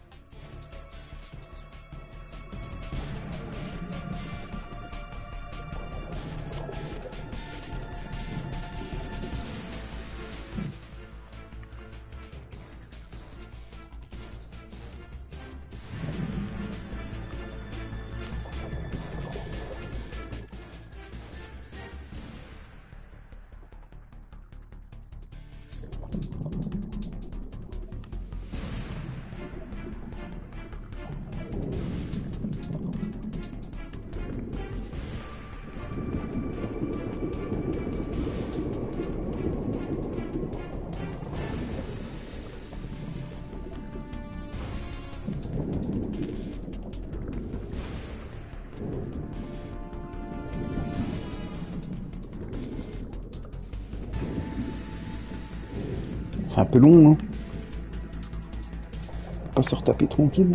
C'est un peu long, hein. Pas se retaper tranquille.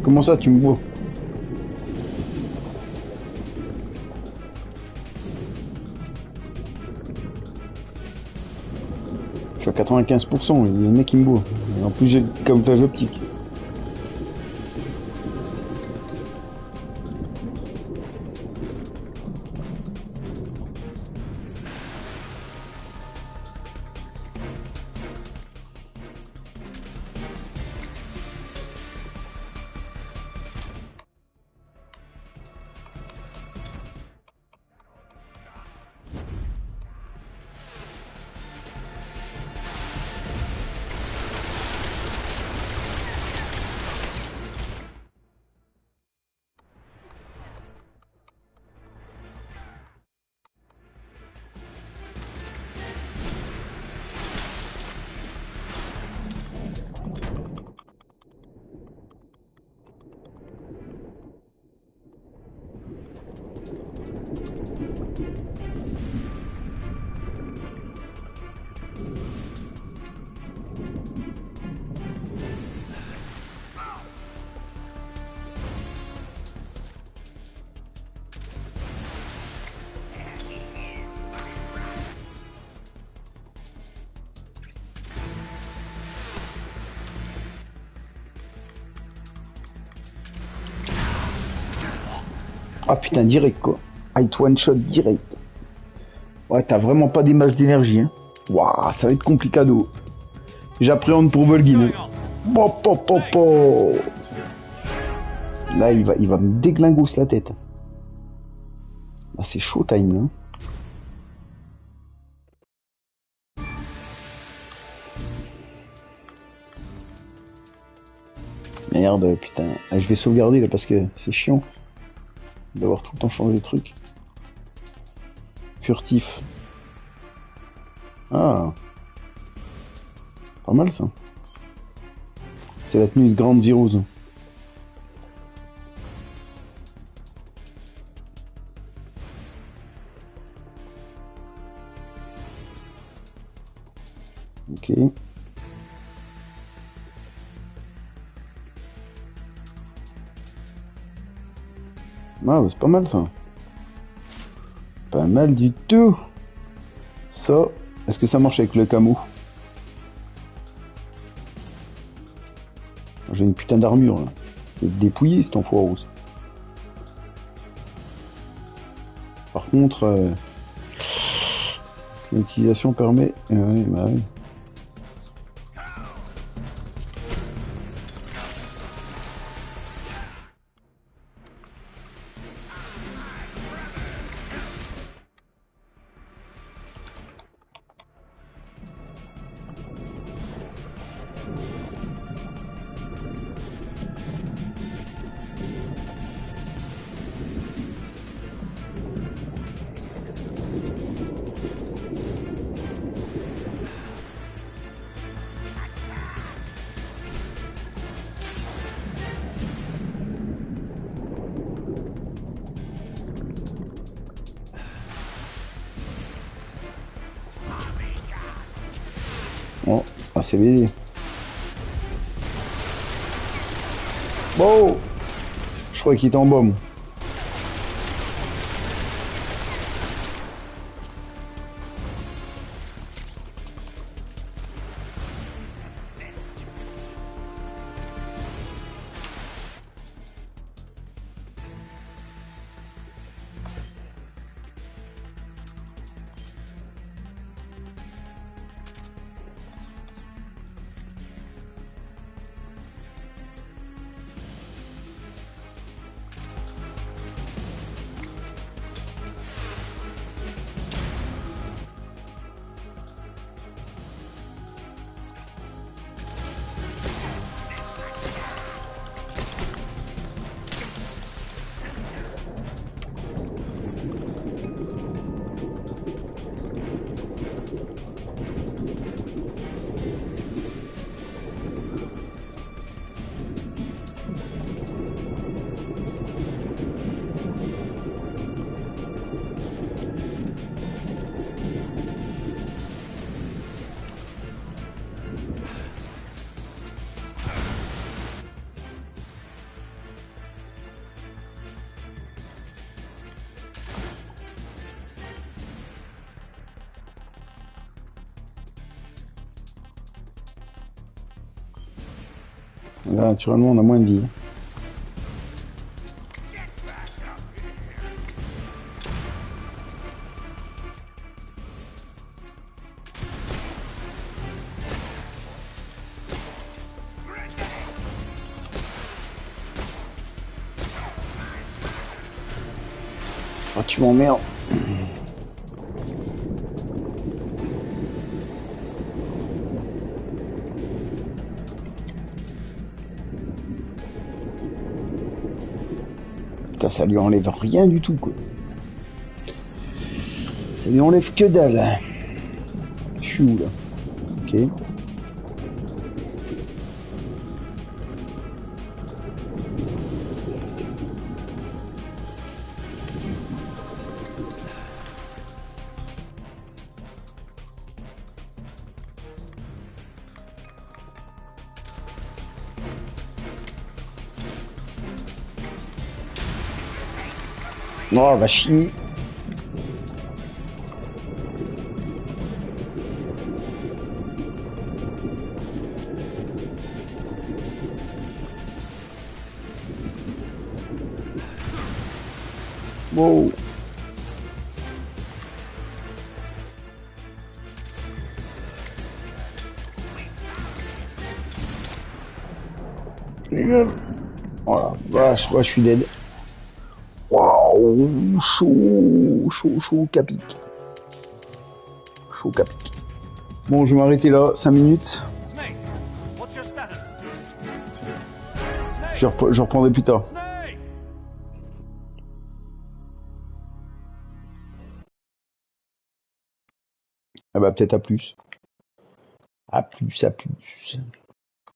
Comment ça, tu me vois? Je suis à 95%, il y a un mec qui me voit. Et en plus, j'ai le camouflage optique. Ah putain, direct quoi. Hit one shot direct. Ouais, t'as vraiment pas des masses d'énergie. Hein. Waouh, ça va être complicado. J'appréhende pour Volgin. Hein. Là, il va me déglingos la tête. Là, c'est showtime. Hein. Merde, putain. Ah, je vais sauvegarder là parce que c'est chiant d'avoir tout le temps changé de truc. Furtif. Ah. Pas mal ça. C'est la tenue de Grande Zeroes. Ok. Ah, c'est pas mal ça. Pas mal du tout. Ça, est-ce que ça marche avec le camo? J'ai une putain d'armure là. Je vais te dépouiller cet enfoiré. Par contre, l'utilisation permet... ouais, bah oui. Oh, ah c'est BD. Bon, je crois qu'il est en bombe. Là, naturellement, on a moins de vie. Oh, tu m'emmerdes. Putain, ça lui enlève rien du tout, quoi. Ça lui enlève que dalle. Je suis où, là? Ok. Oh, va chier. Wow. Voilà, vache, ouais, je suis dead. Waouh, chaud, capique. Chaud, capique. Bon, je vais m'arrêter là, 5 minutes. Je reprendrai plus tard. Ah bah peut-être à plus. À plus.